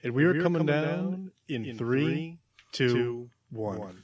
And we are coming down in 3, 2, 1.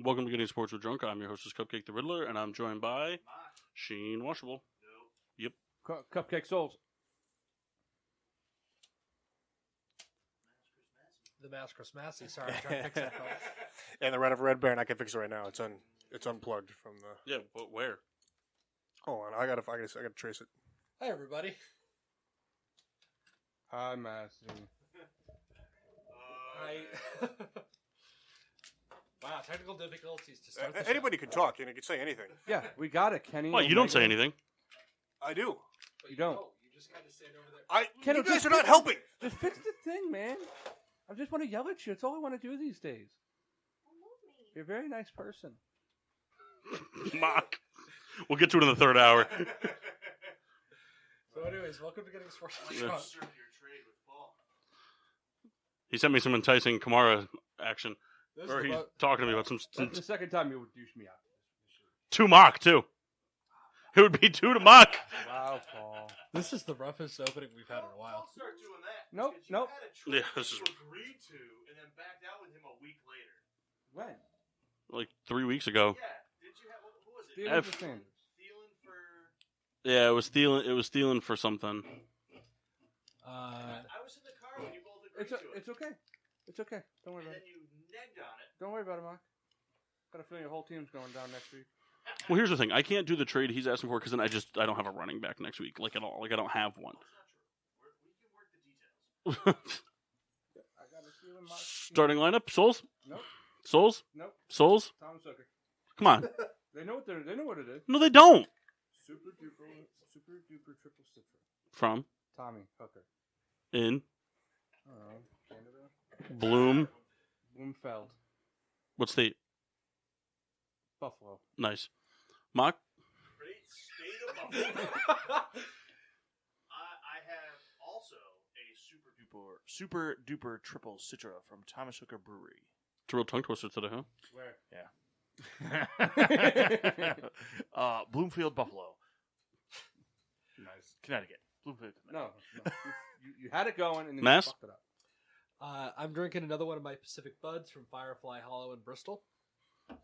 Welcome to Getting Sports with Drunk. I'm your hostess, Cupcake the Riddler, and I'm joined by Sheen Washable. Yep. Cupcake Souls. The Mask Masi. Sorry, I'm trying to fix that. And the Red Baron, I can fix it right now. It's unplugged from the. Yeah, but where? Hold on, I gotta trace it. Hi, everybody. Hi, Masi. Hi. Wow, technical difficulties to start the Anybody can talk, and you can say anything. Yeah, we got it, Kenny. Well, you don't say anything. I do. But you don't. You just kind of stand over there. Kenny, You guys just are not helping. Just fix the thing, man. I just want to yell at you. It's all I want to do these days. You're a very nice person. Mock. We'll get to it in the third hour. So anyways, welcome to Getting Sports with Yeah. Drunk. He sent me some enticing Kamara action. This Or is he's about- talking to me about some That's the second time you would douche me out. two Mock, too. It would be 2 to Mock. Wow, Paul. This is the roughest opening we've had in a while. Don't start doing that. Nope, because you nope. had a trade Yeah, this is- you agreed to and then backed out with him a week later. When? Like 3 weeks ago. Yeah. Did you have, who was it? Steven F- Sanders. Thielen for... Yeah, it was stealing for something. I was in the car when you both agreed to it. It's okay. It's okay. Don't worry And about then it. you negged on it. Don't worry about it, Mark. Got a feeling your whole team's going down next week. Well, here's the thing. I can't do the trade he's asking for because then I don't have a running back next week, like at all. Like I don't have one. That's not true. We can work the details. I got a feeling Mark. Starting lineup: Souls, Nope. Souls, Nope. Souls. Tom Zucker. Come on. They know what it is. No, they don't. Super duper triple citra. From Tommy Hooker. in I don't know. Canada. Bloom. Bloomfeld. What state? Buffalo. Nice. Mock. Great state of Buffalo. I have also a super duper triple citra from Thomas Hooker Brewery. It's a real tongue twister today, huh? Where? Bloomfield, Buffalo, Nice. Connecticut. Bloomfield, Connecticut. No. You had it going and then Mass? you fucked it up. I'm drinking another one of my Pacific Buds from Firefly Hollow in Bristol.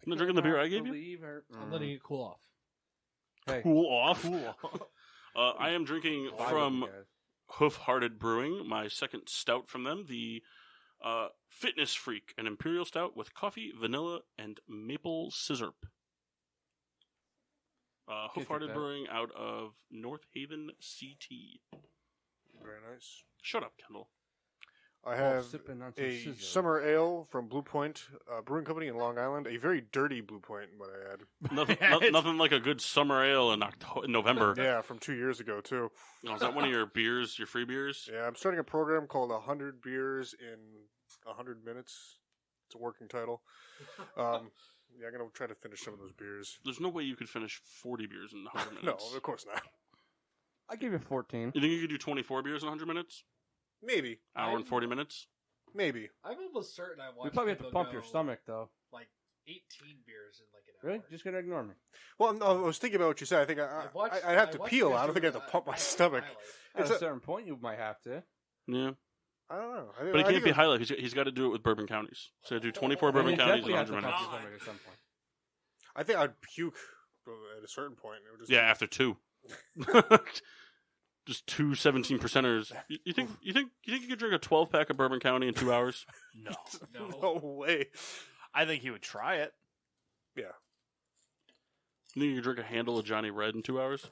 You drinking the beer I gave you? Believe her. I'm letting it cool off. Hey. Cool off. I am drinking Bye, from guys. Hoof Hearted Brewing, my second stout from them, the Fitness Freak, an imperial stout with coffee, vanilla, and maple scissor. Hoof Hearted that. Brewing out of North Haven, CT. Very nice. Shut up, Kendall. I have sipping on some a scissor. summer ale from Blue Point Brewing Company in Long Island. A very dirty Blue Point, but I add. Nothing like a good summer ale in November. Yeah, from 2 years ago too. Oh, is that one of your beers, your free beers? Yeah, I'm starting a program called 100 Beers in 100 Minutes. It's a working title. Yeah, I'm gonna try to finish some of those beers. There's no way you could finish 40 beers in 100 No, minutes. of course not. I give you 14. You think you could do 24 beers in 100 minutes? Maybe, Hour and 40 minutes? maybe. I'm almost certain I watched. You probably have to people pump your go, stomach, though. Like 18 beers in like an hour. Really? Just gonna ignore me. Well, no, I was thinking about what you said. I think I'd have to peel. I don't think I have to pump my stomach. At It's a a- certain point, you might have to. Yeah. I don't know. But it can't be high life. He's got to do it with Bourbon Counties. So do 24 Bourbon You Counties in definitely have 100 to minutes. pump your stomach at some point. I think I'd puke at a certain point. It would just Yeah, after 2. Just 2 17%ers. You think you could drink a 12-pack of Bourbon County in 2 hours? No. no way. I think he would try it. Yeah. You think you could drink a handle of Johnny Red in 2 hours?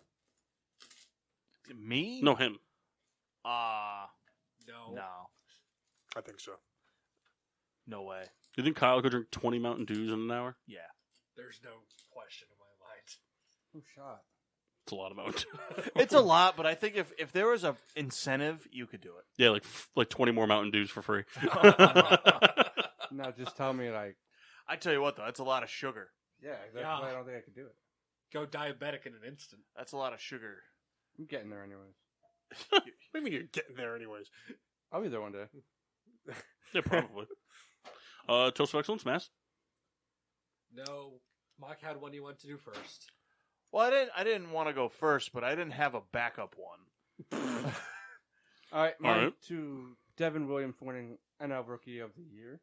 Me? No, him. No. No. I think so. No way. You think Kyle could drink 20 Mountain Dews in an hour? Yeah. There's no question in my mind. Who shot? It's a lot of Mountain Dew. It's a lot, but I think if there was a incentive, you could do it. Yeah, like 20 more Mountain Dews for free. just tell me like, I tell you what, though, that's a lot of sugar. yeah, that's Yeah. why I don't think I could do it. Go diabetic in an instant. That's a lot of sugar. I'm getting there anyways. What do you mean you're getting there anyways? I'll be there one day. Yeah, probably. Toast of Excellence, Mass? No, Mock had one you want to do first. Well, I didn't want to go first, but I didn't have a backup one. All right, mine right. to Devin Williams for winning NL Rookie of the Year,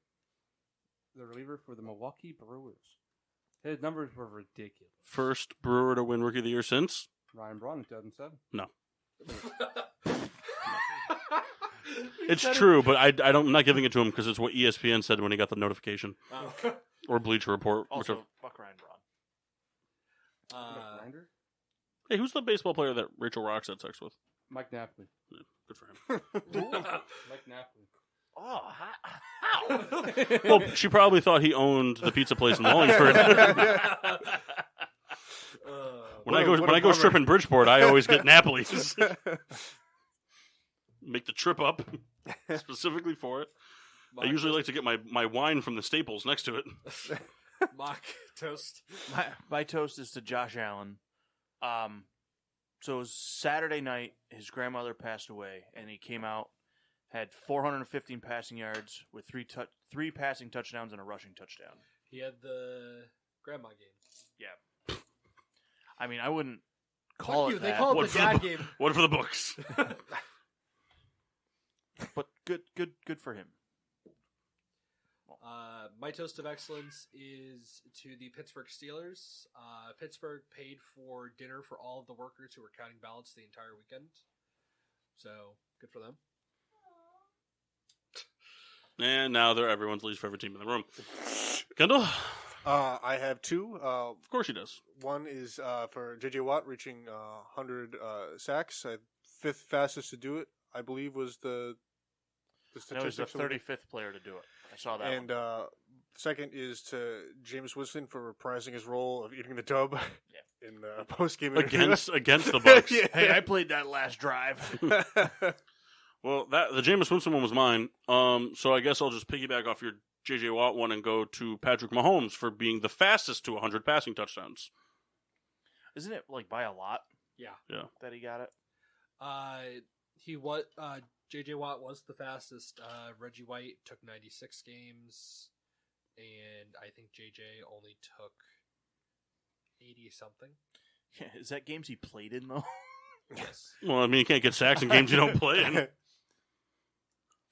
the reliever for the Milwaukee Brewers. His numbers were ridiculous. First Brewer to win Rookie of the Year since? Ryan Braun in 2007. No. It's true, but I'm not giving it to him because it's what ESPN said when he got the notification. Oh. Or Bleacher Report. Also, Whichever. fuck Ryan Braun. Grinder? Hey, who's the baseball player that Rachel Rox had sex with? Mike Napoli. Yeah, good for him. Mike Napoli. Oh, how? Well, she probably thought he owned the pizza place in Wallingford. When I go bummer. stripping Bridgeport, I always get Napoli's. Make the trip up specifically for it. I usually like to get my wine from the Staples next to it. Mock toast. My toast is to Josh Allen. So it was Saturday night. His grandmother passed away, and he came out, had 415 passing yards with three passing touchdowns and a rushing touchdown. He had the grandma game. Yeah. I mean, I wouldn't call Fuck it you, that. they call it What the for the dad bu- game. One for the books. But good for him. My toast of excellence is to the Pittsburgh Steelers. Pittsburgh paid for dinner for all of the workers who were counting ballots the entire weekend. So, good for them. And now they're everyone's least favorite team in the room. Kendall? I have two. Of course he does. One is for J.J. Watt reaching 100 sacks. Fifth fastest to do it, I believe, was the I know he's the statistics. 35th player to do it. I saw that And one. second is to James Winston for reprising his role of eating the dub in the post-game interview. Against the Bucks. Yeah. Hey, I played that last drive. Well, the Jameis Winston one was mine. So I guess I'll just piggyback off your J.J. Watt one and go to Patrick Mahomes for being the fastest to 100 passing touchdowns. Isn't it like by a lot? Yeah. That he got it. J.J. Watt was the fastest. Reggie White took 96 games, and I think J.J. only took 80-something. Yeah, is that games he played in though? Yes. Well, I mean, you can't get sacks in games you don't play in. It's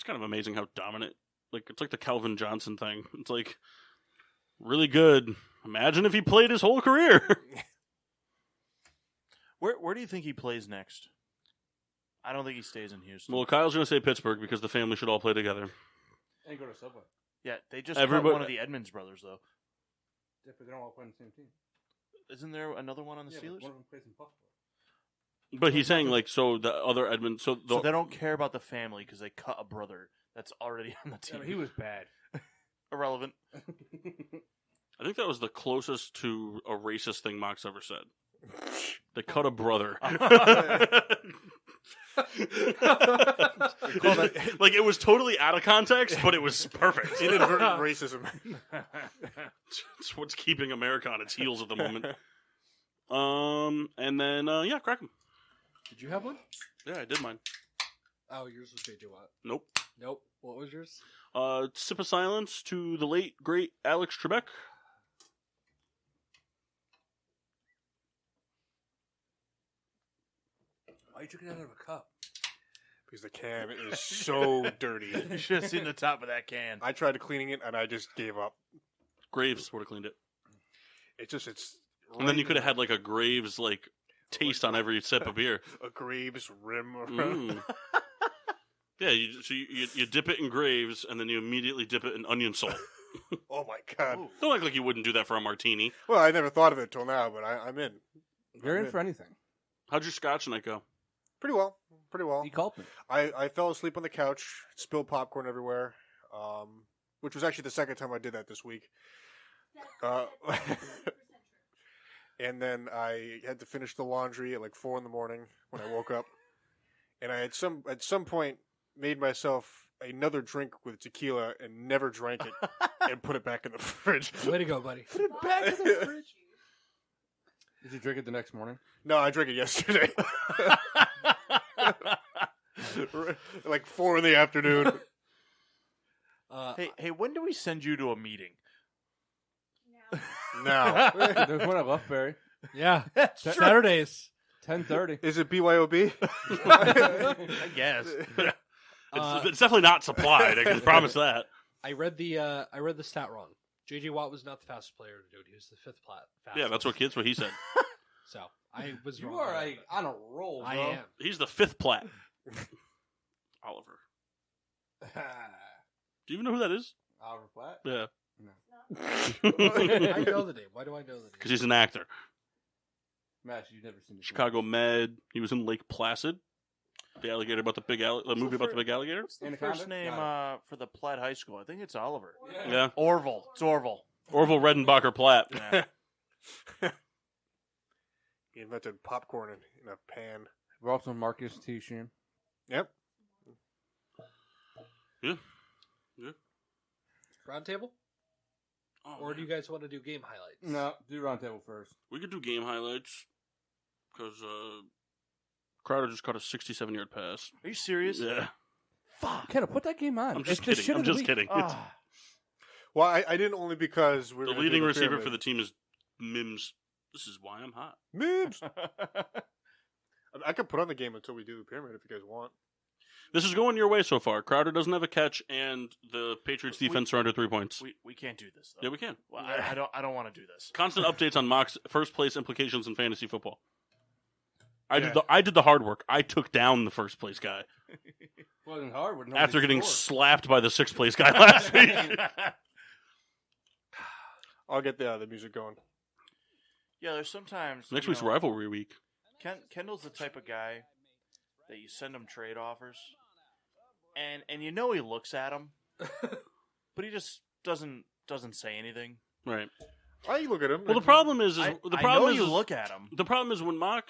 kind of amazing how dominant. Like, it's like the Calvin Johnson thing. It's like, really good. Imagine if he played his whole career. Where do you think he plays next? I don't think he stays in Houston. Well, Kyle's going to say Pittsburgh because the family should all play together. And go to Subway. yeah, they just Everybody- cut one of the Edmonds brothers though. Yeah, but they don't all play on the same team. Isn't there another one on the Yeah, but Steelers? one of them plays in Buffalo. But he's saying, like, so the other Edmund... So So they don't care about the family because they cut a brother that's already on the Yeah, team. but he was bad. Irrelevant. I think that was the closest to a racist thing Mox ever said. They cut a brother. Like, it was totally out of context, but it was perfect. Inadvertent racism. It's what's keeping America on its heels at the moment. And then, yeah, crack 'em. Did you have one? Yeah, I did mine. Oh, yours was J.J. Watt. Nope. Nope. What was yours? Sip of silence to the late, great Alex Trebek. Why are you drinking out of a cup? Because the can is so dirty. You should have seen the top of that can. I tried cleaning it and I just gave up. Graves would have cleaned it. It's And then you could have had, like, a Graves, like, taste on every sip of beer. a Graves rim. Mm. Yeah, you dip it in Graves, and then you immediately dip it in onion salt. Oh my god. Ooh. Don't act like you wouldn't do that for a martini. Well, I never thought of it till now, but I'm in. You're in I'm for anything. How'd your scotch night go? Pretty well. Pretty well. He called me. I fell asleep on the couch, spilled popcorn everywhere, which was actually the second time I did that this week. And then I had to finish the laundry at like 4 a.m. when I woke up, and I had at some point made myself another drink with tequila and never drank it and put it back in the fridge. Way to go, buddy. Put it back in the fridge. Did you drink it the next morning? No, I drank it yesterday. Like 4 in the afternoon. Hey, when do we send you to a meeting? Now. There's one at Loughbury. Yeah. Saturdays. 10:30. Is it BYOB? I guess. It's definitely not supplied. I can promise that. I read the stat wrong. J.J. Watt was not the fastest player to do it. He was the 5th fastest. Yeah, that's what he said. So I was You wrong. are on a roll, bro. I am. He's the 5th plat. Oliver. Do you even know who that is? Oliver Platt? Yeah. I know the name. Why do I know the name? Because he's an actor. Mash, you've never seen the Chicago Med. He was in Lake Placid. The alligator about the movie about the big alligator. What's the Anaconda? first name for the Platt High School? I think it's Oliver. Yeah. Orville. It's Orville. Orville Redenbacher Platt. Yeah. He invented popcorn in a pan. We're also Marcus T. Sheehan. Yep. Yeah. Round table? Oh, Or do you guys want to do game highlights? No, do roundtable first. we could do game highlights because Crowder just caught a 67-yard pass. Are you serious? Yeah. Fuck. Kendall, put that game on. I'm just It's the kidding. shit I'm of the just week. kidding. Ah. Well, I didn't only because we're The gonna leading do receiver pyramid. for the team is Mims. This is why I'm hot. Mims. I could put on the game until we do the pyramid if you guys want. This is going your way so far. Crowder doesn't have a catch, and the Patriots defense are under 3 points. We can't do this though. Yeah, we can. Well, I don't want to do this. Constant updates on Mock's first place implications in fantasy football. I Yeah. did the hard work. I took down the first place guy Wasn't hard. When after nobody getting scored. slapped by the 6th place guy last week. I'll get the music going. Yeah, there's sometimes Next you week's know, rivalry week. Kendall's the type of guy that you send him trade offers, and you know he looks at him, but he just doesn't say anything. Right. I look at him. Well, the problem is I the problem know is you look at him. the problem is when Mock.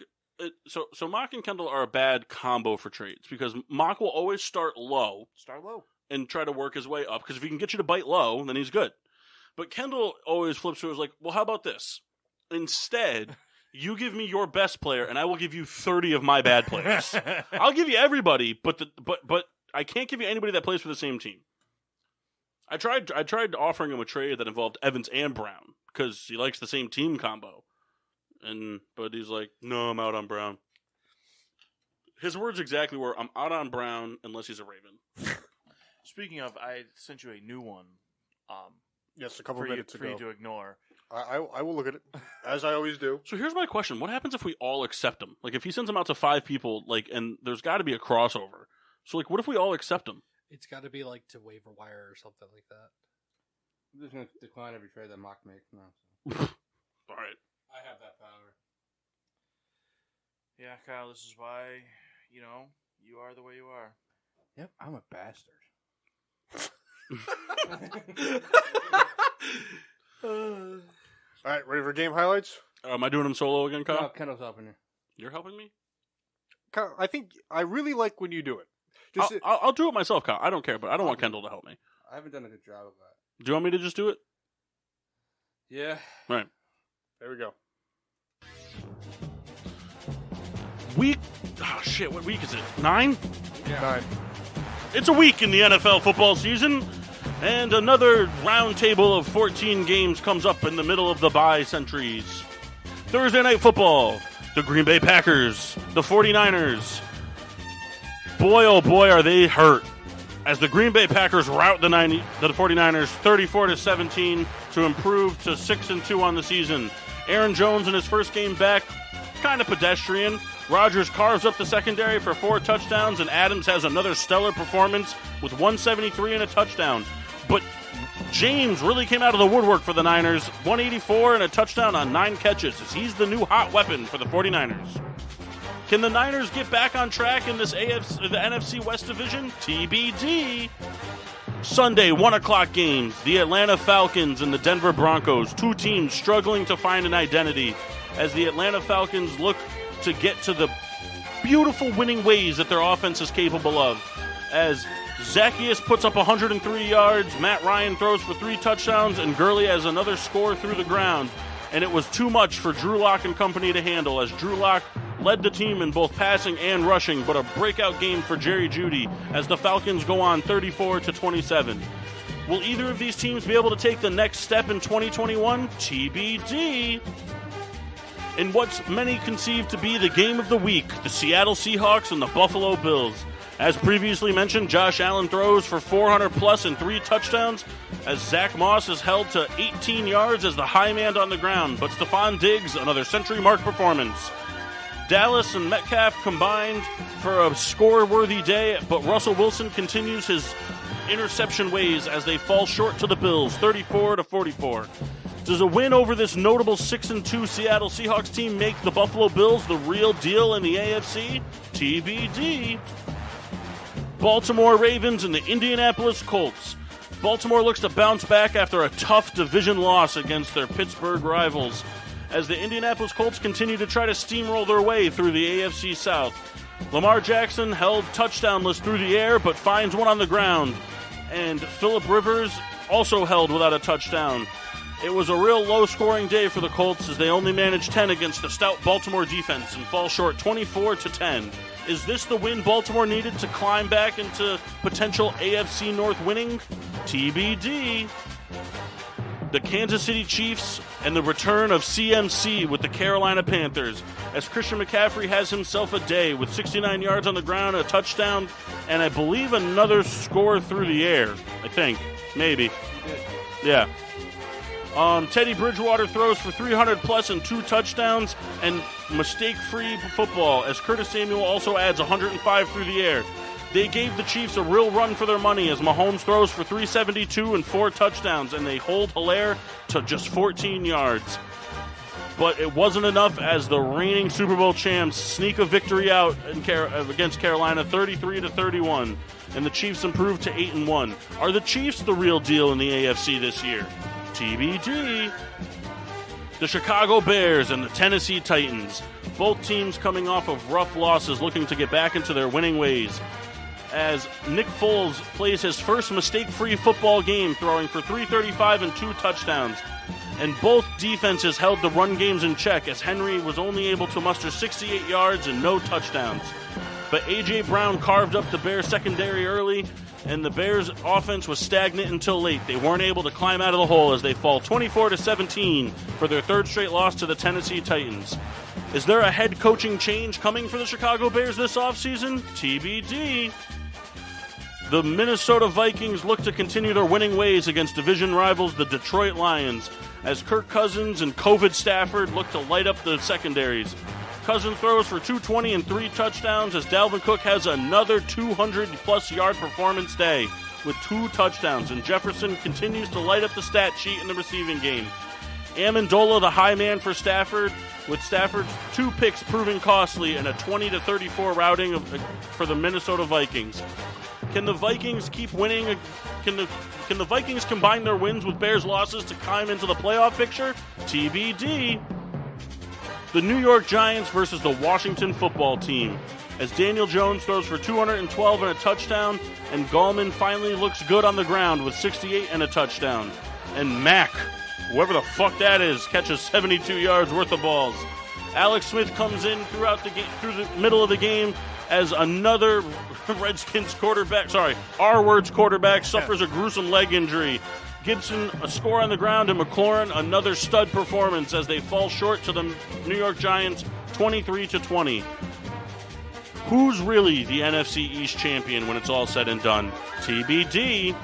So Mock and Kendall are a bad combo for trades because Mock will always start low Start low. and try to work his way up because if he can get you to bite low, then he's good. But Kendall always flips to it like, well, how about this? Instead, you give me your best player, and I will give you 30 of my bad players. I'll give you everybody, but I can't give you anybody that plays for the same team. I tried offering him a trade that involved Evans and Brown because he likes the same team combo, but he's like, no, I'm out on Brown. His words exactly were, I'm out on Brown unless he's a Raven. Speaking of, I sent you a new one. Yes, a couple For minutes you ago. to ignore. I will look at it as I always do. So here's my question: what happens if we all accept him? Like, if he sends him out to 5 people, like, and there's got to be a crossover. So, like, what if we all accept him? It's got to be like to waiver wire or something like that. I'm just going to decline every trade that Mock makes now. All right. I have that power. Yeah, Kyle, this is why, you are the way you are. Yep, I'm a bastard. All right, ready for game highlights? Am I doing him solo again, Kyle? No, Kendall's helping you. You're helping me. Kyle, I think I really like when you do it. Just I'll do it myself, Kyle. I don't care, but I don't want Kendall to help me. I haven't done a good job of that. Do you want me to just do it? Yeah. All right. there we go. Week. Oh shit! What week is it? 9. 9. It's a week in the NFL football season, and another round table of 14 games comes up in the middle of the bye centuries. Thursday night football, the Green Bay Packers, the 49ers. Boy, oh boy, are they hurt. As the Green Bay Packers rout the 49ers 34-17 to improve to 6-2 on the season. Aaron Jones in his first game back, kind of pedestrian. Rodgers carves up the secondary for 4 touchdowns, and Adams has another stellar performance with 173 and a touchdown. But James really came out of the woodwork for the Niners, 184 and a touchdown on 9 catches, as he's the new hot weapon for the 49ers. Can the Niners get back on track in this the NFC West Division? TBD. Sunday, 1 o'clock games. The Atlanta Falcons and the Denver Broncos, 2 teams struggling to find an identity as the Atlanta Falcons look to get to the beautiful winning ways that their offense is capable of. As Zacchaeus puts up 103 yards. Matt Ryan throws for 3 touchdowns, and Gurley has another score through the ground. And it was too much for Drew Lock and company to handle, as Drew Lock led the team in both passing and rushing, but a breakout game for Jerry Jeudy as the Falcons go on 34-27. Will either of these teams be able to take the next step in 2021? TBD. In what's many conceive to be the game of the week, the Seattle Seahawks and the Buffalo Bills. As previously mentioned, Josh Allen throws for 400-plus and 3 touchdowns, as Zach Moss is held to 18 yards as the high man on the ground, but Stephon Diggs, another century-mark performance. Dallas and Metcalf combined for a score-worthy day, but Russell Wilson continues his interception ways as they fall short to the Bills, 34-44. Does a win over this notable 6-2 Seattle Seahawks team make the Buffalo Bills the real deal in the AFC? TBD. Baltimore Ravens and the Indianapolis Colts. Baltimore looks to bounce back after a tough division loss against their Pittsburgh rivals, as the Indianapolis Colts continue to try to steamroll their way through the AFC South. Lamar Jackson held touchdownless through the air, but finds one on the ground, and Phillip Rivers also held without a touchdown. It was a real low-scoring day for the Colts as they only managed 10 against the stout Baltimore defense and fall short 24-10. Is this the win Baltimore needed to climb back into potential AFC North winning? TBD. The Kansas City Chiefs and the return of CMC with the Carolina Panthers, as Christian McCaffrey has himself a day with 69 yards on the ground, a touchdown, and I believe another score through the air. I think. Maybe. Yeah. Teddy Bridgewater throws for 300-plus and 2 touchdowns and mistake-free football, as Curtis Samuel also adds 105 through the air. They gave the Chiefs a real run for their money as Mahomes throws for 372 and 4 touchdowns, and they hold Hilaire to just 14 yards. But it wasn't enough as the reigning Super Bowl champs sneak a victory out against Carolina 33-31, and the Chiefs improved to 8-1. Are the Chiefs the real deal in the AFC this year? TBD. The Chicago Bears and the Tennessee Titans. Both teams coming off of rough losses looking to get back into their winning ways, as Nick Foles plays his first mistake-free football game, throwing for 335 and 2 touchdowns. And both defenses held the run games in check, as Henry was only able to muster 68 yards and no touchdowns. But A.J. Brown carved up the Bears secondary early, and the Bears offense was stagnant until late. They weren't able to climb out of the hole as they fall 24-17 for their 3rd straight loss to the Tennessee Titans. Is there a head coaching change coming for the Chicago Bears this offseason? TBD. The Minnesota Vikings look to continue their winning ways against division rivals, the Detroit Lions, as Kirk Cousins and COVID Stafford look to light up the secondaries. Cousins throws for 220 and 3 touchdowns as Dalvin Cook has another 200-plus yard performance day with 2 touchdowns, and Jefferson continues to light up the stat sheet in the receiving game. Amendola, the high man for Stafford, with Stafford's 2 picks proving costly and a 20-34 routing for the Minnesota Vikings. Can the Vikings keep winning? Can the Vikings combine their wins with Bears losses to climb into the playoff picture? TBD. The New York Giants versus the Washington Football Team, as Daniel Jones throws for 212 and a touchdown, and Gallman finally looks good on the ground with 68 and a touchdown. And Mack, whoever the fuck that is, catches 72 yards worth of balls. Alex Smith comes in through the middle of the game as another Redskins quarterback, R-Words quarterback, suffers a gruesome leg injury. Gibson, a score on the ground, and McLaurin, another stud performance as they fall short to the New York Giants 23-20. Who's really the NFC East champion when it's all said and done? TBD.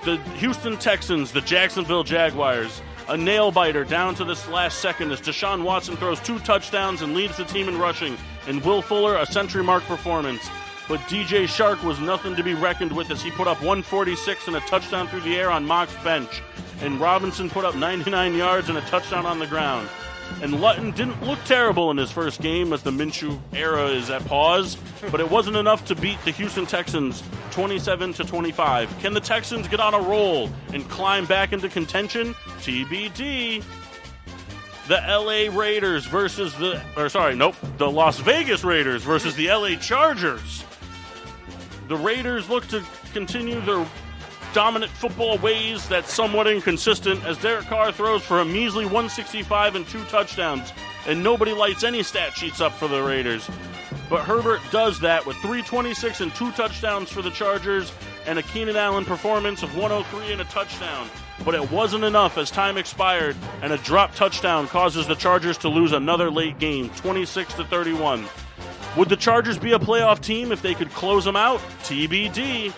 The Houston Texans, the Jacksonville Jaguars, a nail-biter down to this last second as Deshaun Watson throws 2 touchdowns and leads the team in rushing, and Will Fuller, a century-mark performance. But DJ Shark was nothing to be reckoned with as he put up 146 and a touchdown through the air on Mock's bench. And Robinson put up 99 yards and a touchdown on the ground. And Lutton didn't look terrible in his first game as the Minshew era is at pause, but it wasn't enough to beat the Houston Texans 27-25. Can the Texans get on a roll and climb back into contention? TBD. The Las Vegas Raiders versus the LA Chargers. The Raiders look to continue their dominant football ways that's somewhat inconsistent as Derek Carr throws for a measly 165 and 2 touchdowns, and nobody lights any stat sheets up for the Raiders. But Herbert does that with 326 and 2 touchdowns for the Chargers and a Keenan Allen performance of 103 and a touchdown. But it wasn't enough as time expired, and a drop touchdown causes the Chargers to lose another late game, 26-31. Would the Chargers be a playoff team if they could close them out? TBD.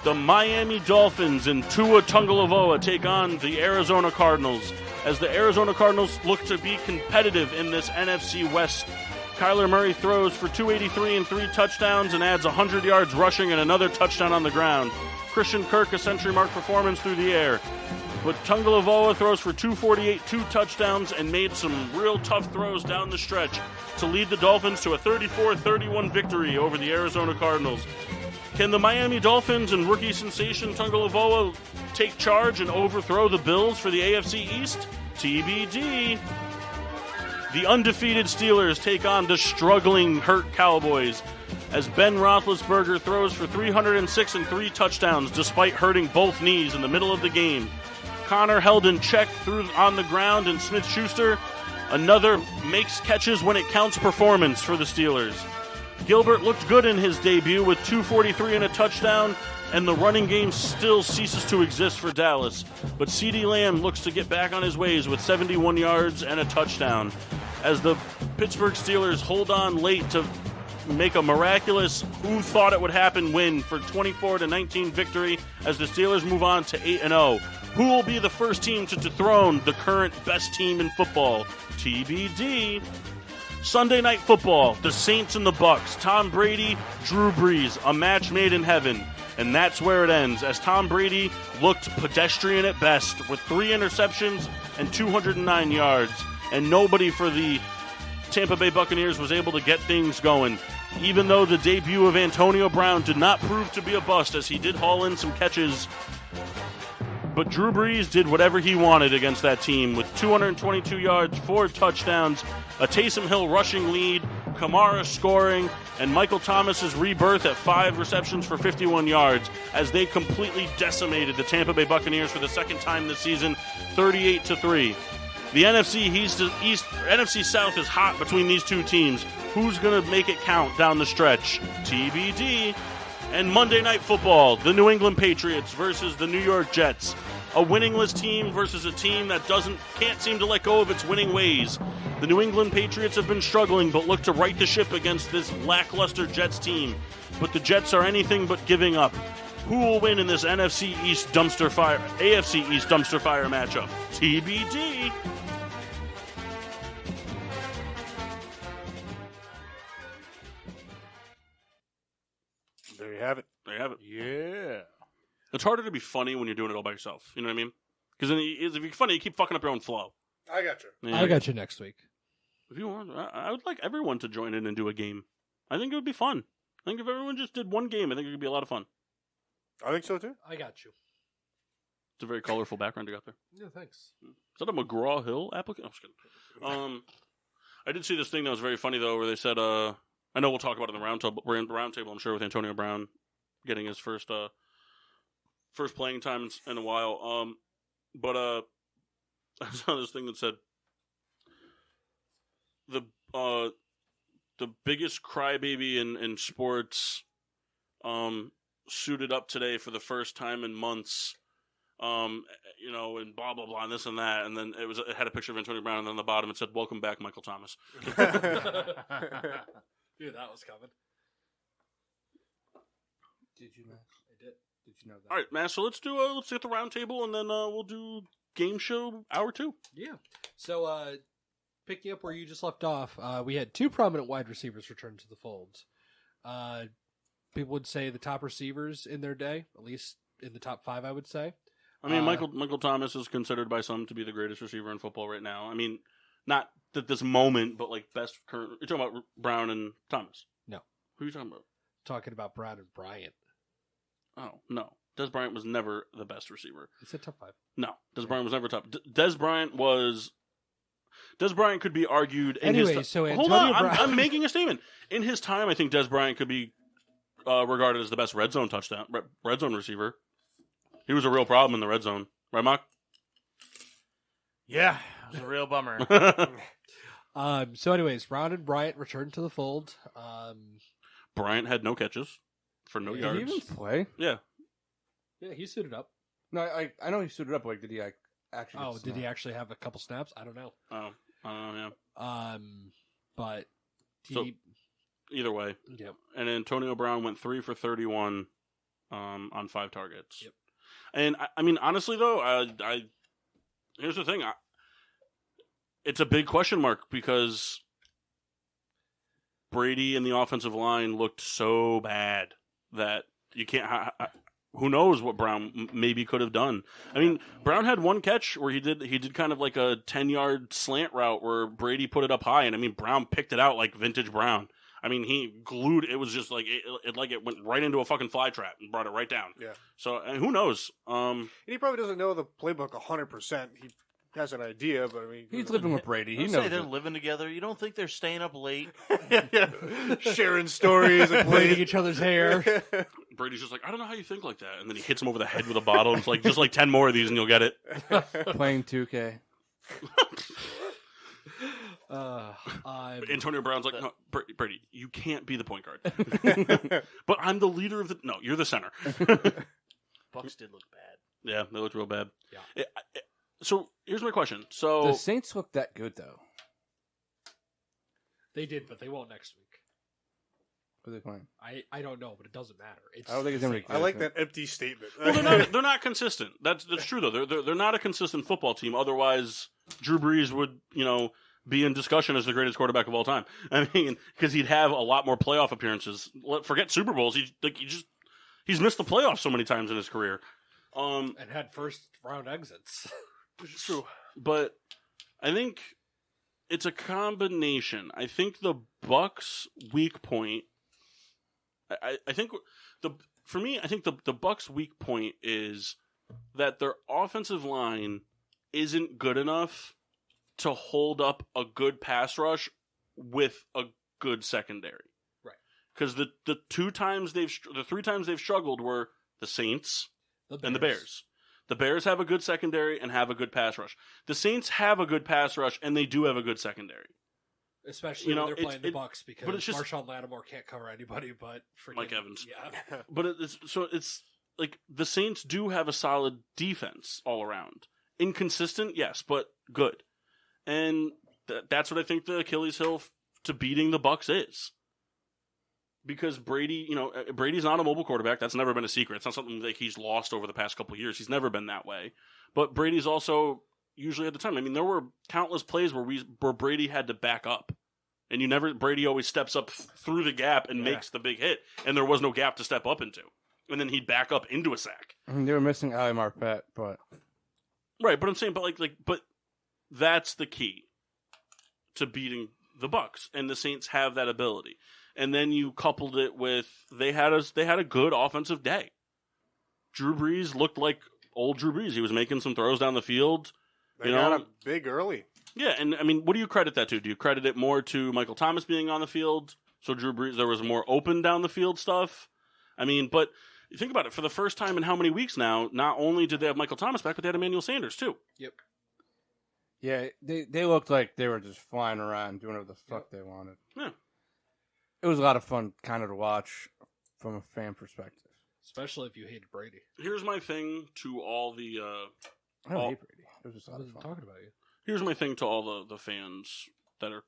The Miami Dolphins and Tua Tagovailoa take on the Arizona Cardinals as the Arizona Cardinals look to be competitive in this NFC West. Kyler Murray throws for 283 and 3 touchdowns and adds 100 yards rushing and another touchdown on the ground. Christian Kirk, a century-mark performance through the air. But Tagovailoa throws for 248, 2 touchdowns, and made some real tough throws down the stretch to lead the Dolphins to a 34-31 victory over the Arizona Cardinals. Can the Miami Dolphins and rookie sensation Tagovailoa take charge and overthrow the Bills for the AFC East? TBD. The undefeated Steelers take on the struggling, hurt Cowboys as Ben Roethlisberger throws for 306 and 3 touchdowns despite hurting both knees in the middle of the game. Connor held in check through on the ground, and Smith-Schuster, another makes catches when it counts performance for the Steelers. Gilbert looked good in his debut with 243 and a touchdown, and the running game still ceases to exist for Dallas. But CeeDee Lamb looks to get back on his ways with 71 yards and a touchdown as the Pittsburgh Steelers hold on late to make a miraculous who thought it would happen win for 24-19 victory as the Steelers move on to 8-0. Who will be the first team to dethrone the current best team in football? TBD. Sunday Night Football, the Saints and the Bucks, Tom Brady, Drew Brees, a match made in heaven. And that's where it ends, as Tom Brady looked pedestrian at best with 3 interceptions and 209 yards. And nobody for the Tampa Bay Buccaneers was able to get things going, even though the debut of Antonio Brown did not prove to be a bust, as he did haul in some catches. But Drew Brees did whatever he wanted against that team with 222 yards, 4 touchdowns, a Taysom Hill rushing lead, Kamara scoring, and Michael Thomas's rebirth at 5 receptions for 51 yards as they completely decimated the Tampa Bay Buccaneers for the second time this season, 38-3. The NFC South is hot between these two teams. Who's going to make it count down the stretch? TBD. And Monday Night Football, the New England Patriots versus the New York Jets. A winningless team versus a team that can't seem to let go of its winning ways. The New England Patriots have been struggling but look to right the ship against this lackluster Jets team. But the Jets are anything but giving up. Who will win in this AFC East dumpster fire matchup? TBD. There you have it. There you have it. Yeah. It's harder to be funny when you're doing it all by yourself. You know what I mean? Because then if you're funny, you keep fucking up your own flow. I got you. Yeah. I got you next week. If you want, I would like everyone to join in and do a game. I think it would be fun. I think if everyone just did one game, I think it would be a lot of fun. I think so too. I got you. It's a very colorful background you got there. Yeah, thanks. Is that a McGraw-Hill application? I'm just kidding. I did see this thing that was very funny, though, where they said, I know we'll talk about it in the roundtable, I'm sure, with Antonio Brown getting his first playing time in a while. But I saw this thing that said the biggest crybaby in sports suited up today for the first time in months. And blah blah blah, and this and that, and then it had a picture of Antonio Brown, and then on the bottom it said, "Welcome back, Michael Thomas." Dude, that was coming. Did you, Matt? I did. Did you know that? All right, man. So let's get the round table, and then we'll do game show hour 2. Yeah. So, picking up where you just left off, we had 2 prominent wide receivers return to the fold. People would say the top receivers in their day, at least in the top 5, I would say. I mean, Michael Thomas is considered by some to be the greatest receiver in football right now. I mean, not at this moment, but like best current. You're talking about Brown and Thomas? No. Who are you talking about? Talking about Brown and Bryant. Oh, no. Des Bryant was never the best receiver. He said top 5. No, Des Bryant was never top. Des Bryant could be argued. Anyway, so hold Antonio on, Brown. I'm making a statement. In his time, I think Des Bryant could be regarded as the best red zone red zone receiver. He was a real problem in the red zone, right, Mock? Yeah, it was a real bummer. So, anyways, Brown and Bryant returned to the fold. Bryant had no catches for no Did yards. he even play? Yeah, Yeah, he suited up. No, I know he suited up. Like, did he actually? Oh, get did he snapped? actually have a couple snaps? I don't know. oh, I don't know. Yeah. But he. So- Either way, Yep. and Antonio Brown went 3 for 31 on 5 targets. Yep. And I mean, honestly, though, I here's the thing: it's a big question mark because Brady and the offensive line looked so bad that you can't. Who knows what Brown maybe could have done? I mean, Brown had one catch where he did kind of like a 10-yard slant route where Brady put it up high, and I mean Brown picked it out like vintage Brown. I mean, he glued it. Was just like it went right into a fucking fly trap and brought it right down. Yeah. So and who knows? And he probably doesn't know the playbook 100%. He has an idea, but I mean, He's living with Brady. He You knows say they're it. living together. You don't think they're staying up late? yeah, sharing stories and Braiding playing. each other's hair. Brady's just like, I don't know how you think like that, and then he hits him over the head with a bottle. And it's like just like 10 more of these, and you'll get it. Playing 2K. Antonio Brown's like, no, Brady, you can't be the point guard. But I'm the leader of the. No, you're the center. Bucks did look bad. Yeah, they looked real bad. Yeah. So here's my question. So The Saints look that good though. They did, but they won't next week. Who are they playing? I don't know, but it doesn't matter. It's, I don't think it's gonna be. I like that empty statement. well, they're not consistent. That's true though. They're not a consistent football team. Otherwise, Drew Brees would be in discussion as the greatest quarterback of all time. I mean, because he'd have a lot more playoff appearances. Forget Super Bowls. He's missed the playoffs so many times in his career. and had first round exits. It's true. But I think it's a combination. I think the Bucks' weak point. I think I think the Bucks' weak point is that their offensive line isn't good enough to hold up a good pass rush with a good secondary. Right. Because the 3 times they've struggled were the Saints and the Bears. The Bears have a good secondary and have a good pass rush. The Saints have a good pass rush and they do have a good secondary. Especially when they're playing the Bucks because but it's just- Marshawn Lattimore can't cover anybody but freaking Mike Evans. Yeah. But it's like the Saints do have a solid defense all around. Inconsistent, yes, but good. And that's what I think the Achilles heel to beating the Bucks is. Because Brady, Brady's not a mobile quarterback. That's never been a secret. It's not something that he's lost over the past couple of years. He's never been that way. But Brady's also usually at the time. I mean, there were countless plays where Brady had to back up. And Brady always steps up through the gap and makes the big hit. And there was no gap to step up into. And then he'd back up into a sack. I mean, they were missing Ali Marpet, but Right, but I'm saying, but that's the key to beating the Bucks, and the Saints have that ability. And then you coupled it with they had a good offensive day. Drew Brees looked like old Drew Brees. He was making some throws down the field. They got him big early. Yeah, and I mean, what do you credit that to? Do you credit it more to Michael Thomas being on the field? So Drew Brees, there was more open down the field stuff. I mean, but you think about it. For the first time in how many weeks now, not only did they have Michael Thomas back, but they had Emmanuel Sanders too. Yep. yeah, they looked like they were just flying around doing whatever the fuck they wanted. Yeah. It was a lot of fun, kind of to watch from a fan perspective. Especially if you hated Brady. Here's my thing to all the. I don't Oh. hate Brady. It was just a I lot of wasn't fun. talking about you. Here's my thing to all the fans that are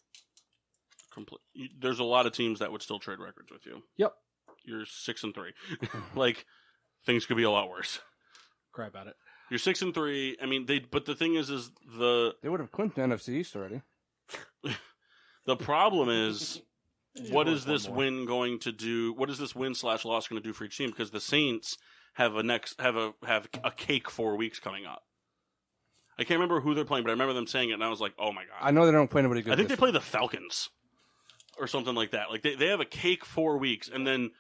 complete. There's a lot of teams that would still trade records with you. Yep. You're 6-3. Like things could be a lot worse. Cry about it. You're 6-3. I mean, but the thing is the They would have clinched the NFC East already. the problem is what is this more. win going to do? What is this win/loss going to do for each team? Because the Saints have a cake 4 weeks coming up. I can't remember who they're playing, but I remember them saying it, and I was like, "Oh my god!" I know they don't play anybody good. I think they this play the Falcons or something like that. Like they have a cake 4 weeks, and then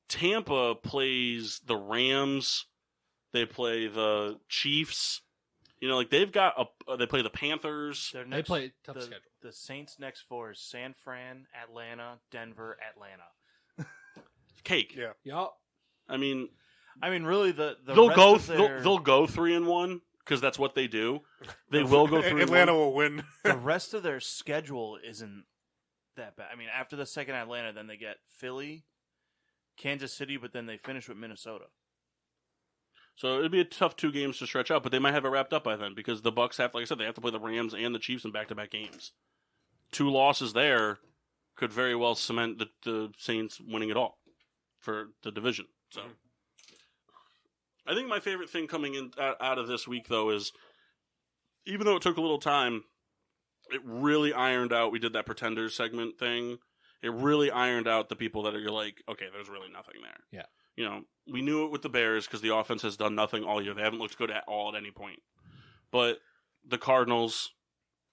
Tampa plays the Rams. They play the Chiefs. They've got they play the Panthers. Their They play a tough schedule. The Saints' next 4 is San Fran, Atlanta, Denver, Atlanta. cake. Yeah. Yup. I mean, really, the they'll rest go of their, they'll go 3-1 because that's what they do. They will go 3-1. Atlanta will win. the rest of their schedule isn't that bad. I mean, after the second Atlanta, then they get Philly, Kansas City, but then they finish with Minnesota. So it'd be a tough 2 games to stretch out, but they might have it wrapped up by then because the Bucks have, like I said, they have to play the Rams and the Chiefs in back-to-back games. 2 losses there could very well cement the Saints winning it all for the division. So I think my favorite thing coming in out of this week, though, is even though it took a little time, it really ironed out. We did that Pretenders segment thing. It really ironed out the people that are like, okay, there's really nothing there. Yeah. You know, we knew it with the Bears because the offense has done nothing all year. They haven't looked good at all at any point. But the Cardinals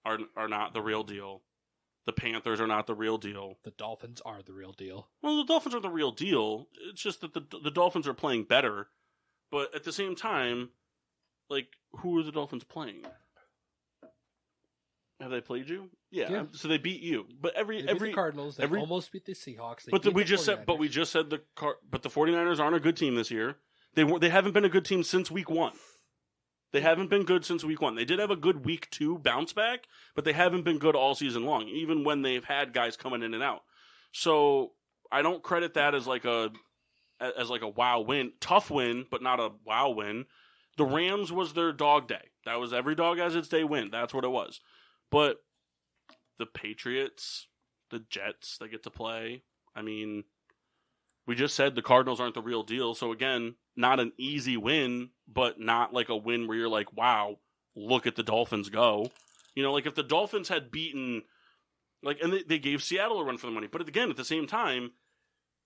are not the real deal. The Panthers are not the real deal. The Dolphins are the real deal. Well, the Dolphins are the real deal. It's just that the Dolphins are playing better. But at the same time, like, who are the Dolphins playing? Have they played you? Yeah. So they beat you. But They beat the Cardinals. They almost beat the Seahawks. They But beat we the just said. 49ers. But we just said the 49ers aren't a good team this year. They haven't been a good team since week 1. They haven't been good since week 1. They did have a good week 2 bounce back, but they haven't been good all season long, even when they've had guys coming in and out. So I don't credit that as like a wow win. Tough win, but not a wow win. The Rams was their dog day. That was every dog has its day win. That's what it was. But the Patriots, the Jets, they get to play. I mean, we just said the Cardinals aren't the real deal. So again, not an easy win, but not like a win where you're like, wow, look at the Dolphins go. You know, like if the Dolphins had beaten, like, and they gave Seattle a run for the money. But again, at the same time,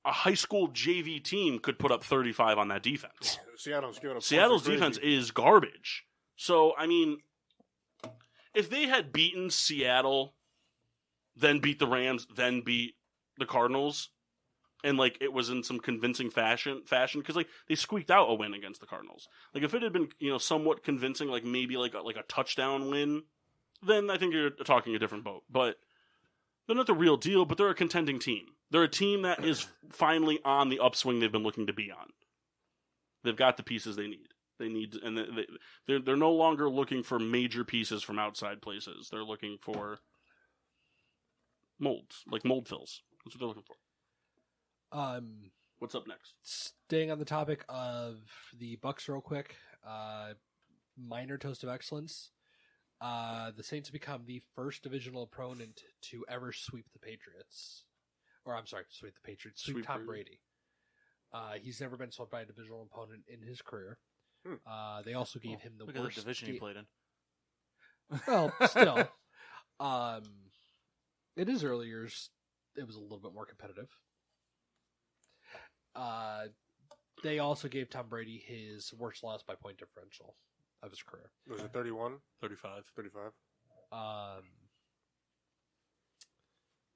a high school JV team could put up 35 on that defense. Seattle's defense is garbage. So, I mean, if they had beaten Seattle, then beat the Rams, then beat the Cardinals, and like it was in some convincing fashion, because like they squeaked out a win against the Cardinals. Like if it had been somewhat convincing, like maybe like a touchdown win, then I think you're talking a different boat. But they're not the real deal. But they're a contending team. They're a team that is finally on the upswing they've been looking to be on. They've got the pieces they need. They're no longer looking for major pieces from outside places. They're looking for molds, like mold fills. That's what they're looking for. What's up next? Staying on the topic of the Bucks real quick, minor toast of excellence. The Saints become the first divisional opponent to ever sweep the Patriots. Or, I'm sorry, sweep the Patriots. Sweep Tom Brady. He's never been swept by a divisional opponent in his career. They also gave him the Look worst at the division he played in. Well, still. In his early years, it was a little bit more competitive. They also gave Tom Brady his worst loss by point differential of his career. Was it 31? 35. 35.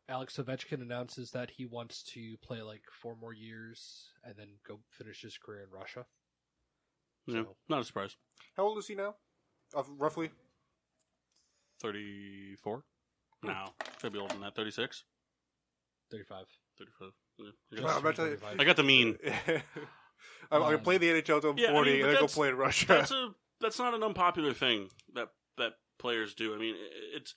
Alex Ovechkin announces that he wants to play like 4 more years and then go finish his career in Russia. Yeah, So, not a surprise. How old is he now? Roughly? 34? No, should be older than that. 36? 35. 35. Yeah. Well, I'm about to- I got the mean. I'm going to play the NHL until I'm 40 but and then go that's- play in Russia. That's not an unpopular thing that players do. I mean, it's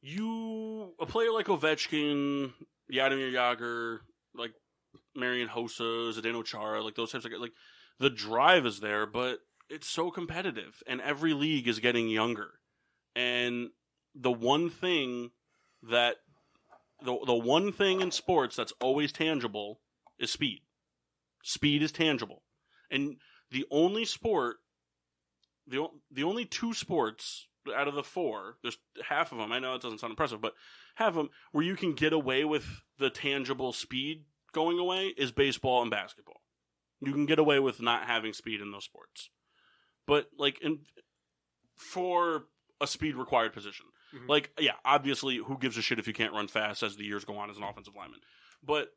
a player like Ovechkin, Yadomir Jágr, like Marian Hossa, Zdeno Chara, like those types of guys, like the drive is there, but it's so competitive, and every league is getting younger. And the one thing that the one thing in sports that's always tangible is speed. Speed is tangible, and the only sport. The only 2 sports out of the 4, there's half of them, I know it doesn't sound impressive, but half of them where you can get away with the tangible speed going away is baseball and basketball. You can get away with not having speed in those sports. But, like, for a speed required position. Mhm. Like, yeah, obviously, who gives a shit if you can't run fast as the years go on as an offensive lineman? But,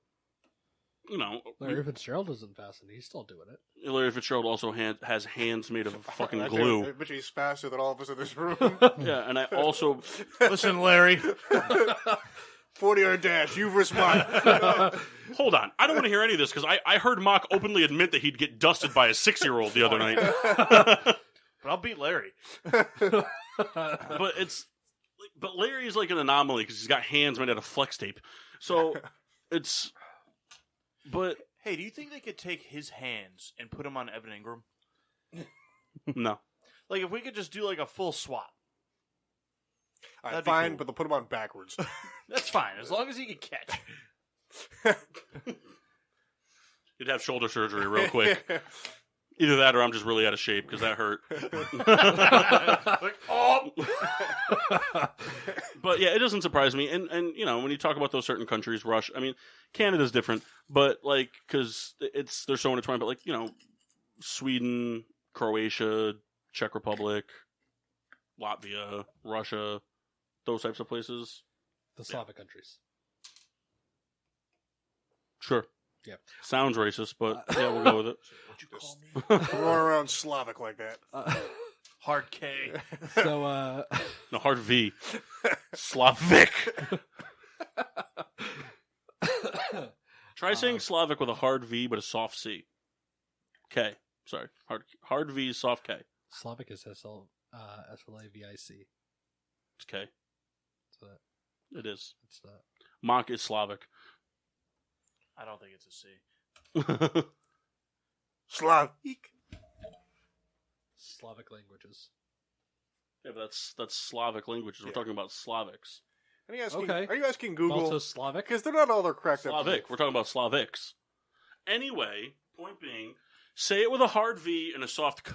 Larry Fitzgerald isn't fast and he's still doing it. Larry Fitzgerald also has hands made of fucking I glue. bet he's faster than all of us in this room. Yeah, and I also... Listen, Larry. 40-yard dash. You've responded. Hold on. I don't want to hear any of this because I heard Mock openly admit that he'd get dusted by a 6-year-old the other night. But I'll beat Larry. But Larry is like an anomaly because he's got hands made out of flex tape. So it's. But Hey, do you think they could take his hands and put them on Evan Ingram? no. Like, if we could just do, like, a full swap. All right, That'd be fine, cool. but they'll put him on backwards. That's fine, as long as he can catch. You'd have shoulder surgery real quick. Either that or I'm just really out of shape because that hurt. Like, oh! But yeah, it doesn't surprise me. And you know, when you talk about those certain countries, Russia, I mean, Canada's different, but like, because there's so intertwined, but like, you know, Sweden, Croatia, Czech Republic, Latvia, Russia, those types of places. The Slavic countries. Sure. Yeah. Sounds racist, but yeah, we'll go with it. What'd you call me? Going around Slavic like that. Hard K. So, No, hard V. Slavic. Try saying Slavic with a hard V but a soft C. K. Sorry. Hard V, soft K. Slavic is S-L-A-V-I-C. It's K. So It is. it's not. Mock is Slavic. I don't think it's a C. Slavic. Slavic languages. Yeah, but that's Slavic languages. We're talking about Slavics. Are you asking, Okay. Are you asking Google? Balto Slavic? Because they're not all they're cracked up. Slavic. We're talking about Slavics. Anyway, point being, say it with a hard V and a soft K.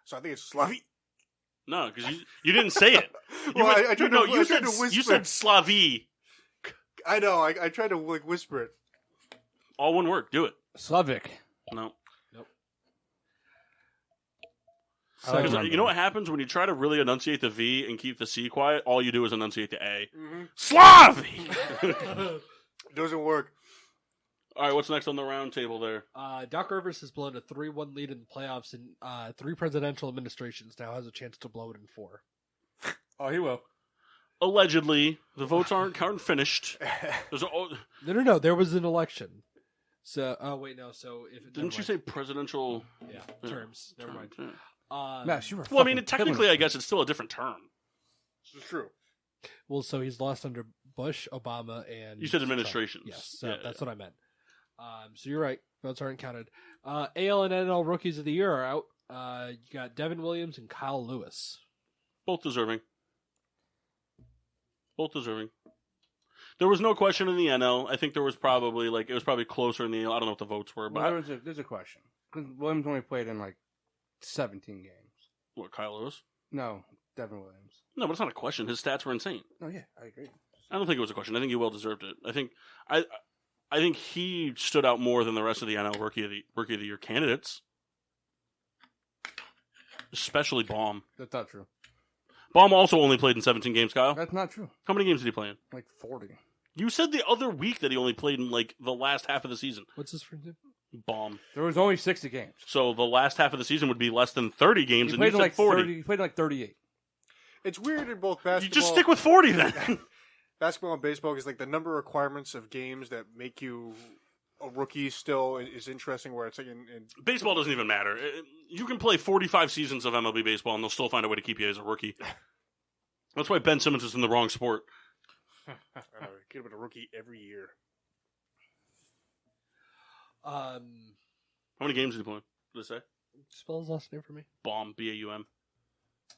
So I think it's Slavic. No, because you didn't say it. Well, I tried to- I you tried to you whisper. said Slavi. I know. I tried to like whisper it. All one word. Do it. Slavic. No. I like Because numbers. you know what happens when you try to really enunciate the V and keep the C quiet? All you do is enunciate the A. Mm-hmm. Slavi! Doesn't work. All right, what's next on the round table there? Doc Rivers has blown a 3-1 lead in the playoffs in 3 presidential administrations. Now has a chance to blow it in 4. Oh, he will. Allegedly, the votes aren't finished. There's No. There was an election. So, wait, no. So, if didn't you say presidential yeah, terms? Never mind. Yeah. Max, you were Well, I mean, fucking technically, killing I it. guess it's still a different term. This is true. Well, so he's lost under Bush, Obama, and You said Trump. administrations. Yes, so Yeah, that's what I meant. So you're right. Votes aren't counted. AL and NL rookies of the year are out. You got Devin Williams and Kyle Lewis. Both deserving. There was no question in the NL. I think there was probably it was probably closer in the AL. I don't know what the votes were, but Well, there's a question. Because Williams only played in like 17 games. what, Kyle Lewis? No, Devin Williams. No, but it's not a question. His stats were insane. Oh yeah, I agree. I don't think it was a question. I think he well deserved it. I think he stood out more than the rest of the NL rookie of the year candidates, especially Baum. That's not true. Baum also only played in 17 games. Kyle, That's not true. how many games did he play in? Like 40. You said the other week that he only played in the last half of the season. What's his first name? Baum. There was only 60 games. So the last half of the season would be less than 30 games, He and you played said in like 40. 30. He played in like 38. It's weird in both basketball. You just stick with 40 then. basketball and baseball because like the number of requirements of games that make you a rookie still is interesting. Where it's like in Baseball doesn't even matter. You can play 45 seasons of MLB baseball, and they'll still find a way to keep you as a rookie. That's why Ben Simmons is in the wrong sport. I don't know, get him a rookie every year. How many games did he play? Did it say? Spell his last name for me. Baum, B-A-U-M.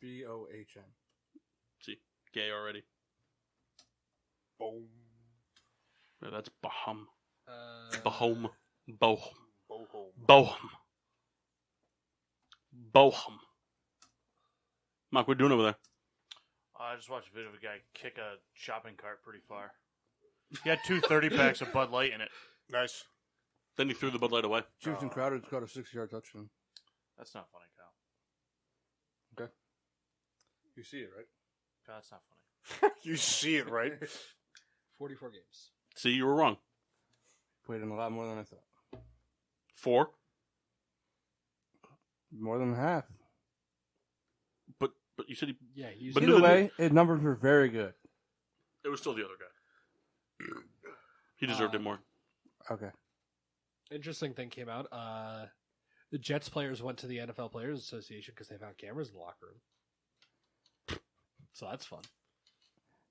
BOHM. See, gay already. Boom. Yeah, that's Bahum. Bohum. Bohum. Bohum. Bohum. Bohum. Mark, what are you doing over there? I just watched a video of a guy kick a shopping cart pretty far. He had 2 30-packs of Bud Light in it. Nice. Then he threw the Bud Light away. Houston Crowder's got a 60-yard touchdown. That's not funny, Kyle. You see it, right? Kyle, that's not funny. You see it, right? 44 games. See, you were wrong. Played in a lot more than I thought. 4. More than half. But you said he... Yeah, he's But Either way, his numbers were very good. It was still the other guy. He deserved it more. Okay. Interesting thing came out. The Jets players went to the NFL Players Association because they found cameras in the locker room. So that's fun.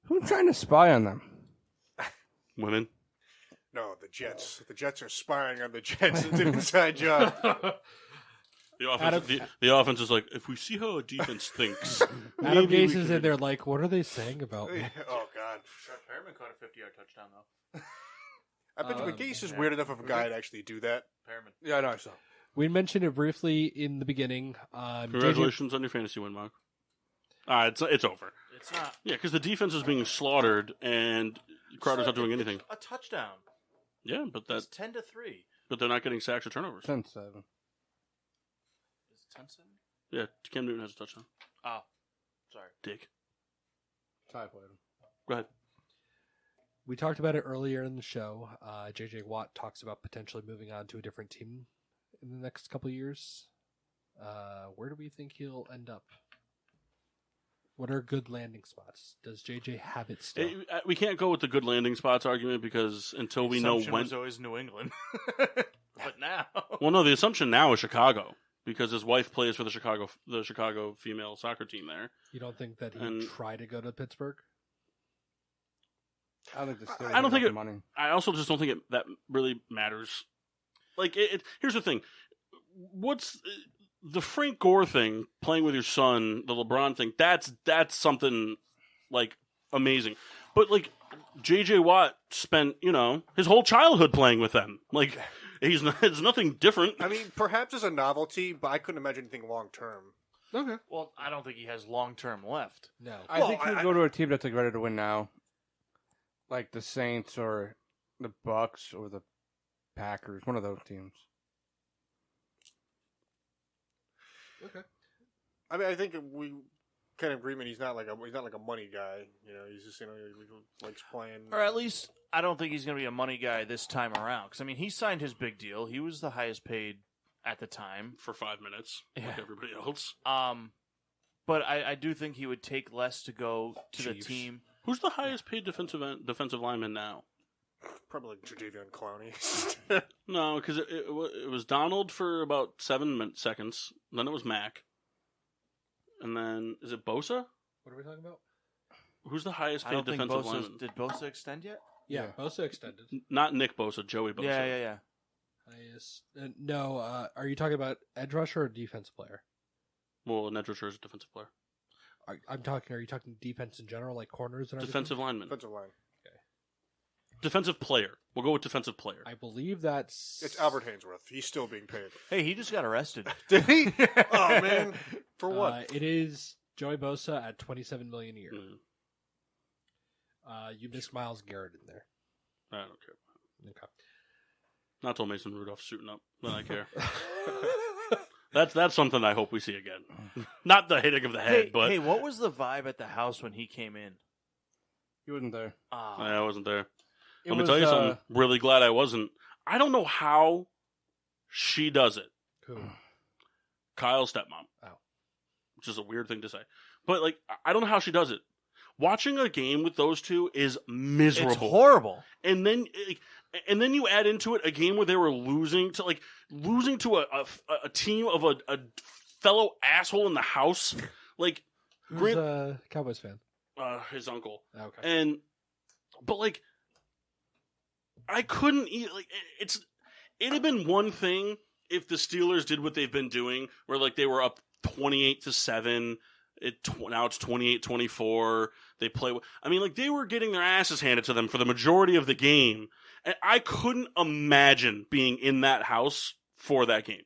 Who's trying to spy on them? Women. No, the Jets. The Jets are spying on the Jets. It's an inside job. The offense is like, if we see how a defense thinks, Adam maybe we Gase is can- in there like, what are they saying about me? Oh, God. Perriman caught a 50-yard touchdown, though. I bet Gase is weird enough of a guy to actually do that. Perriman. Yeah, I know. I saw. We mentioned it briefly in the beginning. Congratulations on your fantasy win, Mark. It's over. It's not. Yeah, because the defense is being slaughtered and Crowder's not doing anything. A touchdown. Yeah, but That's that 10-3. but they're not getting sacks or turnovers. 10-7. Is it 10-7? Yeah, Cam Newton has a touchdown. Oh, sorry. Dick. Ty played him. Go ahead. We talked about it earlier in the show. J.J. Watt talks about potentially moving on to a different team in the next couple of years. Where do we think he'll end up? What are good landing spots? Does JJ have it still? We can't go with the good landing spots argument because until we know Assumption when. was always New England. But now. Well, no, the assumption now is Chicago because his wife plays for the Chicago female soccer team there. You don't think that he'd And- try to go to Pittsburgh? I think the Steelers I don't think have it- money. I also just don't think that really matters. Like, here's the thing: what's the Frank Gore thing? Playing with your son, the LeBron thing. That's something like amazing. But like, J.J. Watt spent his whole childhood playing with them. Like, it's nothing different. I mean, perhaps as a novelty, but I couldn't imagine anything long term. Okay. Well, I don't think he has long-term left. No. I think he would go to a team that's like ready to win now, like the Saints or the Bucks or the Packers. One of those teams. Okay. I mean, I think we kind of agreement. He's not like a money guy. He's just he likes playing. Or at least, I don't think he's going to be a money guy this time around. Because, I mean, he signed his big deal. He was the highest paid at the time. For 5 minutes, like Yeah. everybody else. But I do think he would take less to go to the Chiefs. team. Who's the highest paid defensive lineman now? Probably like Jadeveon Clowney. No, because it was Donald for about 7 seconds. Then it was Mac. And then, is it Bosa? What are we talking about? Who's the highest I paid don't think defensive Bosa... lineman? Did Bosa extend yet? Yeah, Bosa extended. Not Nick Bosa, Joey Bosa. Yeah. Highest. No, are you talking about edge rusher or defense player? Well, Ned Rusher is a defensive player. Are you talking defense in general, like corners and everything? Defensive lineman. Defensive line. Defensive player. We'll go with defensive player. I believe that's... It's Albert Hainsworth. He's still being paid. Hey, he just got arrested. Did he? Oh man, for what? It is Joey Bosa at $27 million a year. Mm, You missed Myles Garrett in there. I don't care. Okay. Not till Mason Rudolph's suiting up. Then I care. That's something I hope we see again. Not the hitting of the head, but Hey, what was the vibe at the house when he came in? He wasn't there. I wasn't there. It Let me was, tell you something. Really glad I wasn't. I don't know how she does it. Who? Kyle's stepmom. Oh. Which is a weird thing to say. But, like, I don't know how she does it. Watching a game with those two is miserable. It's horrible. And then you add into it a game where they were losing to a team of a fellow asshole in the house. Like, Who's a Cowboys fan? his uncle. Okay. But like, I couldn't like it'd have been one thing if the Steelers did what they've been doing, where like they were up 28-7. Now it's 28-24. They play. I mean, like they were getting their asses handed to them for the majority of the game, and I couldn't imagine being in that house for that game.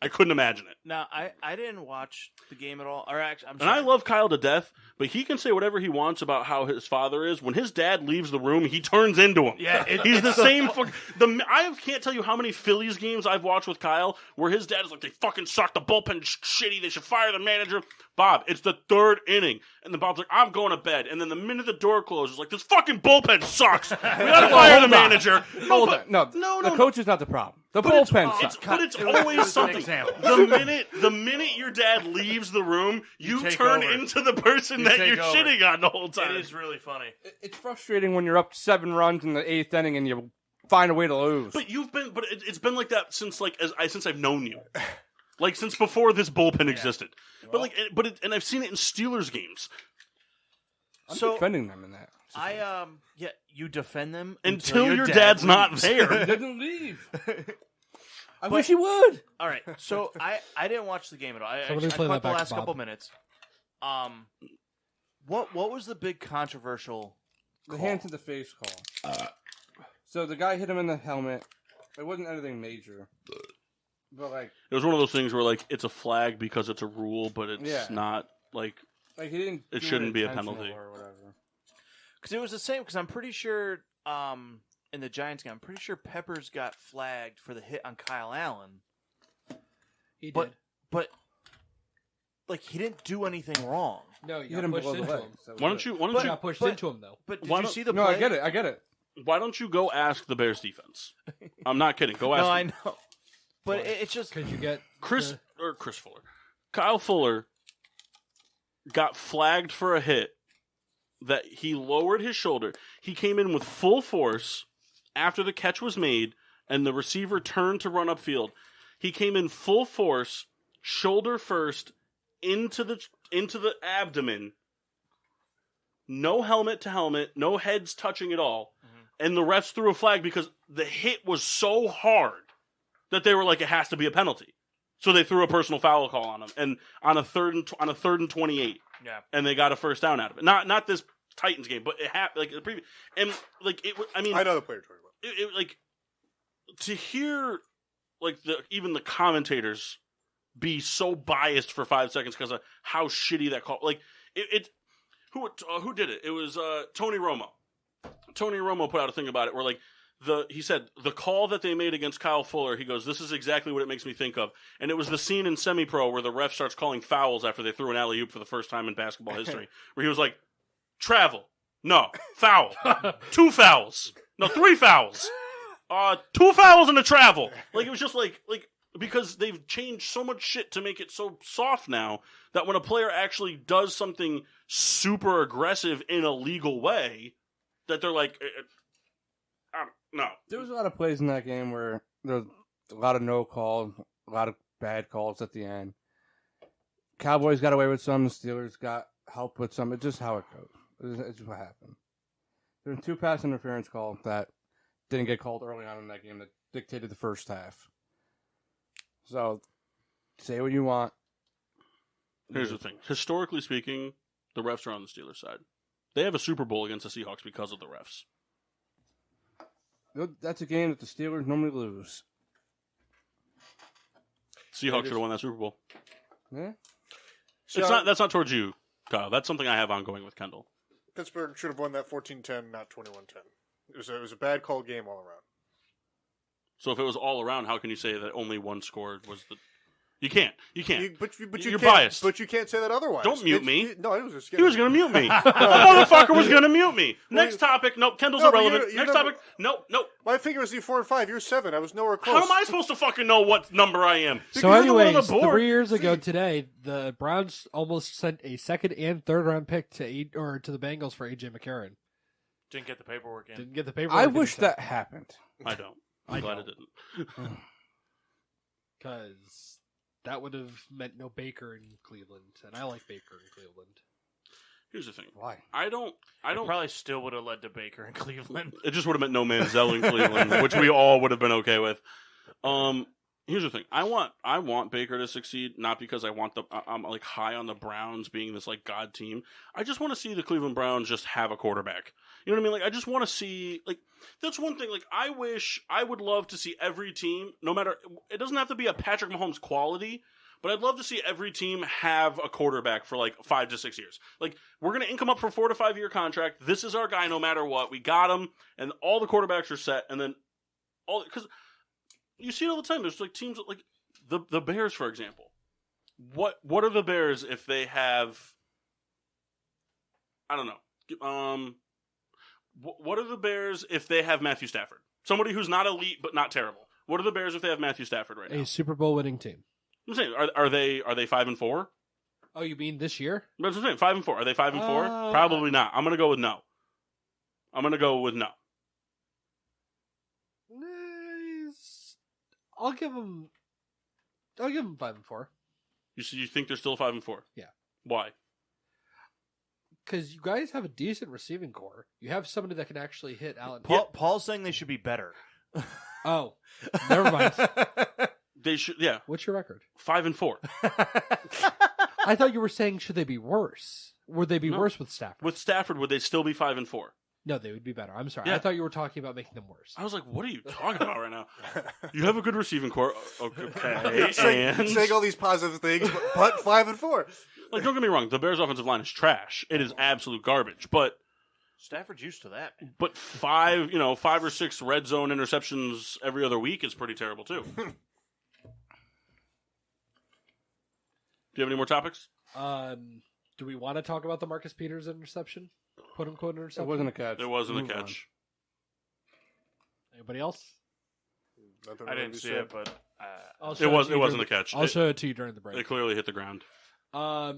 I couldn't imagine it. Now, I didn't watch the game at all. Or actually, I'm And sorry. I love Kyle to death, but he can say whatever he wants about how his father is. When his dad leaves the room, he turns into him. Yeah, he's the same. I can't tell you how many Phillies games I've watched with Kyle where his dad is like, they fucking suck. The bullpen shitty. They should fire the manager. Bob, it's the third inning, and the Bob's like, I'm going to bed. And then the minute the door closes, like, this fucking bullpen sucks. We gotta fire the manager. No, the coach is not the problem. The But it's, bullpen it's, sucks. but it's It was always an something. example. The minute your dad leaves the room, you take turn over. into the person You that take you're over. shitting on the whole time. It is really funny. It's frustrating when you're up 7 runs in the 8th inning and you find a way to lose. But it's been like that since since I've known you, like since before this bullpen existed. And I've seen it in Steelers games I'm so- defending them in that. You defend them until your dad dad's not leaves. He there. doesn't leave. I wish he would. All right, so I didn't watch the game at all. I Somebody play caught that the back to last Bob. couple minutes. What was the big controversial? The call? hand to the face call. So the guy hit him in the helmet. It wasn't anything major. But like It was one of those things where like it's a flag because it's a rule, but it's not like he didn't. It do shouldn't be a intentional penalty. or whatever. Because it was the same. Because I'm pretty sure in the Giants game, I'm pretty sure Peppers got flagged for the hit on Kyle Allen. He did. But like he didn't do anything wrong. No, He you hit got him pushed below the into leg. him. So why don't you You got pushed into him, though. But did Why you don't- see the No, play? I get it. why don't you go ask the Bears defense? I'm not kidding. Go ask No, them. I know. But it's just Because you get Chris Fuller. Kyle Fuller got flagged for a hit that he lowered his shoulder. He came in with full force after the catch was made and the receiver turned to run upfield. He came in full force, shoulder first, into the abdomen. No helmet to helmet, no heads touching at all. And the refs threw a flag because the hit was so hard that they were like, it has to be a penalty. So they threw a personal foul call on him, and on a third and 28, yeah. and they got a first down out of it. Not this Titans game, but it happened like the previous. And like it, I mean, I know the player you're talking about. like to hear like even the commentators be so biased for 5 seconds because of how shitty that call. Like who did it? It was Tony Romo. Tony Romo put out a thing about it where like. He said the call that they made against Kyle Fuller, he goes, this is exactly what it makes me think of. And it was the scene in semi-pro where the ref starts calling fouls after they threw an alley-oop for the first time in basketball history, where he was like, travel. No. Foul. 2 fouls. No, 3 fouls. 2 fouls and a travel. Like, it was just like, because they've changed so much shit to make it so soft now that when a player actually does something super aggressive in a legal way, that they're like, no. There was a lot of plays in that game where there was a lot of no calls, a lot of bad calls at the end. Cowboys got away with some, the Steelers got help with some. It's just how it goes. It's just what happened. There were 2 pass interference calls that didn't get called early on in that game that dictated the first half. So, say what you want. Here's the thing. Historically speaking, the refs are on the Steelers' side. They have a Super Bowl against the Seahawks because of the refs. That's a game that the Steelers normally lose. Seahawks should have won that Super Bowl. Yeah? That's not towards you, Kyle. That's something I have ongoing with Kendall. Pittsburgh should have won that 14-10, not 21-10. It was a bad call game all around. So if it was all around, how can you say that only one scored was the... You can't. But you You're can't, biased. But you can't say that otherwise. Don't mute me. No, it was just He was going to mute me. The motherfucker was going to mute me. Next Well, topic. Nope, Kendall's No, but irrelevant. you're Next never- topic. Nope. My figure was 4 and 5. You're 7. I was nowhere close. How am I supposed to fucking know what number I am? So Because you're the one on anyways, the board. 3 years ago today, the Browns almost sent a 2nd and 3rd round pick to the Bengals for AJ McCarron. Didn't get the paperwork in. Didn't get the paperwork. I wish that happened. I don't. I'm glad it didn't. because that would have meant no Baker in Cleveland, and I like Baker in Cleveland. Here's the thing. Why? I don't. It probably still would have led to Baker in Cleveland. It just would have meant no Manziel in Cleveland, which we all would have been okay with. Here's the thing. I want Baker to succeed, not because I'm like high on the Browns being this like god team. I just want to see the Cleveland Browns just have a quarterback. You know what I mean? Like I just want to see like that's one thing. Like I would love to see every team, no matter it doesn't have to be a Patrick Mahomes quality, but I'd love to see every team have a quarterback for like 5 to 6 years. Like we're gonna ink him up for a 4 to 5 year contract. This is our guy, no matter what. We got him, and all the quarterbacks are set, and then because. You see it all the time. There's like teams like the Bears, for example. What are the Bears if they have? I don't know. What are the Bears if they have Matthew Stafford? Somebody who's not elite but not terrible. What are the Bears if they have Matthew Stafford right now? A Super Bowl winning team. I'm saying, are they 5-4? Oh, you mean this year? That's what I'm saying. 5-4. Are they 5-4? Probably not. I'm gonna go with no. I'll give them 5-4. You think they're still 5-4? Yeah. Why? Because you guys have a decent receiving core. You have somebody that can actually hit Allen. Paul's saying they should be better. Oh, never mind. They should. Yeah. What's your record? 5-4. I thought you were saying should they be worse? Would they be No. worse with Stafford? With Stafford, would they still be 5-4? No, they would be better. I'm sorry. Yeah. I thought you were talking about making them worse. I was like, what are you talking about right now? You have a good receiving core. Okay. And saying all these positive things, but 5-4. like, don't get me wrong, the Bears' offensive line is trash. It is absolute garbage. But Stafford's used to that. five or six red zone interceptions every other week is pretty terrible too. Do you have any more topics? Do we want to talk about the Marcus Peters interception? Quote unquote interception. It wasn't a catch. There wasn't a Move on. catch. Anybody else? Nothing I really didn't to see say. it, but I'll It show was. to It you wasn't a during catch. I'll show it to you during the It break. clearly hit the ground. I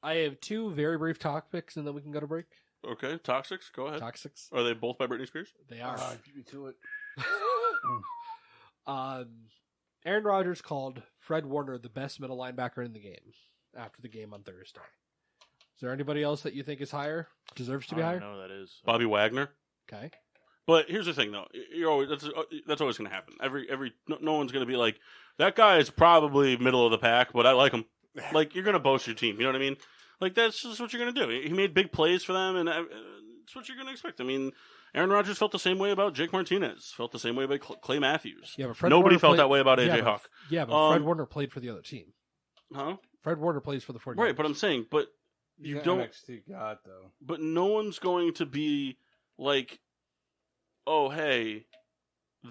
have two very brief topics, and then we can go to break. Okay, Toxics, go ahead. Toxics. Are they both by Britney Spears? They are. Beat me to it. Aaron Rodgers called Fred Warner the best middle linebacker in the game after the game on Thursday. Is there anybody else that you think is higher, deserves to be I higher? don't know who that is. Bobby Wagner. Okay. But here's the thing, though. You're always that's always going to happen. No one's going to be like, that guy is probably middle of the pack, but I like him. Like, you're going to boast your team. You know what I mean? Like, that's just what you're going to do. He made big plays for them, and it's what you're going to expect. I mean, Aaron Rodgers felt the same way about Jake Martinez. Felt the same way about Clay Matthews. Yeah, but Fred Nobody Warner felt played- that way about AJ yeah, but- Hawk. Yeah, but Fred Warner played for the other team. Huh? Fred Warner plays for the 49ers. Right, but I'm saying, but He's you an don't. NXT god though. But no one's going to be like, oh, hey,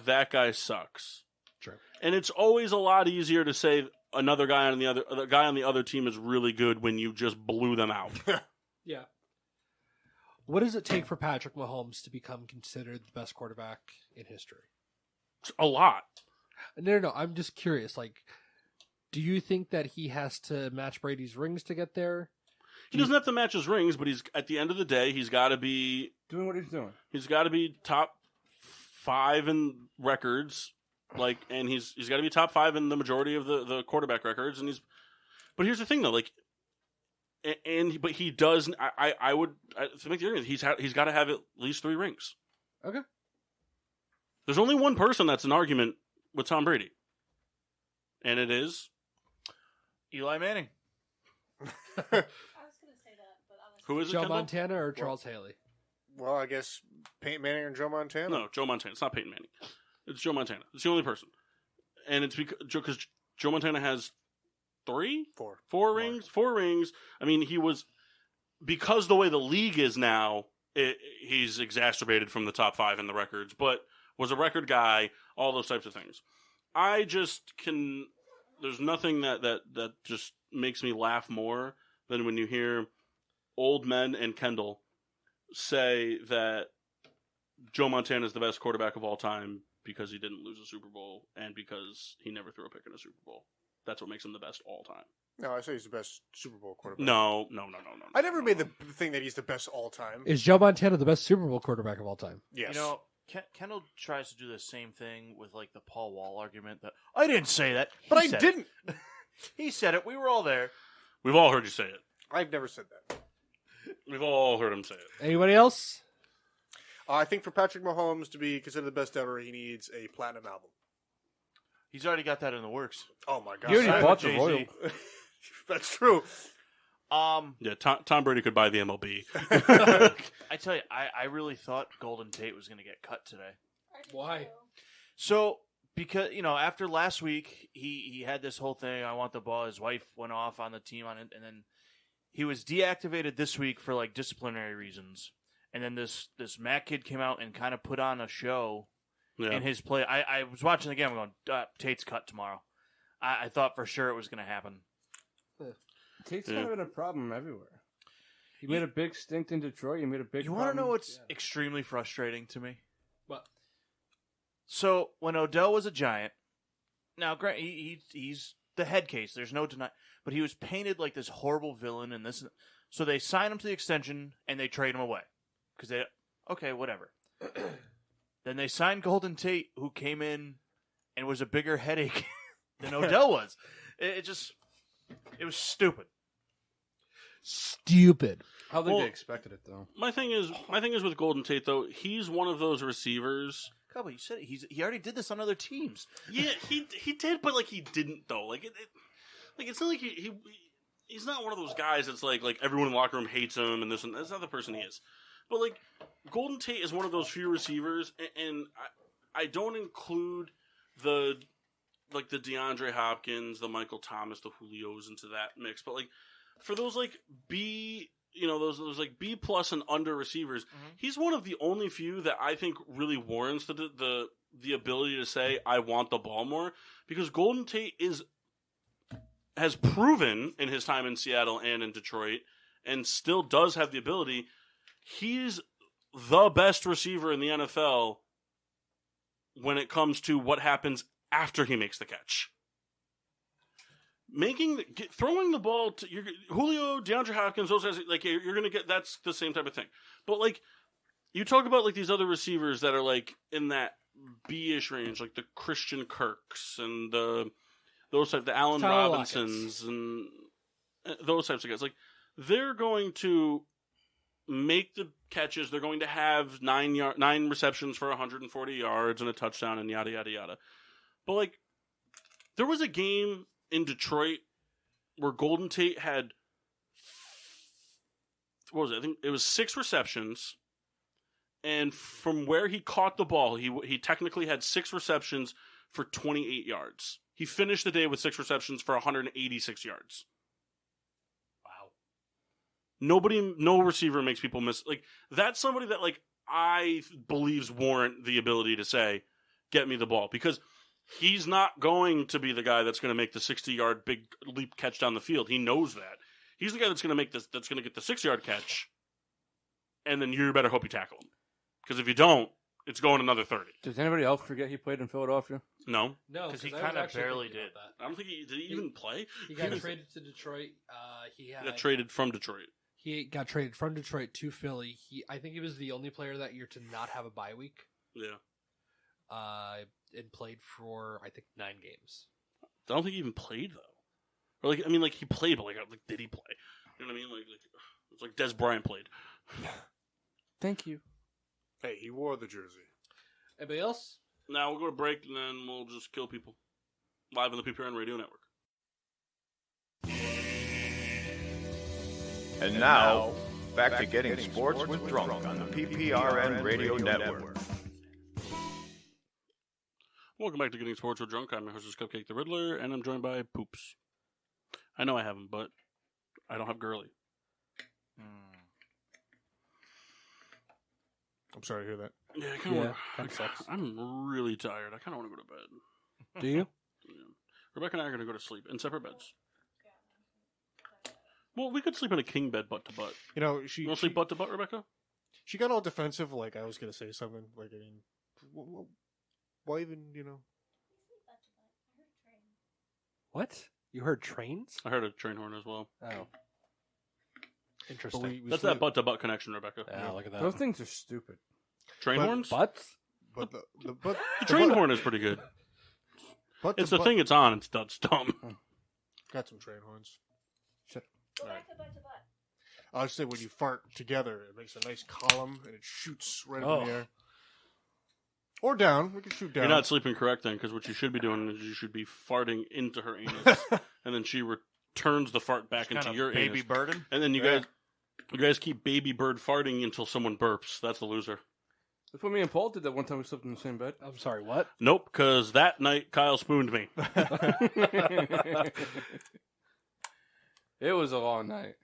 that guy sucks. True. And it's always a lot easier to say another guy on the other team is really good when you just blew them out. Yeah. What does it take for Patrick Mahomes to become considered the best quarterback in history? It's a lot. No. I'm just curious. Like, do you think that he has to match Brady's rings to get there? He doesn't have to match his rings, but he's at the end of the day, he's got to be Doing what he's doing. He's got to be top 5 in records, like, and he's got to be top 5 in the majority of the quarterback records. And but here's the thing though, like, but he does. I would to make the argument he's got to have at least 3 rings. Okay. There's only one person that's an argument with Tom Brady, and it is Eli Manning. I was going to say that, but I was. who is it? Joe Kendall? Montana or Charles Haley? Well, I guess Peyton Manning and Joe Montana. No, Joe Montana. It's not Peyton Manning. It's Joe Montana. It's the only person, and it's because Joe Montana has 4 rings. 4 rings. I mean, he was because the way the league is now, he's exacerbated from the top 5 in the records, but was a record guy. All those types of things. I just can. There's nothing that just makes me laugh more than when you hear old men and Kendall say that Joe Montana is the best quarterback of all time because he didn't lose a Super Bowl and because he never threw a pick in a Super Bowl. That's what makes him the best all time. No, I say he's the best Super Bowl quarterback. No. I never made the thing that he's the best all time. Is Joe Montana the best Super Bowl quarterback of all time? Yes. You know, Kendall tries to do the same thing with like the Paul Wall argument that I didn't say that, but He I said didn't. it. He said it. We were all there. We've all heard you say it. I've never said that. We've all heard him say it. Anybody else? I think for Patrick Mahomes to be considered the best ever, he needs a platinum album. He's already got that in the works. Oh my god! He already Simon bought the Jay-Z. Royal. That's true. Yeah, Tom Brady could buy the MLB. I tell you, I really thought Golden Tate was going to get cut today. Why? So, because, after last week, he had this whole thing, I want the ball. His wife went off on the team on it, and then he was deactivated this week for, like, disciplinary reasons. And then this Matt kid came out and kind of put on a show in his play. I was watching the game, I'm going, Tate's cut tomorrow. I thought for sure it was going to happen. Tate's kind of been a problem everywhere. He made a big stink in Detroit. He made a big You want to know problem- what's extremely frustrating to me? What? So when Odell was a Giant, now he's the head case. There's no deny, but he was painted like this horrible villain, and this. So they sign him to the extension and they trade him away because whatever. Then they signed Golden Tate, who came in and was a bigger headache than Odell was. It was stupid. Stupid. I don't think Well, they expected it though. My thing is with Golden Tate though. He's one of those receivers. God, but you said he already did this on other teams. Yeah, he did, but like he didn't though. Like it's not like he's not one of those guys that's like everyone in the locker room hates him and this and that's not the person he is. But like Golden Tate is one of those few receivers, and I don't include the DeAndre Hopkins, the Michael Thomas, the Julios into that mix. But like for those like B, those like B plus and under receivers, he's one of the only few that I think really warrants the ability to say I want the ball more, because Golden Tate has proven in his time in Seattle and in Detroit, and still does have the ability. He's the best receiver in the NFL when it comes to what happens after he makes the catch. Throwing the ball to Julio, DeAndre Hopkins, those guys, like you're going to get, that's the same type of thing. But like you talk about like these other receivers that are like in that B-ish range, like the Christian Kirks and the Allen Tyler Robinsons and those types of guys. Like they're going to make the catches. They're going to have 9 receptions for 140 yards and a touchdown and yada yada yada. But like there was a game in Detroit where Golden Tate had, what was it? I think it was 6 receptions, and from where he caught the ball, he technically had 6 receptions for 28 yards. He finished the day with 6 receptions for 186 yards. Wow. No receiver makes people miss. Like that's somebody that like I believes warrant the ability to say, get me the ball, because he's not going to be the guy that's going to make the 60-yard big leap catch down the field. He knows that. He's the guy that's going to make this. That's going to get the 6-yard catch, and then you better hope you tackle him, because if you don't, it's going another 30. Does anybody else forget he played in Philadelphia? No, No, Because he I was kinda actually barely thinking did. about I don't think he even play. that. He got traded to Detroit. He Got traded from Detroit. He got traded from Detroit to Philly. I think he was the only player that year to not have a bye week. Yeah, And played for I think 9 games. I don't think he even played though. Or like I mean, like he played, but like did he play? You know what I mean? Like it's like Des Bryant played. Thank you. Hey, he wore the jersey. Anybody else? Now we'll go to break and then we'll just kill people live on the PPRN Radio Network. And now, back to getting sports with Drunk on the PPRN Radio Network. Welcome back to Getting Sports with Drunk. I'm your hostess, Cupcake the Riddler, and I'm joined by Poops. I know I have him, but I don't have Girly. I'm sorry to hear that. Yeah, kinda sucks. I'm really tired. I kind of want to go to bed. Do you? Yeah. Rebecca and I are going to go to sleep in separate beds. Well, we could sleep in a king bed butt to butt. You know, You want to sleep butt to butt, Rebecca? she got all defensive, like I was going to say something. Like, I mean, why even, What? You heard trains? I heard a train horn as well. Oh, But interesting. we That's sleep- that butt to butt connection, Rebecca. Yeah, look at that. Those things are stupid. Train But- horns? Butts? But the The train horn is pretty good. But It's the thing it's on. It's dumb. Got some train horns. Go back to butt to butt. I would say when you fart together, it makes a nice column and it shoots right up in Oh. the air. Or down. We can shoot down. You're not sleeping correct then, because what you should be doing is you should be farting into her anus, and then she returns the fart back into your baby anus. burden. And then you guys keep baby bird farting until someone burps. That's the loser. That's what me and Paul did that one time we slept in the same bed. I'm sorry, what? Nope, because that night Kyle spooned me. It was a long night.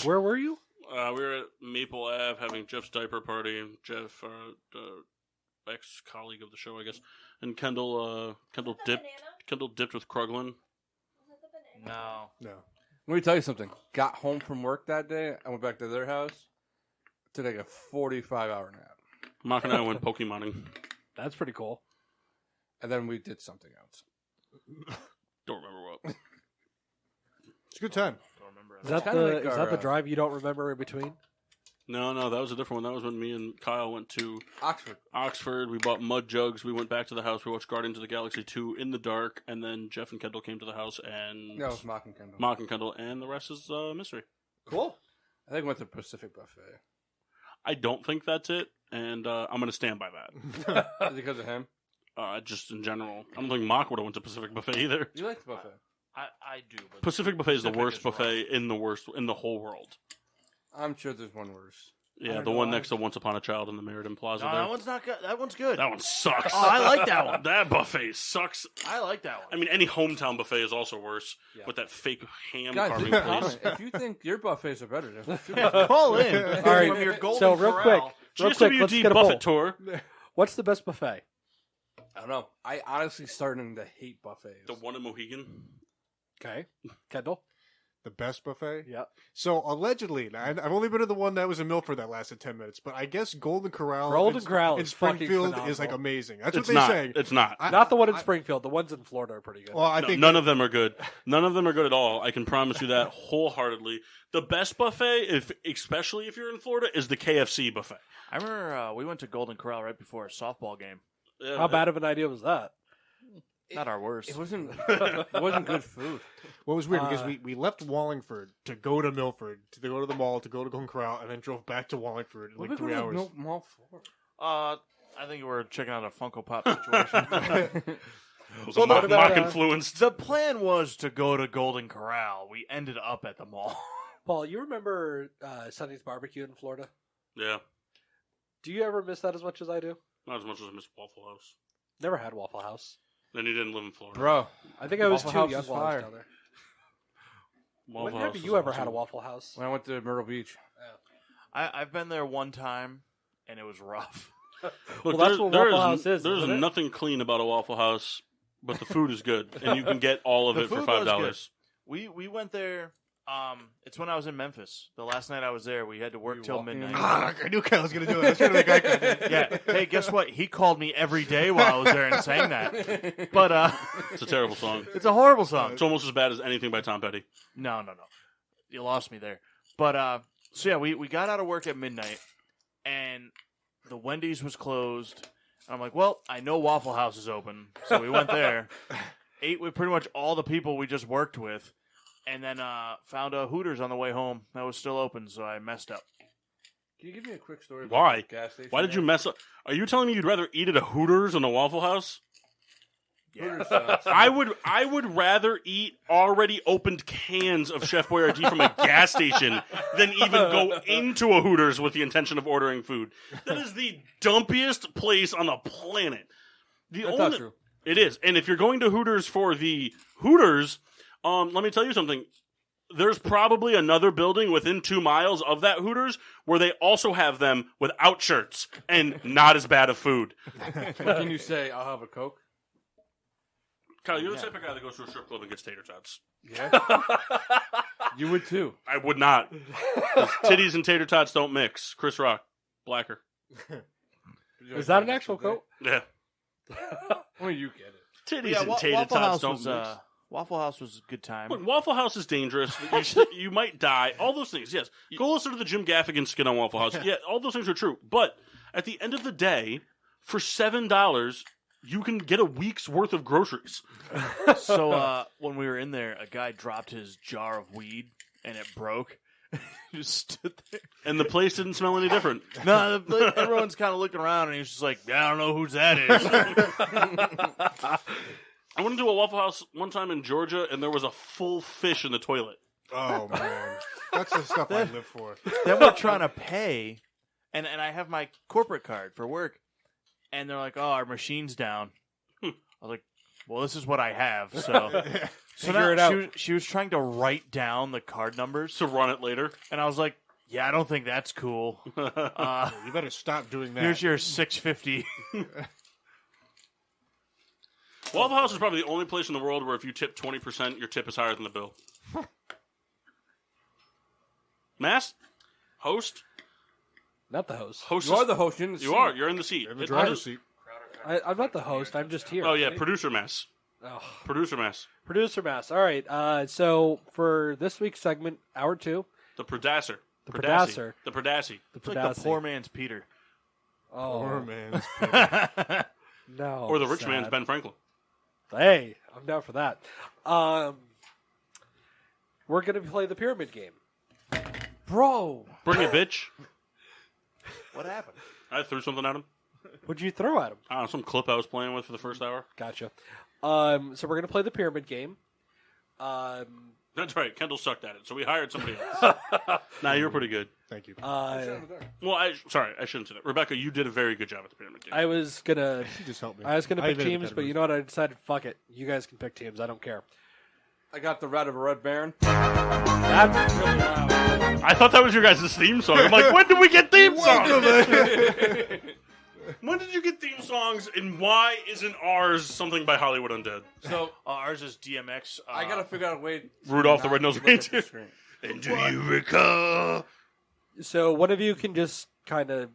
Where were you? We were at Maple Ave having Jeff's diaper party, and Jeff, ex-colleague of the show, I guess, and Kendall The dipped. banana? Kendall dipped with Kruglin. Was it the banana? No. No. Let me tell you something. Got home from work that day. I went back to their house to take a 45-hour nap. Mark and I went Pokemoning. That's pretty cool. And then we did something else. Don't remember what. It's a good time. Don't remember. Is that, kinda the, like is our, that the drive you don't remember in between? No, that was a different one. That was when me and Kyle went to Oxford. We bought mud jugs. We went back to the house. We watched Guardians of the Galaxy 2 in the dark, and then Jeff and Kendall came to the house, and No, it was Mock and Kendall. Mock and Kendall, and the rest is mystery. Cool. I think we went to Pacific Buffet. I don't think that's it, and I'm going to stand by that. Is it because of him? Just in general. I don't think Mock would have went to Pacific Buffet either. You like the buffet? I do. But Pacific Buffet is the Pacific worst is buffet in the whole world. I'm sure there's one worse. Yeah, don't the know one why. next to Once Upon a Child in the Meriden Plaza. No, there. that one's not good. That one's good. That one sucks. Oh, I like that one. That buffet sucks. I like that one. I mean, any hometown buffet is also worse Yeah. with that fake ham Guys, carving leave a place. comment. If you think your buffets are better, Call in. All right, From your golden so real corral. quick, let's GSWD get a Buffet poll. Tour. What's the best buffet? I don't know. I honestly starting to hate buffets. The one in Mohegan. Okay. Kendall? The best buffet? Yep. So, allegedly, now, I've only been to the one that was in Milford that lasted 10 minutes, but I guess Golden Corral Corral in is fucking Springfield is phenomenal. like amazing. That's It's what they're not. saying. It's not. Not the one in Springfield. The ones in Florida are pretty good. Well, I No, think none of them are good. None of them are good at all. I can promise you that wholeheartedly. The best buffet, especially if you're in Florida, is the KFC buffet. I remember we went to Golden Corral right before a softball game. Yeah, How bad of an idea was that? Not our worst. It wasn't. It wasn't good food. What was weird because we left Wallingford to go to Milford, to go to the mall, to go to Golden Corral, and then drove back to Wallingford in What like did we 3 go to hours. the mall for? I think we were checking out a Funko Pop situation. It was Well, a mock, what about, mock influenced. The plan was to go to Golden Corral. We ended up at the mall. Paul, you remember Sonny's Barbecue in Florida? Yeah, Do you ever miss that as much as I do? not as much as I miss Waffle House. Never had Waffle House. Then he didn't live in Florida. Bro, I think I was Waffle too House young is while I was fire. down there. Waffle When House have is you ever awesome. had a Waffle House? when I went to Myrtle Beach, I've been there one time, and it was rough. Look, Well, that's what there Waffle House is, There's isn't it? nothing clean about a Waffle House, but the food is good, and you can get all of The it for food was $5. We went there. It's when I was in Memphis. The last night I was there, we had to work till walking? midnight. Ah, I knew Kyle was going to do it. I was trying to make eye contact. Yeah. Hey, guess what? He called me every day while I was there and sang that. But It's a terrible song. it's a horrible song. It's almost as bad as anything by Tom Petty. No. You lost me there. But so yeah, we got out of work at midnight, and the Wendy's was closed. I'm like, well, I know Waffle House is open, so we went there, ate with pretty much all the people we just worked with, and then found a Hooters on the way home that was still open. So I messed up. can you give me a quick story? Why? About the gas station Why did you there? mess up? Are you telling me you'd rather eat at a Hooters than a Waffle House? Hooters, I would rather eat already opened cans of Chef Boyardee from a gas station than even go into a Hooters with the intention of ordering food. That is the dumpiest place on the planet. That's not true. It is. And if you're going to Hooters for the Hooters, let me tell you something. There's probably another building within 2 miles of that Hooters where they also have them without shirts and not as bad of food. What can you say? I'll have a Coke. Kyle, you're the type of guy that goes to a strip club and gets tater tots. Yeah. You would too. I would not. 'Cause titties and tater tots don't mix. Chris Rock, blacker. Is that an actual coat? Yeah. Well, you get it. Titties Yeah, and tater Waffle tots House don't was mix. Waffle House was a good time. Look, Waffle House is dangerous. You might die. All those things, yes. Go listen to the Jim Gaffigan skit on Waffle House. Yeah, all those things are true. But at the end of the day, for $7, you can get a week's worth of groceries. So when we were in there, a guy dropped his jar of weed and it broke. He just stood there. And the place didn't smell any different. No, everyone's kind of looking around, and he's just like, "Yeah, I don't know whose that is." I went into a Waffle House one time in Georgia, and there was a full fish in the toilet. Oh, man. That's the stuff I live for. Then we're trying to pay, and I have my corporate card for work, and they're like, "Oh, our machine's down." I was like, "Well, this is what I have." So Figure now it out. She was trying to write down the card numbers, To run it later. and I was like, "Yeah, I don't think that's cool." You better stop doing that. Here's your $6.50. Waffle House is probably the only place in the world where if you tip 20%, your tip is higher than the bill. Mass? Host? Not the host. Host You are the host. You're in the You seat. are. You're in the seat. in the It- driver's seat. I'm not the host. I'm just here. Oh yeah, producer mess. Oh. Producer mess. Producer Mass. All right. So for this week's segment, hour 2, The Predasser. The Predasser. The Predassi. It's like the poor man's Peter. Oh Poor man's no. Or the rich sad. man's Ben Franklin. Hey, I'm down for that. We're gonna play the pyramid game. Bro. Bring it, bitch. What happened? I threw something at him. What'd you throw at him? I don't know, some clip I was playing with for the first hour. Gotcha. So we're gonna play the pyramid game. That's right. Kendall sucked at it, so we hired somebody else. Nah, you were pretty good. Thank you. Well, I shouldn't say that. Rebecca, you did a very good job at the pyramid game. I was gonna You just helped me. pick invented the teams, but pyramid. you know what? I decided, fuck it. You guys can pick teams. I don't care. I got the Rat of a Red Baron. That's really loud. I thought that was your guys' theme song. I'm like, when did we get theme songs? When did you get theme songs, and why isn't ours something by Hollywood Undead? So ours is DMX. I gotta figure out a way. to Rudolph the not Red-Nosed look at the Reindeer. screen. And do you recall? So one of you can just kind of,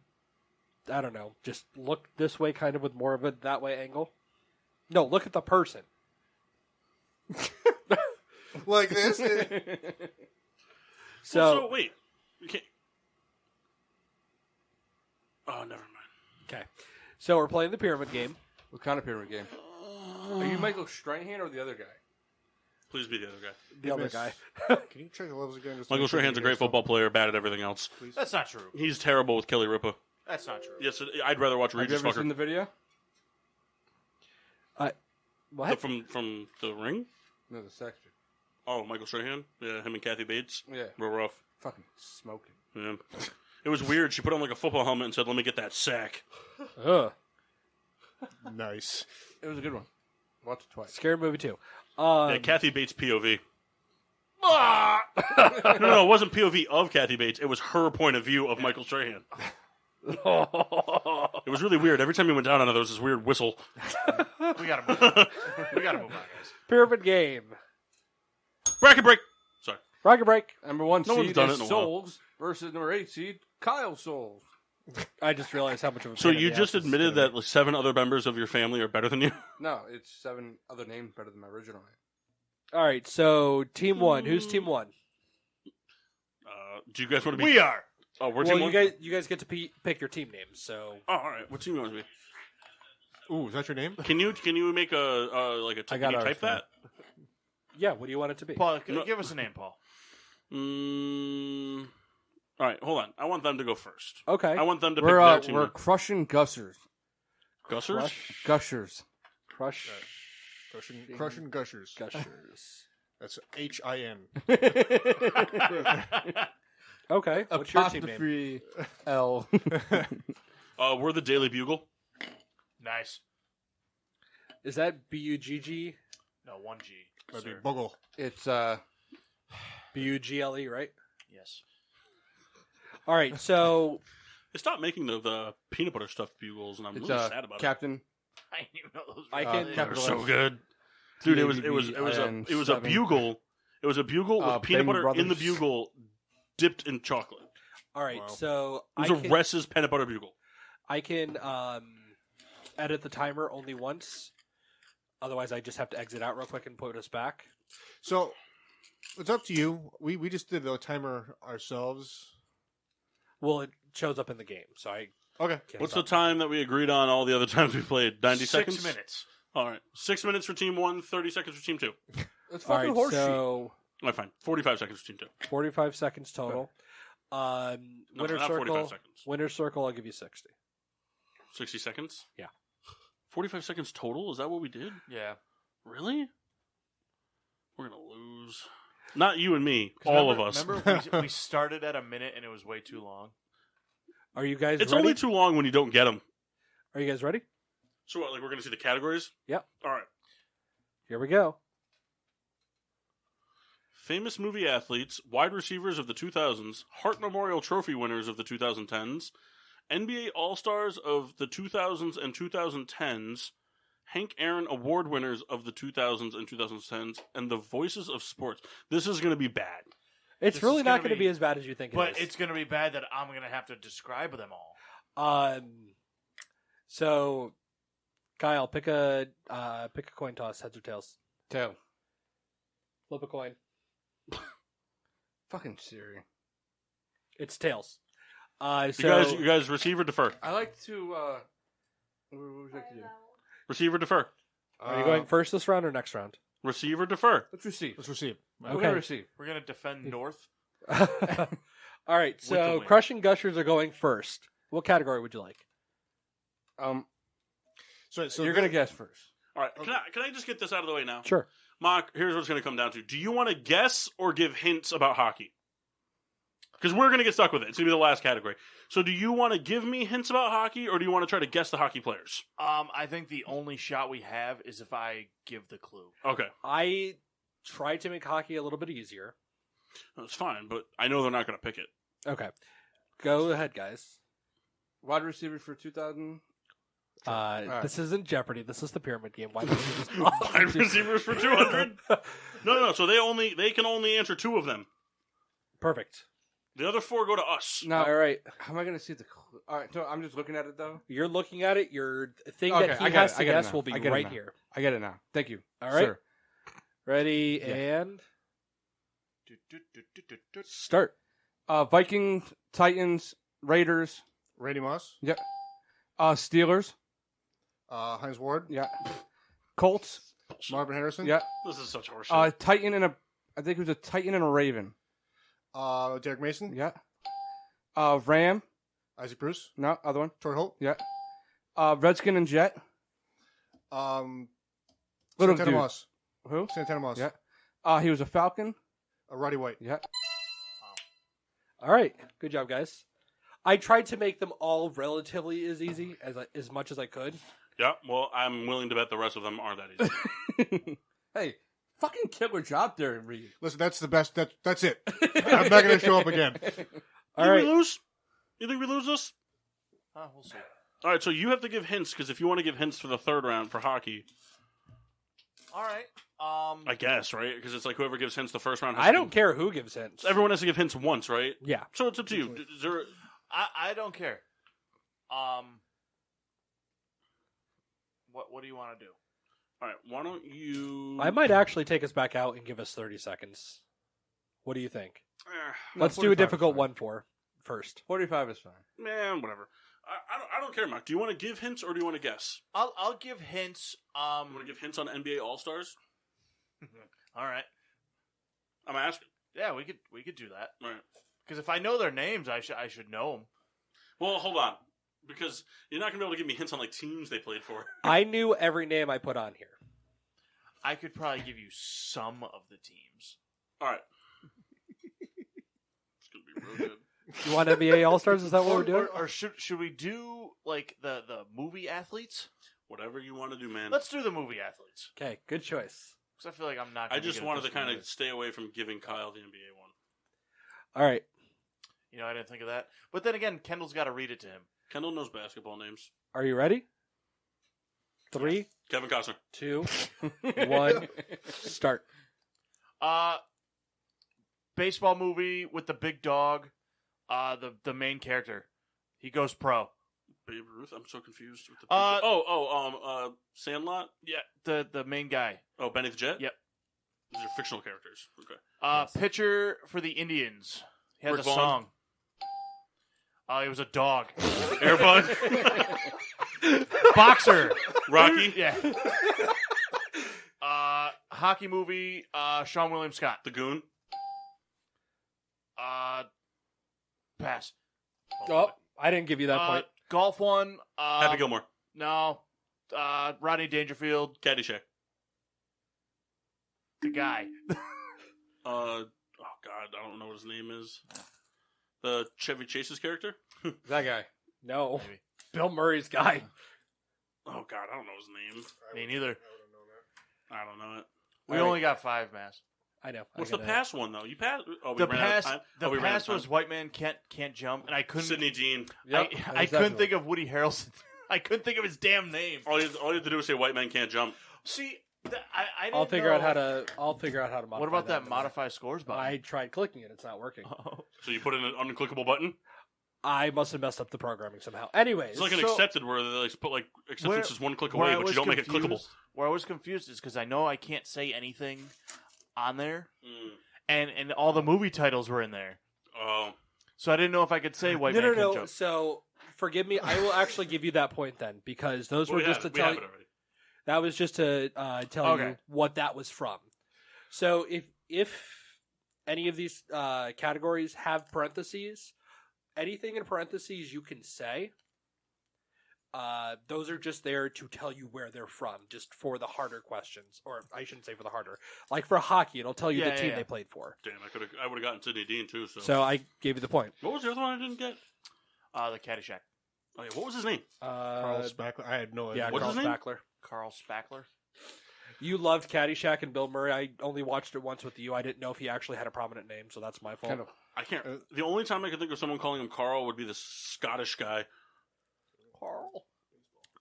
I don't know, just look this way, kind of with more of a that way angle. No, look at the person. Like this? So wait, you can't. Oh, never mind. Okay. So we're playing the pyramid game. What kind of pyramid game? Are you Michael Strahan or the other guy? Please be the other guy. The other guy. Can you check the levels again? Just to Michael make sure Strahan's a you great guys football player, bad at everything else. That's not true. He's terrible with Kelly Ripa. That's not true. Yes, I'd rather watch Have you Regis ever seen Fucker. the video? What? From The Ring? No, the section. Oh, Michael Strahan? Yeah, him and Kathy Bates. Yeah, Real rough. fucking smoking. Yeah. It was weird. She put on like a football helmet and said, "Let me get that sack." Ugh. Nice. It was a good one. Watched it twice. Scary movie too. Yeah, Kathy Bates POV. No, it wasn't POV of Kathy Bates. It was her point of view of Michael Strahan. It was really weird. Every time he went down on it, there was this weird whistle. We gotta move on. We gotta move on, guys. Pyramid game. Bracket break. Sorry. Rocket break. Number 1 No one's seed done is it in a while. Souls versus number 8 seed Kyle Souls. I just realized how much of a So pain in you the just ass this is admitted gonna that like, 7 other members of your family are better than you? No, it's 7 other names better than my original name. be. All right. So team 1. Who's team 1? Do you guys want to be? We are. Oh, we're Well, team you guys get to pick your team names. So Oh, all right. What team you want to be? Ooh, is that your name? Can you make a like a I can got you ours, type that? yeah, what do you want it to be? Paul, No. give us a name, Paul. All right, hold on. I want them to go first. Okay. I want them to pick We're their team. we're crushing Gushers. Gussers? Gushers. Crush Crushing Gushers. Gushers. That's H-I-N. Okay. What's your team name? Apostrophe L. We're the Daily Bugle. Nice. Is that BUGG? No, 1G. That'd be sir. Buggle. It's BUGLE, right? Yes. All right. So They stopped making the peanut butter stuffed bugles, and I'm it's really sad about Captain. I didn't even know those. I were can- it. They were capital so F. good, dude. It was a TABBN7. bugle. It was a bugle with peanut Bang butter in the Brothers. bugle, dipped in chocolate. all right. Wow. So It was a Ress's peanut butter bugle. I can edit the timer only once. Otherwise, I just have to exit out real quick and put us back. So, it's up to you. We just did the timer ourselves. Well, it shows up in the game, so I Okay. can't What's the stop. time that we agreed on all the other times we played? 90 6 seconds? minutes. All right. 6 minutes for team 1, 30 seconds for team 2. It's All fucking right, horseshit. so All right, fine. 45 seconds for team 2. 45 seconds total. No, Winner not 45 circle. seconds. Winner circle. I'll give you 60. 60 seconds? Yeah. 45 seconds total? Is that what we did? Yeah. Really? We're going to lose. Not you and me. 'Cause All remember- of us. Remember, we started at a minute and it was way too long. Are you guys It's ready? only too long when you don't get them. Are you guys ready? So what, like we're going to see the categories? Yep. All right. Here we go. Famous movie athletes, wide receivers of the 2000s, Hart Memorial Trophy winners of the 2010s, NBA All-Stars of the 2000s and 2010s, Hank Aaron Award winners of the 2000s and 2010s, and the voices of sports. This is going to be bad. It's This really is not gonna going to be- be as bad as you think But it is. it's going to be bad that I'm going to have to describe them all. So Kyle, pick a coin toss, heads or tails. Tail. Flip a coin. Fucking Siri. It's tails. You guys receive or defer? I like to. What would you like to do? Receive or defer? Are you going first this round or next round? Receive or defer? Let's receive. Let's receive. We're gonna receive. We're gonna defend North. All right, the so win. Crushing Gushers are going first. What category would you like? So You're gonna guess first. All right. Can I just get this out of the way now? Sure. Mock, here's what it's going to come down to. Do you want to guess or give hints about hockey? Because we're going to get stuck with it. It's going to be the last category. So do you want to give me hints about hockey, or do you want to try to guess the hockey players? I think the only shot we have is if I give the clue. Okay. I tried to make hockey a little bit easier. That's fine, but I know they're not going to pick it. Okay. Go ahead, guys. Wide receiver for 2000. right. This isn't Jeopardy. This is the pyramid game. Why don't you just Wide receivers for 200? No. So they can only answer 2 of them. Perfect. The other 4 go to us. No. All right. How am I gonna see the? All right. So I'm just looking at it though. You're looking at it. Your thing Okay, that he I got has it, to I got it guess now. will be I get it right now. here. I get it now. Thank you. All right. Sir. Ready and start. Vikings, Titans, Raiders. Randy Moss, Yeah. Steelers. Heinz Ward, Yeah. Colts. Marvin Harrison, Yeah. This is such horseshit. Titan and I think it was a Titan and a Raven. Derek Mason, Yeah. Ram. Isaac Bruce, No, other one. Troy Holt, Yeah. Redskin and Jet. Little Little Santana dude. Moss, Who? Santana Moss, Yeah. He was a Falcon. Roddy White. Yeah. All right. Good job, guys. I tried to make them all relatively as easy as much as I could. Yeah, well, I'm willing to bet the rest of them aren't that easy. Hey, fucking killer job there, Reed. Listen, that's the best. That's it. I'm not going to show up again. All You right. think we lose? You think we lose this? We'll see. All right, so you have to give hints, because if you want to give hints for the third round for hockey, All right. I guess, right? Because it's like whoever gives hints the first round has I to don't care who gives hints. Everyone has to give hints once, right? Yeah. So it's up to you. Is there... I don't care. What do you want to do? All right, why don't you... I might actually take us back out and give us 30 seconds. What do you think? Eh, Let's do a 45 is difficult fine. one first. 45 is fine. man, whatever. I don't care, Mark. Do you want to give hints or do you want to guess? I'll give hints. You want to give hints on NBA All-Stars? All right. I'm asking. Yeah, we could do that. All right. Because if I know their names, I should know them. Well, hold on. Because you're not going to be able to give me hints on like teams they played for. I knew every name I put on here. I could probably give you some of the teams. All right. It's going to be real good. You want NBA All-Stars? Is that what we're doing? Or should we do like the movie athletes? Whatever you want to do, man. Let's do the movie athletes. Okay, good choice. Because I feel like I'm not. I Gonna just get wanted this to kind one. of stay away from giving Kyle the NBA one. All right. You know, I didn't think of that. But then again, Kendall's got to read it to him. Kendall knows basketball names. Are you ready? 3, Kevin Costner. 2, 1, start. Baseball movie with the big dog. The main character. He goes pro. Babe Ruth? I'm so confused. With the Sandlot? Yeah, the main guy. Oh, Benny the Jet? Yep. These are fictional characters. Okay. Pitcher for the Indians. He has Rick a Vaughn. song. He was a dog. Airbud? Boxer. Rocky? Yeah. Hockey movie. Sean William Scott. The Goon? Pass. Oh, I didn't give you that point. Golf one. Happy Gilmore? No. Rodney Dangerfield. Caddyshack? The guy. Oh, God. I don't know what his name is. The Chevy Chase's character? That guy. No. Maybe. Bill Murray's guy. Oh, God. I don't know his name. Me neither. I don't know it. We only got 5, Mass. I know. What's the pass one, though? You passed? Oh, we The ran out of pass. time? The Oh, we ran out pass of time. was white man can't jump, and I couldn't. Sidney Dean. Yep, I couldn't think of Woody Harrelson. I couldn't think of his damn name. All you have to do is say white man can't jump. See, I didn't I'll figure out know- how to. I'll figure out how to modify. What about that in a minute. modify scores button? I tried clicking it. It's not working. So you put in an unclickable button? I must have messed up the programming somehow. Anyways, It's like an accepted where they like put like acceptance is one click where away, I but was you don't make it clickable. confused- Where I was confused is because I know I can't say anything on there, and all the movie titles were in there, Oh, so I didn't know if I could say White Man no. Can't Jump. So forgive me. I will actually give you that point then, because those were just to we tell have you. it already. That was just to tell Okay. you what that was from. So if any of these categories have parentheses, anything in parentheses you can say. Those are just there to tell you where they're from, just for the harder questions, or I shouldn't say for the harder. Like for hockey, it'll tell you the team they played for. Damn, I would have gotten Sidney Dean too. So I gave you the point. What was the other one I didn't get? The Caddyshack. Oh, yeah, what was his name? Carl Spackler. I had no idea. Yeah, What's Carl his name? Spackler. Carl Spackler. You loved Caddyshack and Bill Murray. I only watched it once with you. I didn't know if he actually had a prominent name, so that's my fault. Kind of. I can't. The only time I could think of someone calling him Carl would be this Scottish guy. Carl.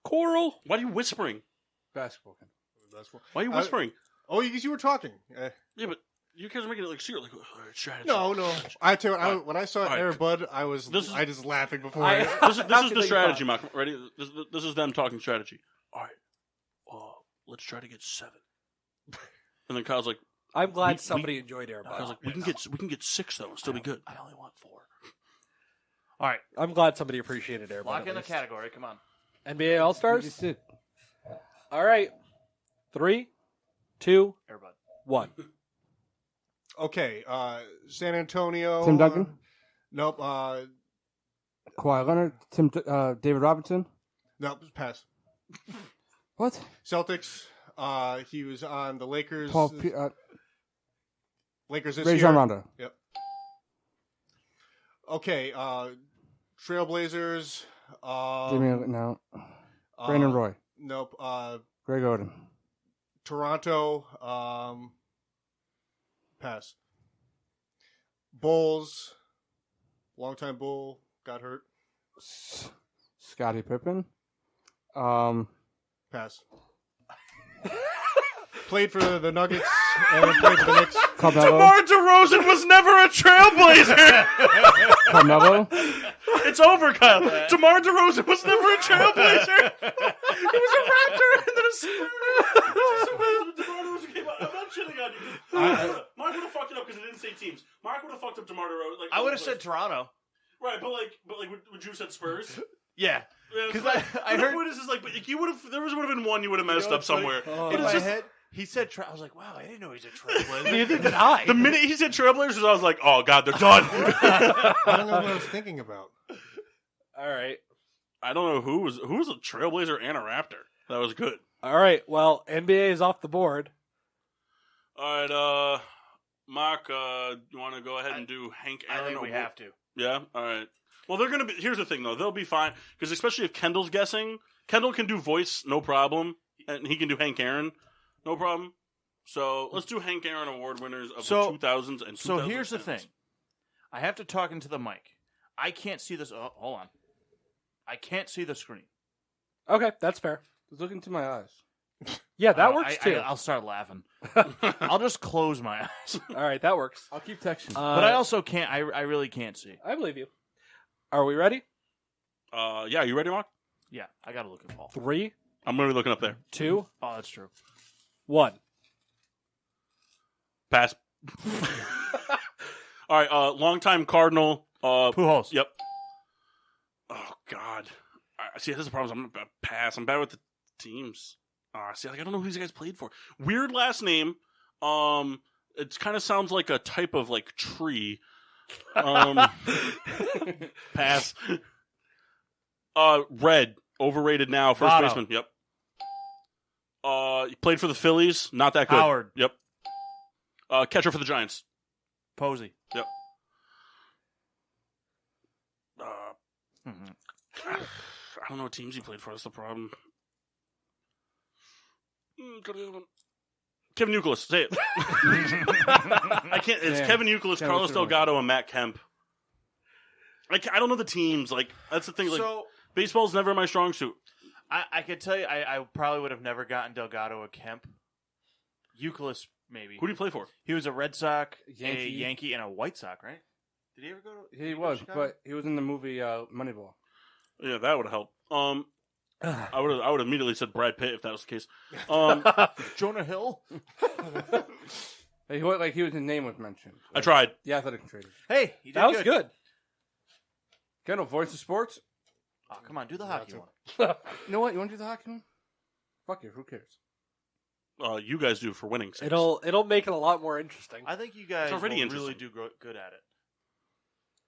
Coral. Why are you whispering? Basketball. Why are you whispering? You were talking. Yeah, but you guys are making it like secret. Like, strategy. No. I tell you, Alright. when I saw Alright. Air Bud, I just laughing before. This is How the can they strategy, not? Mark. Ready? This is them talking strategy. All right. Let's try to get 7. And then Kyle's like, I'm glad We- somebody enjoyed Airbud. Kyle's like, we can get 6 though and still be good. I only want 4. All right, I'm glad somebody appreciated Airbud. lock at in the least. category. Come on. NBA All You Stars. just did. All right. 3, 2, Airbud. 1. Okay, San Antonio. Tim Duncan? Nope. Kawhi Leonard, David Robinson. Nope. Pass. What? Celtics. He was on the Lakers. Lakers this Rajon year. Rondo. Yep. Okay. Trailblazers. Give me no. Brandon Roy. Nope. Greg Oden. Toronto. Pass. Bulls. Longtime Bull got hurt. Scottie Pippen. Pass. Played for the Nuggets and played for the Knicks. Carmelo. DeMar DeRozan was never a Trailblazer. Carmelo. It's over, Kyle. DeMar DeRozan was never a Trailblazer. He was a Raptor and then a Spurs. DeMar DeRozan came out. I'm not shitting on you. Mark would have fucked it up because it didn't say teams. Mark would have fucked up DeMar DeRozan. Like, I would have said Toronto. right, but would you have said Spurs? Yeah, Yeah, because like, I heard what is this like? But you would have. There would have been one you would have messed up somewhere. in But my it's just head he said. I was like, wow, I didn't know he's a Trailblazer. Neither did I. the minute he said Trailblazers, I was like, oh god, they're done. I don't know what I was thinking about. All right. I don't know who was a Trailblazer and a Raptor. That was good. All right. Well, NBA is off the board. All right, Mark, you want to go ahead and do Hank Aaron? I think we have to. Yeah. All right. Well, they're gonna be. Here's the thing, though. They'll be fine because especially if Kendall's guessing, Kendall can do voice, no problem, and he can do Hank Aaron, no problem. So let's do Hank Aaron award winners of the 2000s and 2010s. So here's the thing. I have to talk into the mic. I can't see this. Oh, hold on. I can't see the screen. Okay, that's fair. Just look into my eyes. Yeah, that works too. I'll start laughing. I'll just close my eyes. All right, that works. I'll keep texting. But I also can't. I really can't see. I believe you. Are we ready? Yeah, you ready, Mark? Yeah, I gotta look at all. 3, I'm gonna be looking up there. 2, Oh, that's true. 1. Pass. All right, longtime Cardinal. Pujols. Yep. Oh God. See, this is the problem. I'm gonna pass. I'm bad with the teams. See, like I don't know who these guys played for. Weird last name. It kind of sounds like a type of like tree. Pass. Red, overrated now. First Votto. baseman. Yep. He played for the Phillies. Not that good. Howard. Yep. Catcher for the Giants. Posey. Yep. Mhm. I don't know what teams he played for. That's the problem. Kevin Youkilis. Say it. I can't. It's Damn. Kevin Youkilis, Kevin Carlos Youkilis. Delgado, and Matt Kemp. I don't know the teams. Like that's the thing. Like So baseball's never my strong suit. I could tell you, I probably would have never gotten Delgado or Kemp. Youkilis, maybe. Who do you play for? He was a Red Sox, a Yankee. Yankee, and a White Sox, right? Did he ever go to? He was, but he was in the movie Moneyball. Yeah, that would help. I would immediately said Brad Pitt if that was the case. Jonah Hill. He his name was mentioned. I tried. The athletic trader. Hey, you did That was good. Kendall, voice of sports. Oh, come on, do the hockey one. You know what? You want to do the hockey one? Fuck it. Who cares? You guys do for winning. Sakes. It'll make it a lot more interesting. I think you guys It's already will interesting. really do good at it.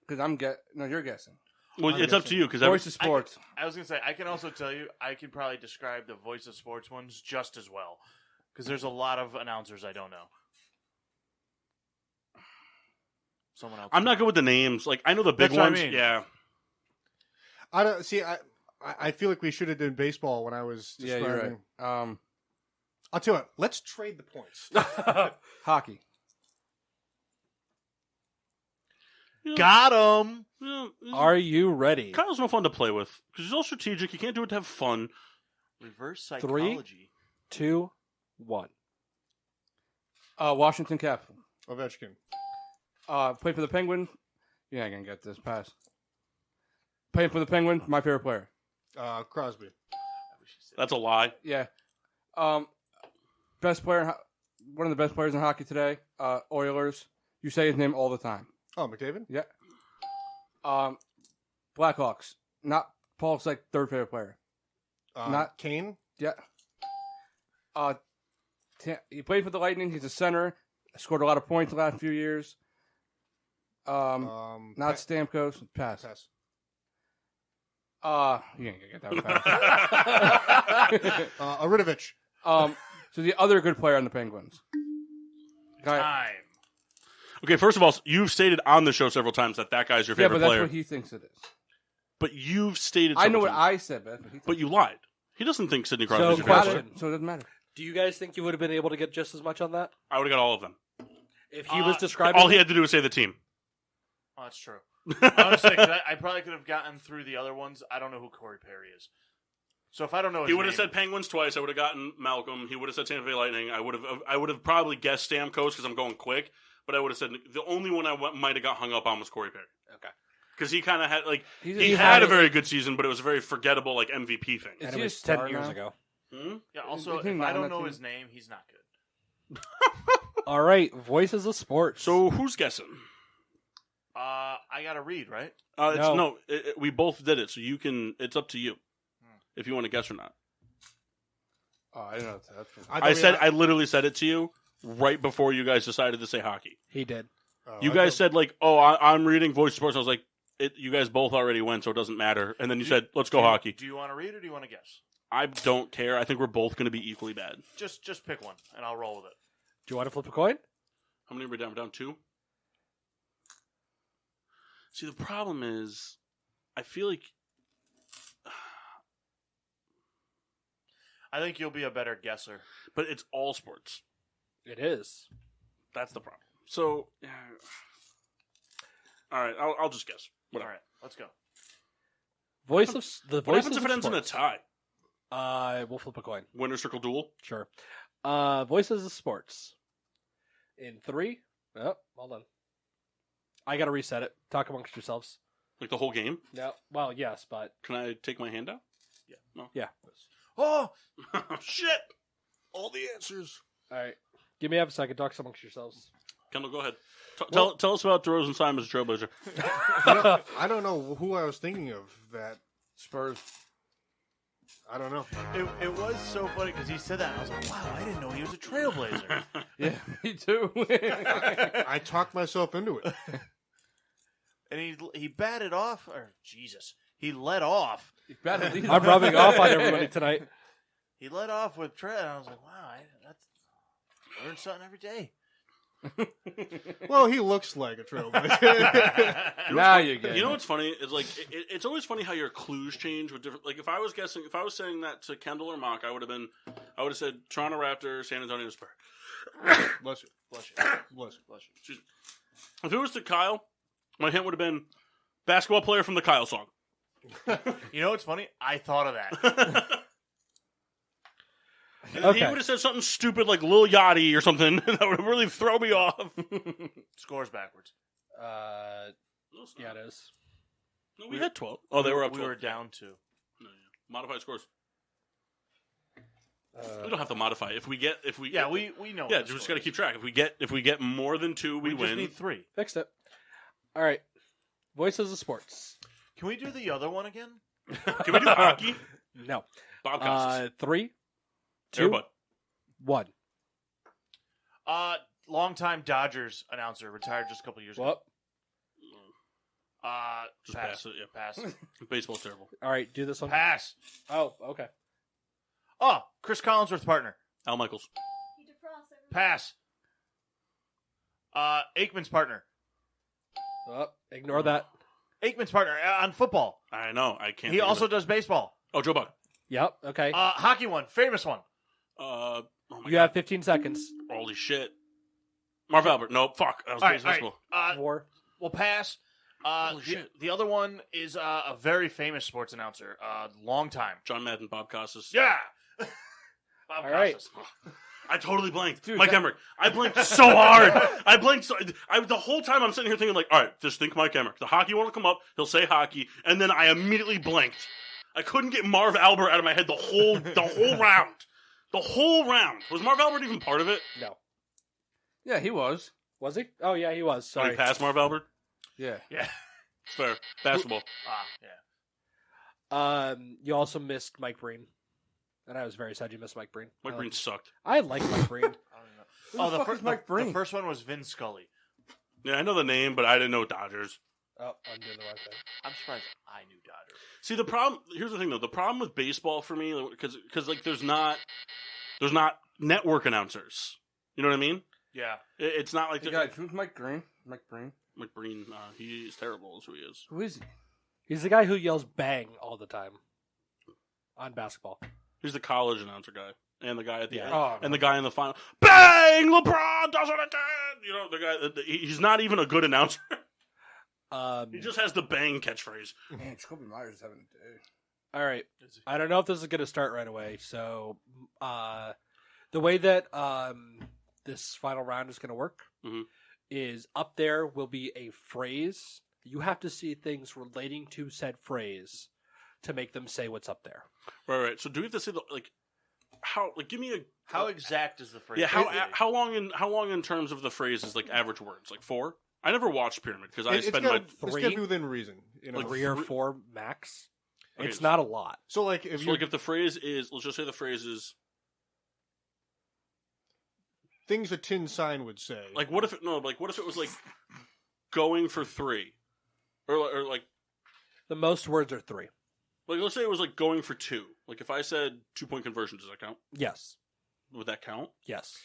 Because you're guessing. Well, I'm it's up to guessing. you because Voice of sports. I was gonna say I can also tell you I can probably describe the voice of sports ones just as well because there's a lot of announcers I don't know. Someone else. I'm not good with the names. Like I know the big That's what I ones. mean. Yeah. I don't see. I feel like we should have done baseball when I was Yeah, describing. you're right. I'll tell you what. Let's trade the points. Hockey. Got him. Are you ready? Kyle's no fun to play with because he's all strategic. You can't do it to have fun. Reverse 3, psychology. 2, 1. Washington Capitals. Ovechkin. Play for the Penguins. You're not gonna get this pass. Playing for the Penguins. My favorite player. Crosby. That's a lie. Yeah. Best player. One of the best players in hockey today. Oilers. You say his name all the time. Oh, McDavid. Yeah. Blackhawks. Not Paul's third favorite player. Not Kane. Yeah. He played for the Lightning. He's a center. Scored a lot of points the last few years. Not Stamkos. Pass. You ain't gonna get that pass. Aridovich. So the other good player on the Penguins. Time. Okay, first of all, you've stated on the show several times that guy's your Yeah, favorite but that's player. what he thinks it is. But you've stated. I know several what times. I said, but that's what he thinks. But you lied. He doesn't think Sidney So, Crosby's your favorite player. question. So it doesn't matter. Do you guys think you would have been able to get just as much on that I would have got all of them. if he was describing? All he had to do was say the team. Oh, that's true. Honestly, 'cause I probably could have gotten through the other ones. I don't know who Corey Perry is. So if I don't know his He would have name- said Penguins twice. I would have gotten Malcolm. He would have said Tampa Bay Lightning. I would have probably guessed Stamkos because I'm going quick. But I would have said the only one I might have got hung up on was Corey Perry. Okay. Because he kind of had He had a very good season, but it was a very forgettable MVP thing. Is and he it a was 10 star years now? ago. Yeah. Also, Is he if not I on don't that know team? his name, he's not good. All right, voices of sports. So who's guessing? I got to read, right? We both did it, so you can. It's up to you if you want to guess or not. Oh, I didn't know that's I literally said it to you right before you guys decided to say hockey. he did. You guys said I'm reading Voice of Sports. I was like, you guys both already went, so it doesn't matter. And then you said, let's go hockey. Do you want to read or do you want to guess? I don't care. I think we're both going to be equally bad. Just pick one, and I'll roll with it. Do you want to flip a coin? How many are we down? We're down 2? See, the problem is, I feel like I think you'll be a better guesser. but it's all sports. It is. That's the problem. So, all right, I'll just guess. All Whatever. right, let's go. Voice of What voices happens if of it ends in a sports. tie? We'll flip a coin. Winner circle duel? Sure. Voices of sports. In 3. Oh, hold on. I gotta reset it. Talk amongst yourselves. Like the whole game? No. Well, yes, but Can I take my hand out? Yeah. No. yeah. Oh, Shit! All the answers. All right. Give me half a second. Talk amongst yourselves. Kendall, go ahead. Tell us about DeRozan Simon's Trailblazer. I don't know who I was thinking of. That Spurs. I don't know. it was so funny because he said that, and I was like, wow, I didn't know he was a Trailblazer. Yeah, me too. I talked myself into it. And he batted off, or Jesus, he led off. I'm rubbing off on everybody tonight. He led off with Trey, and I was like, wow, I learn something every day. Well, he looks like a trailblazer. Now you get You know it. what's funny is it's always funny how your clues change with different. Like if I was saying that to Kendall or Mock, I would have said Toronto Raptors, San Antonio Spurs. Bless you. Bless you. Bless you. Bless you. Excuse me. If it was to Kyle, my hint would have been basketball player from the Kyle song. You know what's funny? I thought of that. And then he would have said something stupid like Lil Yachty or something that would really throw me off. Scores backwards. No, it's Yeah, not. it is. No, we had 12. Oh, they were up 12. We were down 2. No, yeah. Modified scores. We don't have to modify. If we Yeah, we know. Yeah, what the just score got to is. keep track. If we get more than 2, we We win. just need 3. Fixed it. All right. Voices of sports. Can we do the other one again? Can we do hockey? No. Bob Costas. 3, 2, Airbud. 1. Longtime Dodgers announcer, retired just a couple years ago. Well, Just Pass. pass it. Yeah. Pass. Baseball's terrible. all right. Do this one. Pass. Oh, okay. Oh, Chris Collinsworth's partner. Al Michaels. He defrosts everyone. Pass. Aikman's partner. Oh, ignore that. Aikman's partner on football. I know. I can't. He think of also it. does baseball. Oh, Joe Buck. Yep. Okay. Hockey one, famous one. Oh my You God. have 15 seconds. Holy shit. Marv Albert. No, fuck. That was All right, all right. baseball. 4. We'll pass. Holy shit. The other one is a very famous sports announcer. Long time. John Madden, Bob Costas. Yeah. All right. I totally blanked. Dude, Mike that- Emmerich. I blanked so hard. I blanked so. The whole time I'm sitting here thinking, like, all right, just think Mike Emmerich. The hockey one will come up. He'll say hockey, and then I immediately blanked. I couldn't get Marv Albert out of my head the whole round. The whole round. Was Marv Albert even part of it? No. Yeah, he was. Was he? Oh, yeah, he was. Sorry. Sorry. Pass Marv Albert? Yeah. Yeah. It's fair. Basketball. Yeah. You also missed Mike Breen. And I was very sad you missed Mike Breen. Mike Breen sucked. I like Mike Breen. I don't know. Who the fuck is Mike Breen? The first one was Vin Scully. Yeah, I know the name, but I didn't know Dodgers. Oh, I'm doing the wrong thing. I'm surprised I knew Dodgers. See, the problem. Here's the thing, though. The problem with baseball for me, because like there's not network announcers. You know what I mean? Yeah. It's not like Hey guys, who's Mike Green? Mike Breen? Mike Breen. He is terrible, is who he is. Who is he? He's the guy who yells bang all the time on basketball. He's the college announcer guy, and the guy at the end, Oh, and the guy in the final. Bang! LeBron does it again. You know the guy. He's not even a good announcer. He just has the bang catchphrase. Man, Jacoby Myers is having a day. All right. I don't know if this is going to start right away. So, the way that this final round is going to work Mhm. is up there will be a phrase. You have to see things relating to said phrase to make them say what's up there. Right. So do we have to say how? Like, give me a. How exact is the phrase? Yeah. How long in terms of the phrases, like average words, like 4? I never watched Pyramid because I It's spend gotta, my. it's Three? gotta be within reason. You know? Like 3 or 4 max. Okay, It's not a lot. So like if So you like if the phrase is, let's just say the phrase is things a tin sign would say. like, what if it was like going for 3, or like The most words are 3. let's say it was like going for 2. Like if I said 2-point conversion, does that count? Yes. Would that count? Yes.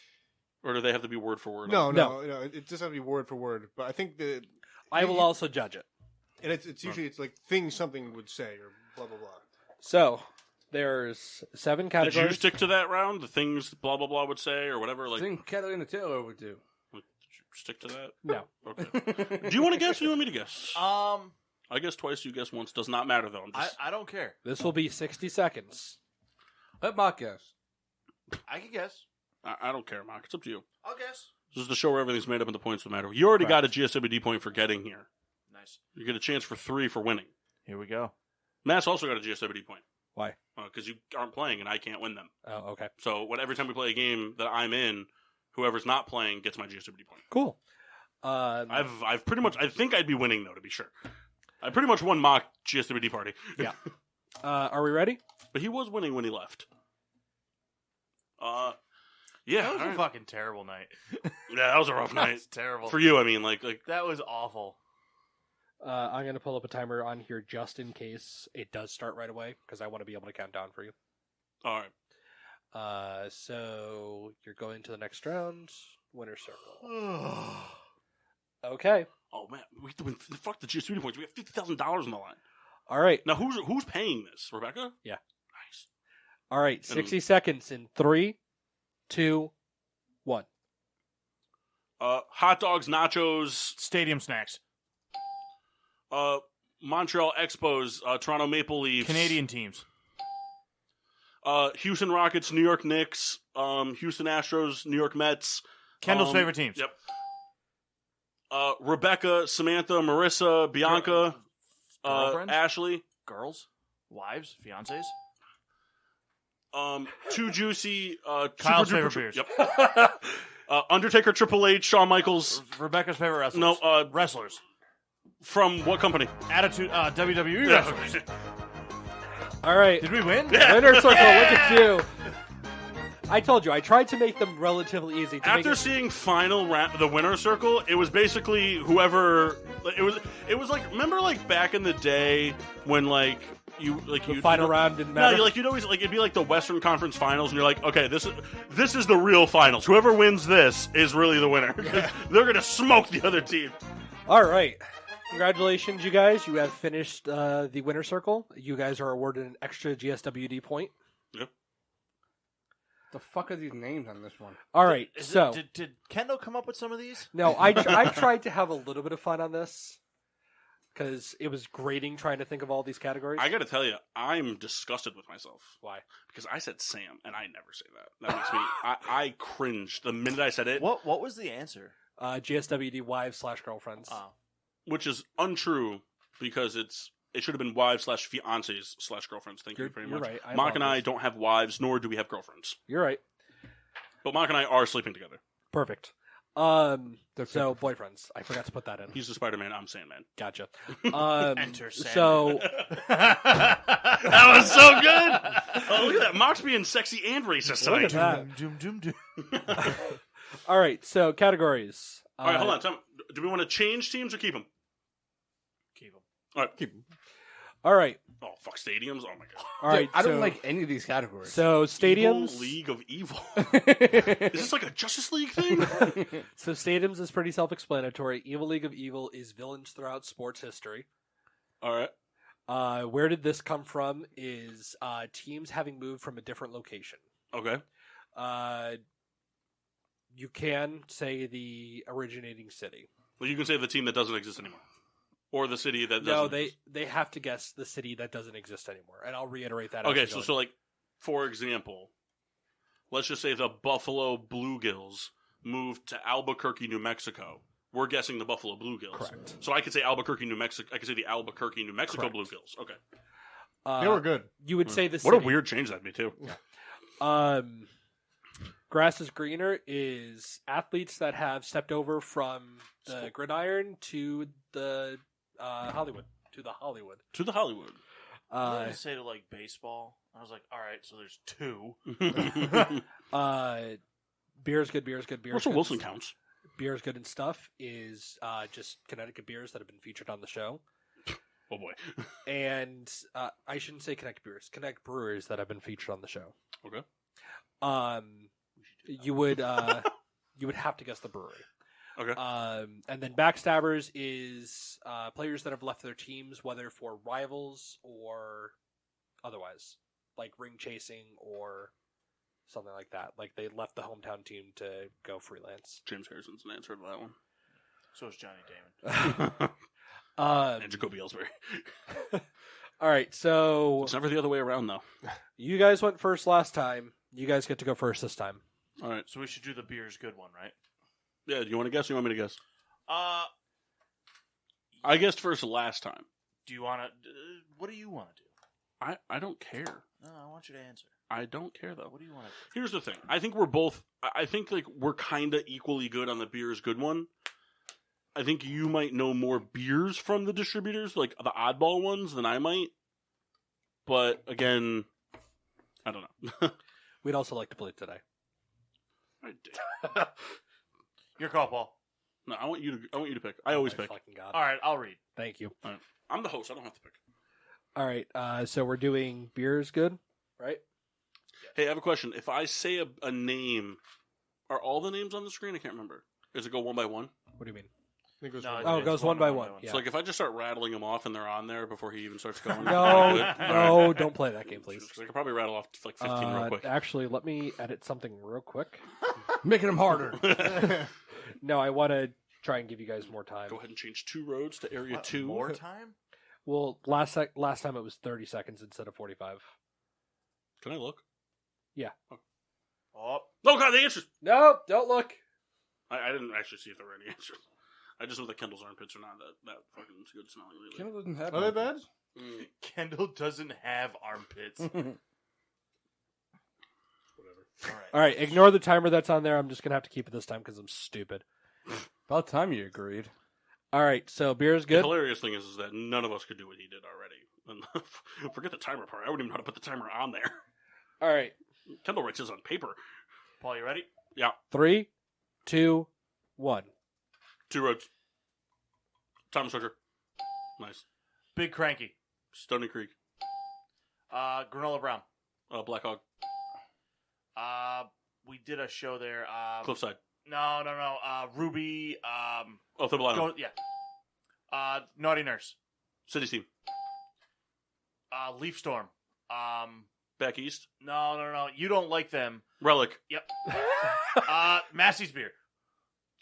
Or do they have to be word for word? no, No. it doesn't have to be word for word. But I think that I will also judge it. and it's usually it's like things something would say or blah blah blah. So, there's 7 Did categories. you stick to that round? The things blah blah blah would say or whatever. I Like, think Catalina Taylor would do. did you stick to that? No. Okay. Do you want to guess? Or do you want me to guess? I I guess twice. You guess once. Does not matter though. I'm just. don't care. This will be 60 seconds. Let Mark guess. I can guess. I don't care, Mark. It's up to you. I'll guess. This is the show where everything's made up and the points don't matter. You already got a GSWD point for getting here. Nice. You get a chance for 3 for winning. Here we go. Matt's also got a GSWD point. Why? Because you aren't playing and I can't win them. Oh, okay. So every time we play a game that I'm in, whoever's not playing gets my GSWD point. Cool. I've pretty much. I think I'd be winning though, to be sure. I pretty much won mock GSWD party. Yeah. Are we ready? But he was winning when he left. Yeah, That was all a right. fucking terrible night. Yeah, that was a rough night That's terrible. for you. I mean, like That was awful. I'm going to pull up a timer on here just in case it does start right away because I want to be able to count down for you. all right. So you're going to the next round. Winner circle. Okay. Oh man, we have to win. Fuck the GSWD points. We have $50,000 on the line. All right. Now who's paying this? Rebecca? Yeah. Nice. All right. 60 seconds in 3, 2, 1. Hot dogs, nachos, Stadium snacks. Montreal Expos, Toronto Maple Leafs, Canadian teams. Houston Rockets, New York Knicks, Houston Astros, New York Mets. Kendall's favorite teams. Yep. Rebecca, Samantha, Marissa, Bianca, Girlfriends? Ashley. Girls, wives, fiancés. Too Juicy, Kyle's Super favorite Duper- beers. Yep. Undertaker, Triple H, Shawn Michaels. Rebecca's favorite wrestlers. No, wrestlers. From what company? Attitude. WWE wrestlers. All right. Did we win? Winner circle. Look at you. I told you. I tried to make them relatively easy. To After make it... seeing the winner circle, it was basically whoever. It was like, remember like back in the day when like you final round didn't matter. No, you'd always like it'd be like the Western Conference Finals, and you're like, okay, this is the real finals. Whoever wins this is really the winner. They're gonna smoke the other team. All right. Congratulations, you guys. You have finished the winner circle. You guys are awarded an extra GSWD point. Yep. The fuck are these names on this one? All right. Did Kendall come up with some of these? No, I tried to have a little bit of fun on this because it was grating trying to think of all these categories. I got to tell you, I'm disgusted with myself. Why? Because I said Sam, and I never say that. That makes me. I cringed the minute I said it. What was the answer? GSWD wives / girlfriends. Which is untrue because it should have been wives / fiancés / girlfriends. Thank you very much. You're right. Mock and I don't have wives, nor do we have girlfriends. You're right. But Mock and I are sleeping together. Perfect. So boyfriends. I forgot to put that in. He's the Spider-Man. I'm Sandman. Gotcha. Enter Sandman. So that was so good. Oh, look at that. Mock's being sexy and racist look tonight. at that. Doom. All right. So categories. All right, hold on. Do we want to change teams or keep them? Keep them. All right, keep them. All right. Oh, fuck stadiums. Oh my god. All right. I don't like any of these categories. So stadiums. Evil League of Evil. Is this like a Justice League thing? So stadiums is pretty self-explanatory. Evil League of Evil is villains throughout sports history. All right. Where did this come from? Is teams having moved from a different location. Okay. You can say the originating city. Well, you can say the team that doesn't exist anymore, or the city that doesn't. No, exist. they have to guess the city that doesn't exist anymore, and I'll reiterate that. Okay, as we go. so like, for example, let's just say the Buffalo Bluegills moved to Albuquerque, New Mexico. We're guessing the Buffalo Bluegills. Correct. So I could say Albuquerque, New Mexico. I could say the Albuquerque, New Mexico Correct. Bluegills. Okay. They were good. You would say the What city. a weird change that'd be too. Grass is greener is athletes that have stepped over from the gridiron to the Hollywood. To the Hollywood. To the Hollywood. I was going to say to like baseball. I was like, all right, so there's two. Beer is good, beer is good, beer is Russell good. Wilson counts. Beer is good and stuff is just Connecticut beers that have been featured on the show. Oh boy. And I shouldn't say Connect beers, Connect breweries that have been featured on the show. Okay. You would have to guess the brewery. Okay. And then backstabbers is players that have left their teams, whether for rivals or otherwise, like ring chasing or something like that. Like they left the hometown team to go freelance. James Harrison's an answer to that one. So is Johnny Damon. And Jacoby Ellsbury. All right, so It's never the other way around, though. you guys went first last time. You guys get to go first this time. All right. So we should do the beer's good one, right? Yeah, do you want to guess or you want me to guess? Uh, I guessed first last time. do you want to? What do you want to do? I don't care. No, I want you to answer. I don't care, though. What do you want to do? Here's the thing. I think we're both... I think like we're kind of equally good on the beer's good one. I think you might know more beers from the distributors, like the oddball ones, than I might. But, again, I don't know. We'd also like to play today. I did. Your call, Paul. No, I want you to pick. I always My pick. fucking God. All right, I'll read. Thank you. I'm the host. I don't have to pick. All right, so we're doing beer is good, right? Hey, I have a question. If I say a name, are all the names on the screen? I can't remember. Does it go one by one? What do you mean? I think it was No, one it Oh, of it those. goes one by one. Yeah. So, like, if I just start rattling them off and they're on there before he even starts going? No, don't play that game, please. Because I could probably rattle off like 15 real quick. Actually, let me edit something real quick. Making them harder. No, I want to try and give you guys more time. Go ahead and change 2 roads to area What, 2. more time? Well, last time it was 30 seconds instead of 45. Can I look? Oh, Oh, God, the answers! Nope, don't look. I didn't actually see if there were any answers. I just know that Kendall's armpits are not that fucking good smelling. Really. Kendall doesn't have. Are they bad? armpits. Kendall doesn't have armpits. All right, ignore the timer that's on there. I'm just gonna have to keep it this time because I'm stupid. About time you agreed. All right, so beer is The good. hilarious thing is that none of us could do what he did already. And forget the timer part. I wouldn't even know how to put the timer on there. All right, Kendall writes his on paper. Paul, you ready? Yeah, 3, 2, 1. 2 roads. Time switcher. Nice. Big Cranky. Stony Creek. Granola Brown. Black Hog. We did a show there. Cliffside. No. Ruby. Thibble Island. Naughty Nurse. City Steam. Leaf Storm. Back East. No. You don't like them. Relic. Yep. Massey's beer.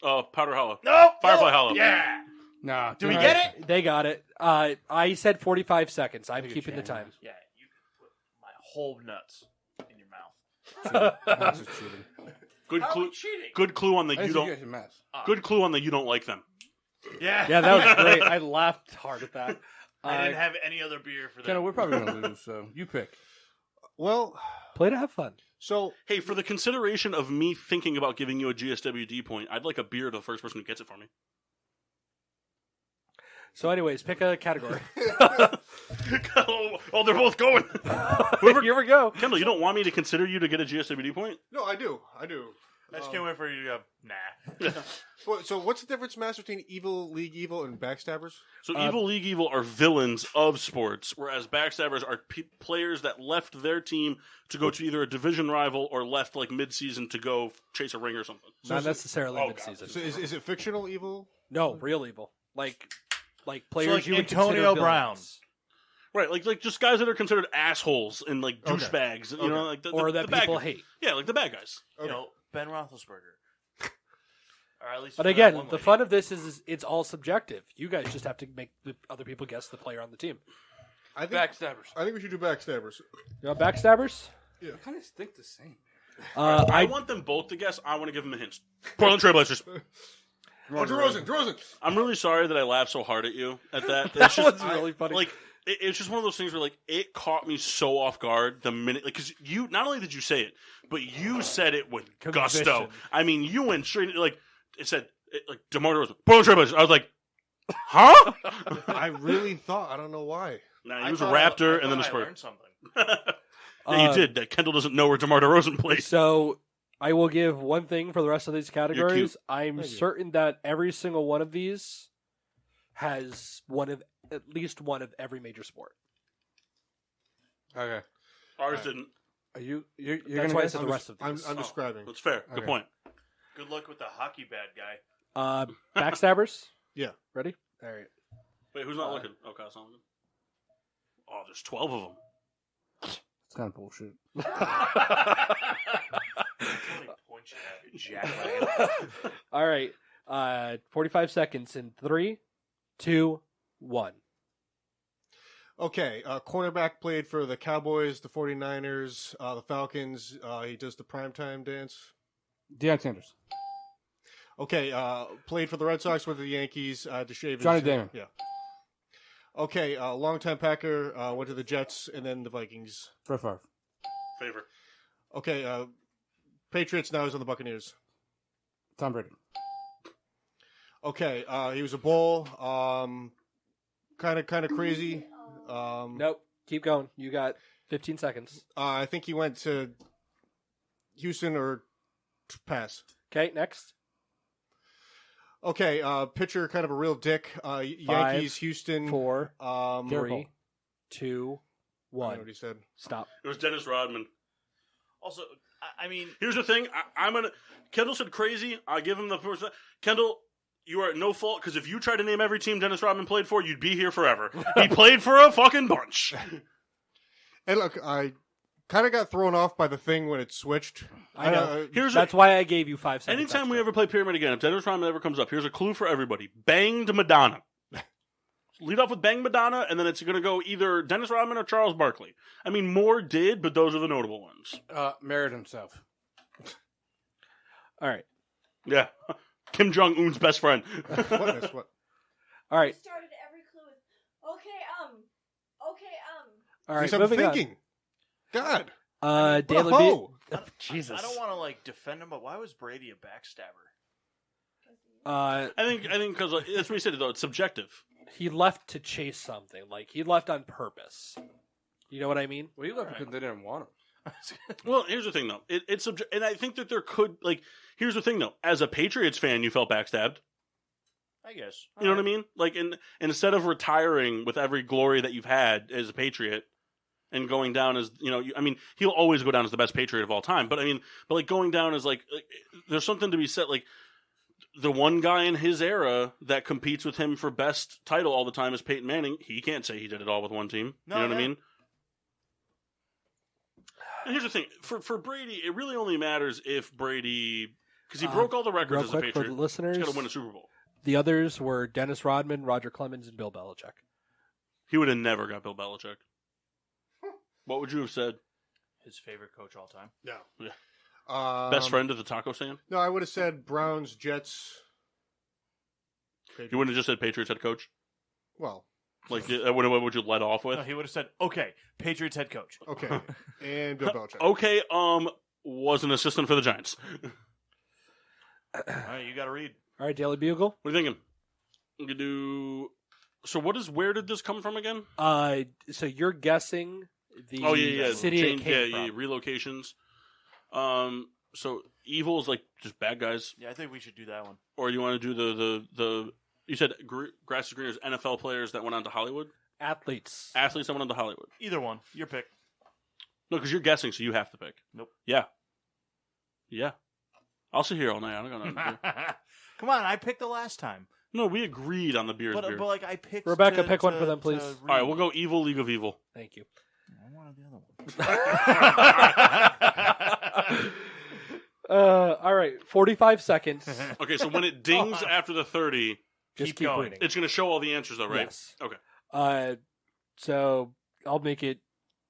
Powder Hollow. No. Firefly Hollow. Yeah. Nah. Do we get it? They got it. I said 45 seconds. I'm Look at keeping the Shannon. time. Yeah. You can put my whole nuts in your mouth. That's just cheating. Good How are clue. we cheating? Good clue on the I you didn't think don't. you guys mess. Good clue on the you don't like them. Yeah. Yeah, that was great. I laughed hard at that. I didn't have any other beer for that. Kendall, we're probably gonna lose, so you pick. Well, Play to have fun. so Hey, for the consideration of me thinking about giving you a GSWD point, I'd like a beer to the first person who gets it for me. So, anyways, pick a category. oh, they're both going. Here we go. Kendall, you don't want me to consider you to get a GSWD point? no, I do. I just can't wait for you to go, nah. So what's the difference, Master, between League Evil, and Backstabbers? So Evil League Evil are villains of sports, whereas Backstabbers are players that left their team to go to either a division rival or left like mid-season to go chase a ring or something. Not necessarily Oh, mid-season. So is it fictional evil? No, real evil. Like players like you would Antonio consider Brown. villains. Right, like just guys that are considered assholes and like douchebags, you know, like Or that the bad people guys. hate. Yeah, like the bad guys. You know, Ben Roethlisberger. Or at least But for that again, one the lady. fun of this is it's all subjective. You guys just have to make the other people guess the player on the team. I think Backstabbers. I think we should do Backstabbers. You know, backstabbers? I kind of think the same. I want them both to guess. I want to give them the hints. Portland Trailblazers. Oh, DeRozan. I'm really sorry that I laughed so hard at you at that. That was really funny. Like, it's just one of those things where, like, it caught me so off guard the minute, like, because you, not only did you say it, but you said it with gusto. Conviction. I mean, you went straight, like, it said, like, DeMar DeRozan, Portland Trailblazers. I was like, huh? I really thought. I don't know why. Nah, I he was a thought Raptor I and then a thought I Spur. learned something. Yeah, you did. That Kendall doesn't know where DeMar DeRozan plays. So I will give one thing for the rest of these categories. cute. I'm Thank you. certain that every single one of these has at least one of every major sport. Okay. Ours didn't. Are you're That's gonna why I guess? said the rest of I'm these. describing. That's fair. Good Okay. point. Good luck with the hockey bad guy. Backstabbers? Yeah. Ready? All right. Wait, who's not looking? Oh, Kyle's not looking. Oh, there's 12 of them. It's kind of bullshit. How many points you have, you jackwagon? All right. 45 seconds in 3, 2, 1. Okay, cornerback played for the Cowboys, the 49ers, the Falcons. He does the primetime dance. Deion Sanders. Okay, played for the Red Sox, went to the Yankees. To shave his Johnny head. Damon. Yeah. Okay, longtime Packer, went to the Jets and then the Vikings. Brett Favre. Favor. Okay, Patriots, now he's on the Buccaneers. Tom Brady. Okay, he was a bull, kind of crazy. Nope. Keep going. You got 15 seconds. I think he went to Houston or pass. Okay, next. Okay, pitcher, kind of a real dick. Yankees, Houston. 4, Careful. 3, 2, I know 1. what he said. Stop. It was Dennis Rodman. Also, I mean, Here's the thing. I'm gonna. Kendall said crazy. I give him the first. Kendall, you are at no fault because if you try to name every team Dennis Rodman played for, you'd be here forever. He played for a fucking bunch. And look, I kind of got thrown off by the thing when it switched. I know. Here's That's why I gave you 5 seconds. anytime we extra. ever play Pyramid again, if Dennis Rodman ever comes up, here's a clue for everybody: Banged Madonna. Lead off with Bang Madonna, and then it's going to go either Dennis Rodman or Charles Barkley. I mean, more did, but those are the notable ones. Married himself. All right. Yeah. Kim Jong Un's best friend. What? What? All right. Started every clue with, All right. See, I'm Moving thinking. God. on. What a Daily hoe. Jesus. I don't want to like defend him, but why was Brady a backstabber? I think because that's what he said though. It's subjective. He left to chase something. Like he left on purpose. You know what I mean? Well, you left because they didn't want him. Well, here's the thing though. It's and I think that there could like. Here's the thing though. As a Patriots fan, you felt backstabbed. I guess. You know what I mean? Like, instead of retiring with every glory that you've had as a Patriot and going down as, I mean, he'll always go down as the best Patriot of all time. But like going down as like there's something to be said. Like the one guy in his era that competes with him for best title all the time is Peyton Manning. He can't say he did it all with one team. No, you know what yeah. I mean? And here's the thing. For Brady, it really only matters if Brady, because he broke all the records Real as a quick for Patriot. the listeners, He's got to win a Super Bowl. the others were Dennis Rodman, Roger Clemens, and Bill Belichick. He would have never got Bill Belichick. What would you have said? His favorite coach all time. Yeah. Best friend of the taco stand? No, I would have said Browns, Jets. You wouldn't have just said Patriots head coach? Well, Like, what would you let off with? No, he would have said, "Okay, Patriots head coach." okay. And Bill Belichick. Okay, was an assistant for the Giants. All right, you got to read. All right, Daily Bugle. What are you thinking? We could do. So, where did this come from again? So you're guessing the city it Change, came from. relocations. So evil is like just bad guys, Yeah, I think we should do that one. or you want to do the you said grass is greener is NFL players that went on to Hollywood, Athletes. athletes that went on to Hollywood. Either one, your pick. No, because you're guessing, so you have to pick. Nope. Yeah. I'll sit here all night. I don't got nothing to do. Come on, I picked the last time. No, we agreed on the beer. But like I picked. Rebecca, pick one for them, please. All right, we'll go Evil League of Evil. Thank you. I wanted the other one. All right, 45 seconds. Okay, so when it dings after the 30, Just Keep keep going. reading. it's going to show all the answers, though, right? Yes. Okay. So I'll make it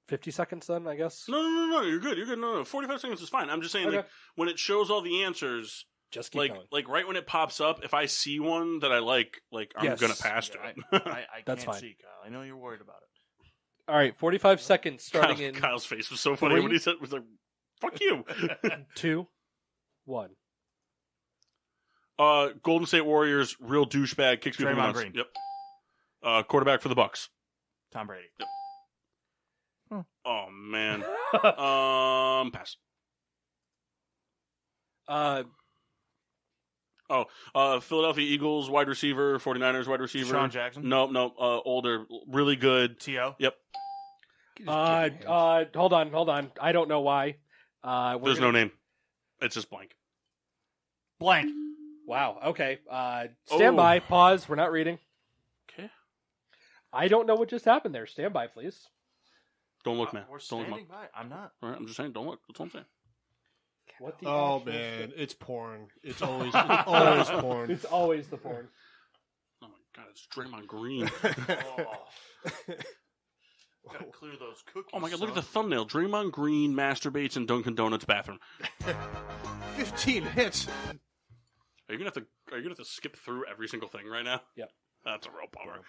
50 seconds then, I guess. No, you're good. No, 45 seconds is fine. I'm just saying, Okay. like, when it shows all the answers, Just keep going. like right when it pops up, if I see one that I like I'm Yes. going to pass to Yeah, it. I That's can't fine. see, Kyle. I know you're worried about it. All right, 45 seconds starting in Kyle's face was so funny 3, when he said it was like, fuck you. 2, 1. Golden State Warriors, real douchebag, kicks people in the Draymond nuts. Green. Yep. Quarterback for the Bucks. Tom Brady. Oh, man. Pass. Philadelphia Eagles wide receiver, 49ers wide receiver. Sean Jackson. No, older, really good. T.O. Yep. Hold on. I don't know why. There's no name. It's just blank. Blank. Wow. Okay. Stand by. Pause. We're not reading. Okay. I don't know what just happened there. Stand by, please. Don't look, man. We're Don't look, man. standing by. I'm not. All right, I'm just saying, don't look. That's what I'm saying. What the Oh actual man, shit? it's porn. It's always porn. It's always the porn. Oh, my God. It's Draymond Green. Gotta clear those cookies. Oh, my God. Look at the thumbnail. Draymond Green masturbates in Dunkin' Donuts bathroom. 15 hits. Are you gonna have to skip through every single thing right now? Yep. That's a real bummer.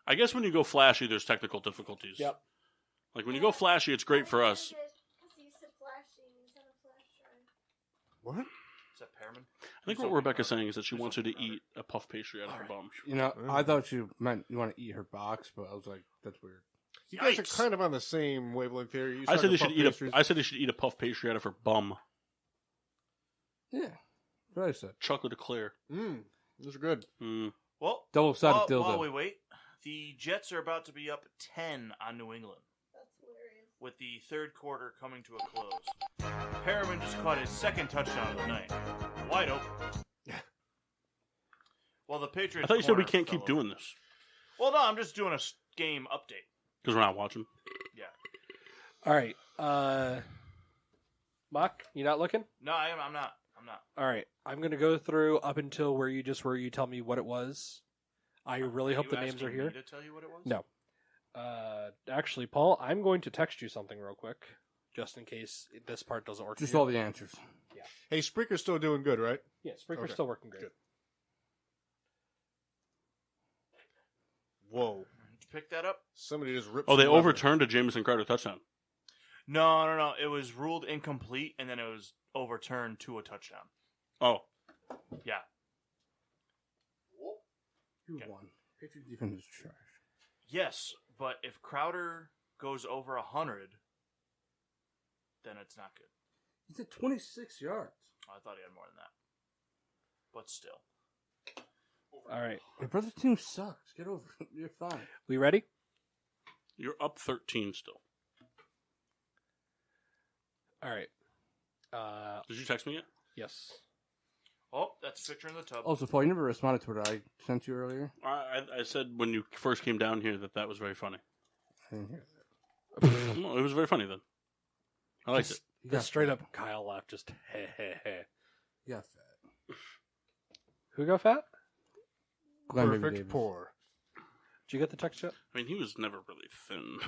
I guess when you go flashy, there's technical difficulties. Yep. Like when you go flashy, it's great for us. What? Is that Pearman? I think what Rebecca's saying is that she wants you to eat a puff pastry out of her bum. You know, I thought you meant you want to eat her box, but I was like, that's weird. You guys Yikes. are kind of on the same wavelength there. I said they should eat a puff pastry out of her bum. Yeah. What I said. Chocolate eclair. Those are good. Well, Double-sided dildo. While we wait, the Jets are about to be up 10 on New England, That's hilarious. with the third quarter coming to a close. Perriman just caught his second touchdown of the night. Wide open. Well, the Patriots. I thought you said we corner can't fell keep over. doing this Well, no, I'm just doing a game update. because we're not watching. Yeah. All right. Mock, you not looking? No, I'm not. I'm not. All right. I'm going to go through up until where you tell me what it was. I really hope you the names asking are here. me to tell you what it was? No. Actually, Paul, I'm going to text you something real quick, just in case this part doesn't work. Just for you. all the answers. Hey, Spreaker's still doing good, right? Yeah, Spreaker's Okay. still working great. Good. Whoa. Did you pick that up? Somebody just ripped Oh, they some leather. overturned a Jamison Crowder touchdown. No. It was ruled incomplete, and then it was overturned to a touchdown. Oh, Yeah. Who won? Patriots defense is trash. Yes, but if Crowder goes over 100, then it's not good. He's at 26 yards. Oh, I thought he had more than that. But still. All right, Your brother's team sucks. Get over it. You're fine. we ready? you're up 13 still. All right. Did you text me yet? Yes. Oh, that's a picture in the tub. Also, Paul, you never responded to what I sent you earlier. I said when you first came down here that was very funny. I didn't hear No, it was very funny then. I liked it. You Just straight up, Kyle laughed. Just he he he. You got fat. Who got fat? Glenn Baby Perfect Davis. pour. Did you get the text yet? I mean, he was never really thin.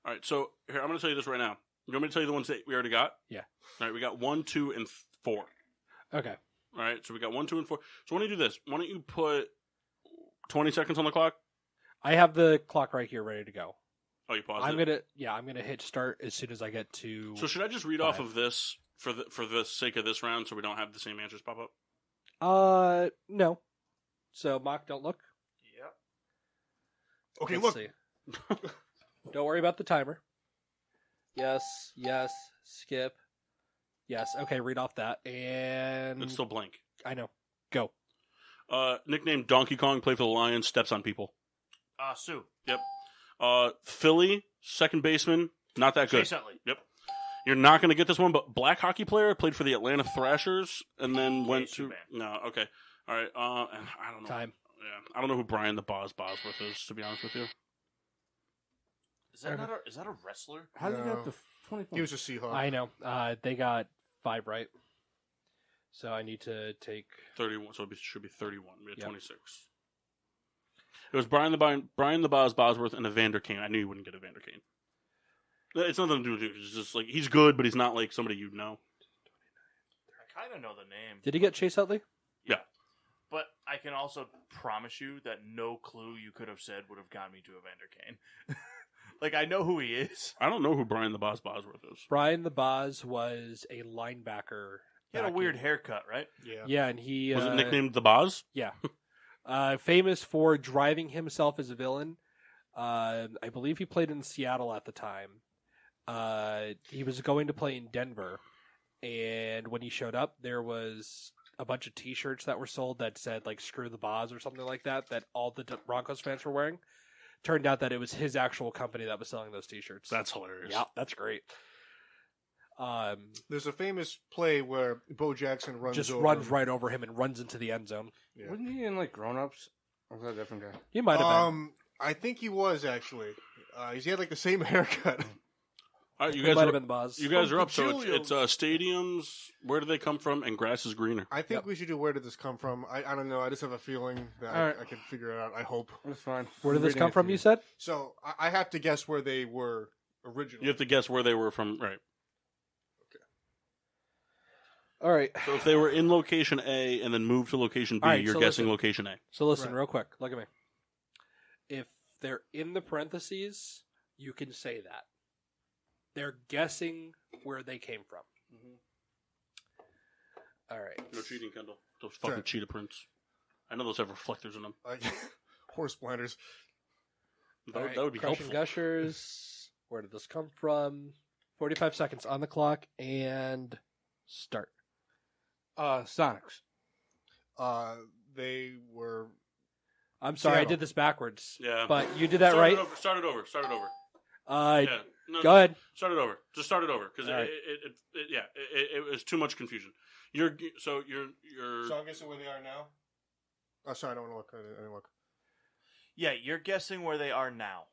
All right, so here I'm going to tell you this right now. You want me to tell you the ones that we already got? Yeah. All right, we got 1, 2, and 4. Okay. All right, so we got 1, 2, and 4. So why don't you do this? Why don't you put 20 seconds on the clock? I have the clock right here, ready to go. Oh, you paused I'm it. gonna hit start as soon as I get to. So should I just read off of this for the sake of this round, so we don't have the same answers pop up? No. So mock, don't look. Yep. Okay, Let's look. see. Don't worry about the timer. Yes. Skip. Yes. Okay, read off that. And It's still blank. I know. Go. Nicknamed Donkey Kong, played for the Lions, steps on people. Sue. Yep. Philly, second baseman, not that good. Chase Utley. Yep. You're not going to get this one, but black hockey player, played for the Atlanta Thrashers, and then went to... Subban. No, okay. All right, and I don't know. Time. Yeah, I don't know who Brian the Bosworth is, to be honest with you. Is that a wrestler? How did you No. get the 20 points? He was a Seahawk. I know. They got 5 right. So I need to take. 31, so it should be 31. We had Yep. 26. It was Brian the Bosworth and Evander Kane. I knew you wouldn't get Evander Kane. It's nothing to do with it. It's just like, he's good, but he's not like somebody you'd know. I kind of know the name. Did he get Chase Utley? Yeah. But I can also promise you that no clue you could have said would have gotten me to Evander Kane. Like, I know who he is. I don't know who Brian the Bosworth is. Brian the Boz was a linebacker. He had a back weird in- haircut, right? Yeah. Yeah, and he Was it nicknamed the Boz? Yeah. Famous for driving himself as a villain. I believe he played in Seattle at the time. He was going to play in Denver, and when he showed up, there was a bunch of T-shirts that were sold that said like "Screw the Boz" or something like that. That all the Broncos fans were wearing. Turned out that it was his actual company that was selling those T-shirts. That's hilarious. Yeah, that's great. There's a famous play where Bo Jackson runs Just over runs him. right over him and runs into the end zone. Yeah. Wasn't he in like Grown Ups? Or was that a different guy? He might have been. I think he was actually. He had like the same haircut. All right, you He guys might are have been the Boz. You guys From are up, so Bajillions. it's stadiums. Where do they come from? And grass is greener. I think we should do Where Did This Come From? I don't know. I just have a feeling that All right. I can figure it out. I hope. That's fine. Where did I'm this reading come it from? to You said. So I have to guess where they were originally. You have to guess where they were from, right? All right. So if they were in location A and then moved to location B, All right, you're so guessing listen. location A. So listen, Right. real quick. Look at me. If they're in the parentheses, you can say that. They're guessing where they came from. All right. No cheating, Kendall. Those fucking Okay. cheetah prints. I know those have reflectors in them. Like, horse blinders. That, All would- right. that would be Crushing helpful. Gushers. Where did this come from? 45 seconds on the clock and start. Sonics. They were. I'm sorry, I Seattle. did this backwards. Yeah. But you did that right. Start it over. Uh, Yeah. No, Go ahead. Start it over. Just start it over because All right. it was too much confusion. You're So I'm guessing where they are now. Oh, sorry, I don't want to look. I didn't look. Yeah, you're guessing where they are now.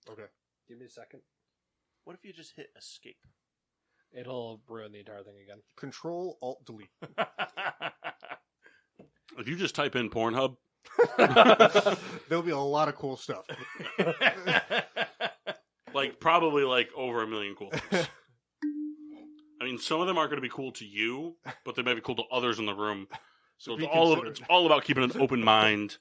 Okay. Give me a second. What if you just hit escape? It'll ruin the entire thing again. Control Alt Delete. if you just type in Pornhub, There'll be a lot of cool stuff. like probably like over 1 million cool things. mean, some of them aren't going to be cool to you, but they might be cool to others in the room. So be it's all about keeping an open mind.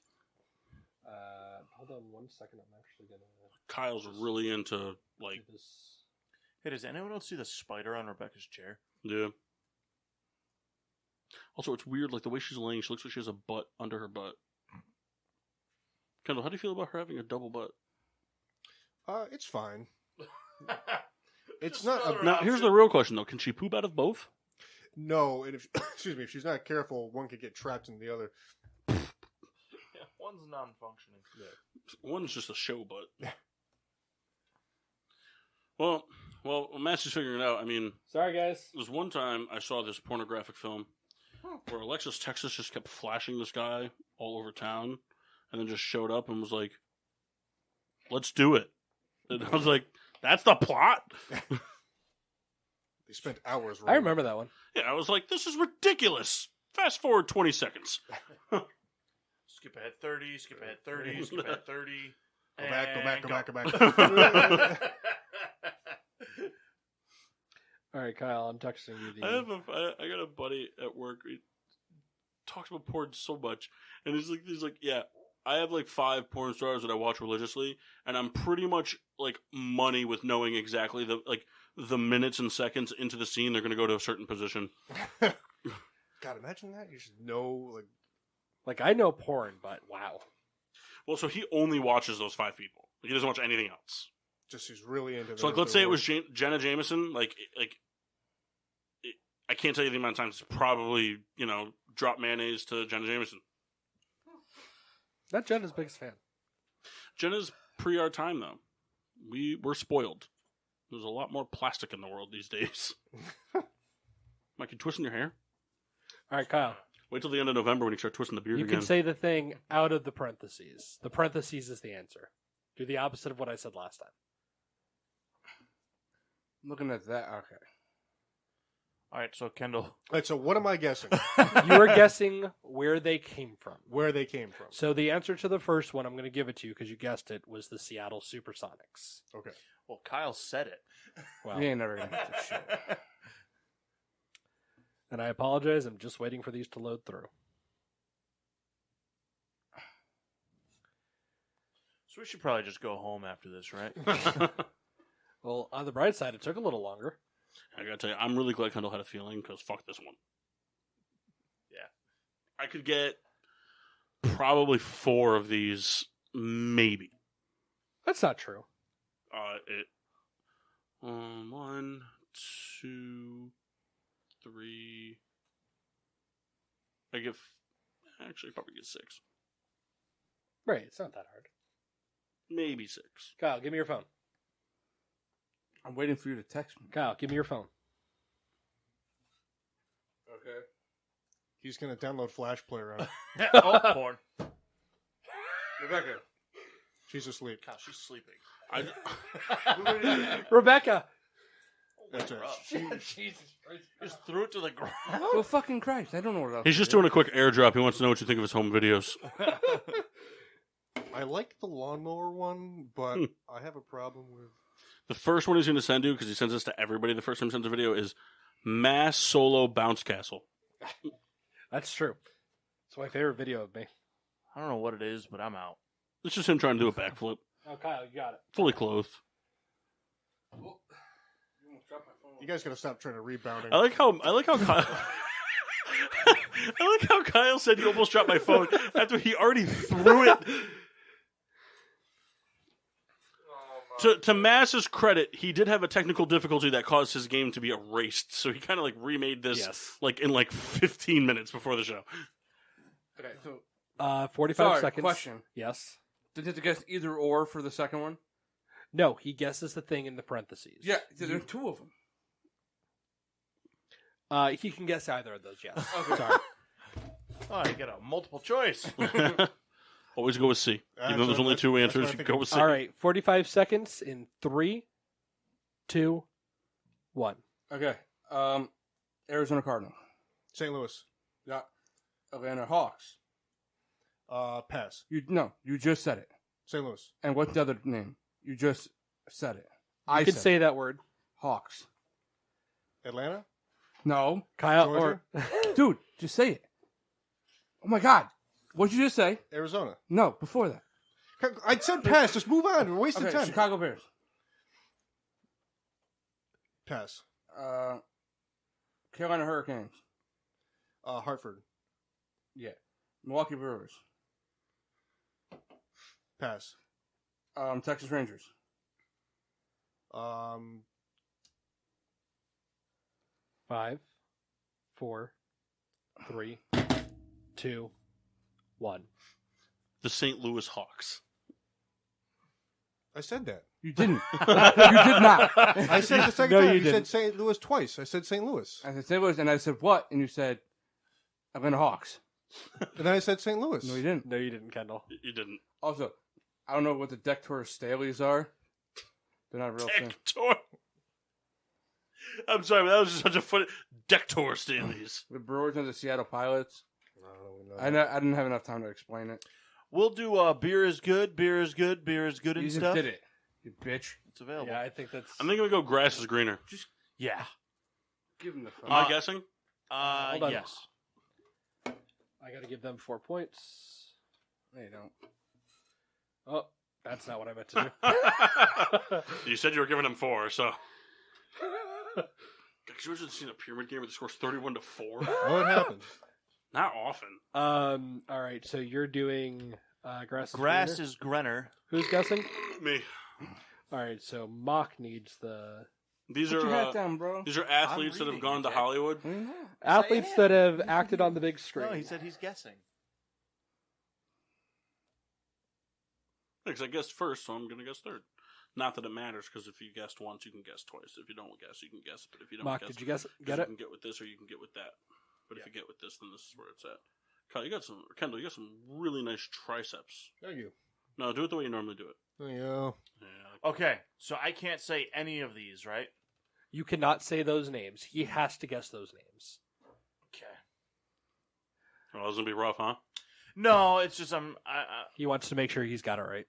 Hold on 1 second. I'm actually gonna. Kyle's really into like do this. Hey, does anyone else see the spider on Rebecca's chair? yeah. Also, it's weird, like the way she's laying. She looks like she has a butt under her butt. Kendall, how do you feel about her having a double butt? It's fine. It's not. Now, here's the real question though: can she poop out of both? No, and if excuse me, if she's not careful, one could get trapped in the other. Yeah, one's non-functioning. One's just a show butt. Well, Masi's figuring it out. I mean, Sorry, guys. there was one time I saw this pornographic film where Alexis Texas just kept flashing this guy all over town, and then just showed up and was like, "Let's do it." And I was like, "That's the plot." They spent hours. I remember that one. Yeah, I was like, "This is ridiculous." Fast forward 20 seconds. Skip ahead 30, skip ahead 30, skip ahead 30. Go back. All right, Kyle, I'm texting you. I got a buddy at work. He talks about porn so much, and he's like, yeah, I have like 5 porn stars that I watch religiously, and I'm pretty much like money with knowing exactly the minutes and seconds into the scene they're going to go to a certain position. God, imagine that. You should know Like I know porn, but wow. Well, so he only watches those 5 people. He doesn't watch anything else. just he's really into. So like, let's say it was Jenna Jameson. I can't tell you the amount of times it's probably drop mayonnaise to Jenna Jameson. Not Jenna's biggest fan. Jenna's pre our time though. We're spoiled. There's a lot more plastic in the world these days. Mike, you twisting your hair? All right, Kyle. Wait till the end of November when you start twisting the beard You again. can say the thing out of the parentheses. The parentheses is the answer. Do the opposite of what I said last time. Looking at that, okay. All right, so Kendall. All right, so what am I guessing? You were guessing where they came from. Where they came from? So the answer to the first one, I'm going to give it to you because you guessed it, was the Seattle Supersonics. Okay. Well, Kyle said it. Well, We ain't never gonna get this shit. and I apologize. I'm just waiting for these to load through. So we should probably just go home after this, right? Well, on the bright side, it took a little longer. I gotta tell you, I'm really glad Kendall had a feeling because fuck this one. Yeah. I could get probably 4 of these, maybe. That's not true. 1, 2, 3. Actually, probably get 6. Right, it's not that hard. Maybe 6. Kyle, give me your phone. I'm waiting for you to text me. Kyle, give me your phone. Okay. He's gonna download Flash Player on it. Oh, porn. Rebecca. She's asleep. Kyle, she's sleeping. Rebecca! That's it. Jesus Christ. Just threw it to the ground. Well, fucking Christ. I don't know what else. He's just doing a quick airdrop. He wants to know what you think of his home videos. I like the lawnmower one, but I have a problem with. The first one he's going to send you, because he sends this to everybody the first time he sends a video, is Mass Solo Bounce Castle. That's true. It's my favorite video of me. I don't know what it is, but I'm out. It's just him trying to do a backflip. Oh, Kyle, you got it. Fully clothed. You guys gotta stop trying to rebound. I like how Kyle. I like how Kyle said you almost dropped my phone after he already threw it. To Mass's credit, he did have a technical difficulty that caused his game to be erased, so he kind of remade this in 15 minutes before the show. Okay, so 45 seconds. Question. Yes. Did you have to guess either or for the second one? No, he guesses the thing in the parentheses. Yeah, there are 2 of them. He can guess either of those, yes. Okay. Sorry. Oh, you get a multiple choice. Always go with C. Even though there's only 2 answers, you go with C. All right, 45 seconds in 3, 2, 1. Okay. Arizona Cardinal. St. Louis. Yeah. Atlanta Hawks. Pass. You just said it. St. Louis. And what's the other name? You just said it. You can said say it. that word. Hawks. Atlanta. No. Kyle Georgia? Dude, just say it. Oh, my God. What'd you just say? Arizona. No, before that. I said pass. Just move on. We're wasting Okay, time. Chicago Bears. Pass. Carolina Hurricanes. Hartford. Yeah. Milwaukee Brewers. Pass. Texas Rangers. 5, 4, 3, 2, 1. The St. Louis Hawks. I said that. You didn't. You did not. I said the second No, time. you You didn't. said St. Louis twice. I said St. Louis. I said St. Louis, and I said what? And you said Atlanta Hawks. And then I said St. Louis. No, you didn't. No, you didn't, Kendall. You didn't. Also, I don't know what the Deck Tour Staleys are. They're not a real thing. Dector. I'm sorry, but that was just such a funny Dector Staleys. The Brewers and the Seattle Pilots. No, I didn't have enough time to explain it. We'll do beer is good, beer is good, beer is good, You and just stuff. did it, you bitch. It's available. Yeah, I think that's. I'm thinking we go grass is greener. Yeah. Give him the phone. Am I guessing? Hold on. Yes. I got to give them 4 points. No, you don't. Oh, that's not what I meant to do. You said you were giving them 4, so. Could you imagine seeing a pyramid game where the score's 31-4? What happened? Not often. All right, so you're doing grass. Grass greener? is Grenner. Who's guessing? Me. All right, so Mock needs the These Put your hat are down, bro. these are athletes that have reading gone it, to Jack. Hollywood. What are you not? athletes that have acted on the big screen. No, he said he's guessing. Because I guessed first, so I'm going to guess third. Not that it matters, because if you guessed once, you can guess twice. If you don't guess, you can guess. But if you don't Mock, guess, did you guess? Get you it? can get with this or you can get with that. But if you get with this, then this is where it's at. Kyle, Kendall, you got some really nice triceps. Thank you. No, do it the way you normally do it. Thank you. Yeah. Okay, so I can't say any of these, right? You cannot say those names. He has to guess those names. Okay. Well, that was going to be rough, huh? No, it's just He wants to make sure he's got it right.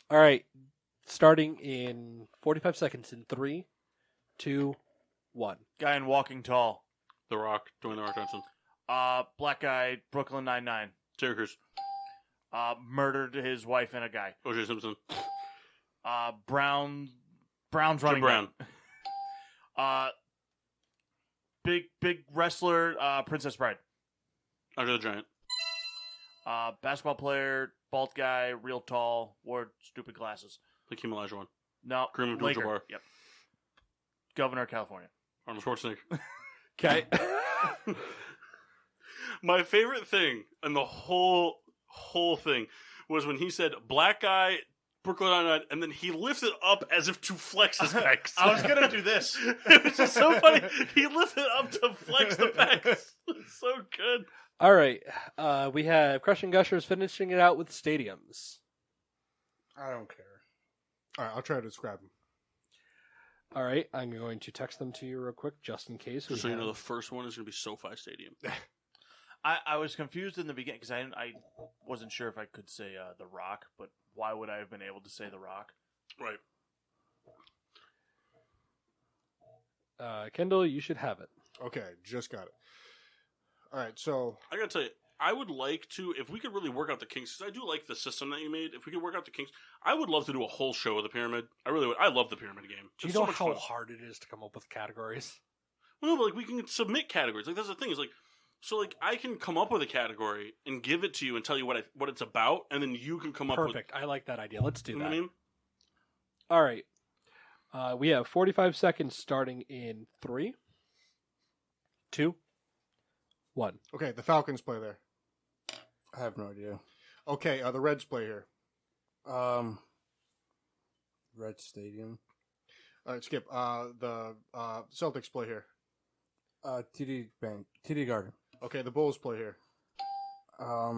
All right, starting in 45 seconds in 3, 2, 1. guy in Walking Tall. The Rock, Dwayne The Rock Johnson. Black guy, Brooklyn Nine-Nine. Syracuse. Murdered his wife and a guy. O.J. Simpson. Brown's Jim running Brown. back. Big wrestler, Princess Bride. Andre the Giant. Basketball player, bald guy, real tall, wore stupid glasses. Hakeem Olajuwon. No, Kareem Laker. Abdul-Jabbar. Yep. Governor of California. Arnold Schwarzenegger. Okay. My favorite thing in the whole thing was when he said black guy, Brooklyn Nine-Nine, and then he lifted up as if to flex his pecs. I was gonna do this. It was just so funny. He lifted up to flex the pecs. It's so good. All right, we have Crushing Gushers finishing it out with stadiums. I don't care. All right, I'll try to describe them. All right, I'm going to text them to you real quick, just in case. Just so you know, the first one is going to be SoFi Stadium. I was confused in the beginning because I wasn't sure if I could say The Rock, but why would I have been able to say The Rock? Right. Kendall, you should have it. Okay, just got it. All right, so I got to tell you, I would like to, if we could really work out the kinks, because I do like the system that you made. If we could work out the kinks, I would love to do a whole show of the pyramid. I really would. I love the pyramid game. Do you It's know so much how fun. hard it is to come up with categories? Well, no, but like we can submit categories. Like that's the thing is like, so like I can come up with a category and give it to you and tell you what it's about, and then you can come up with. Perfect. I like that idea. Let's do You know that. what I mean? All right. We have 45 seconds starting in 3, 2, 1. okay, the Falcons play there. I have no idea. Okay, the Reds play here. Red Stadium. All right, skip. The Celtics play here. TD Bank. TD Garden. Okay, the Bulls play here. I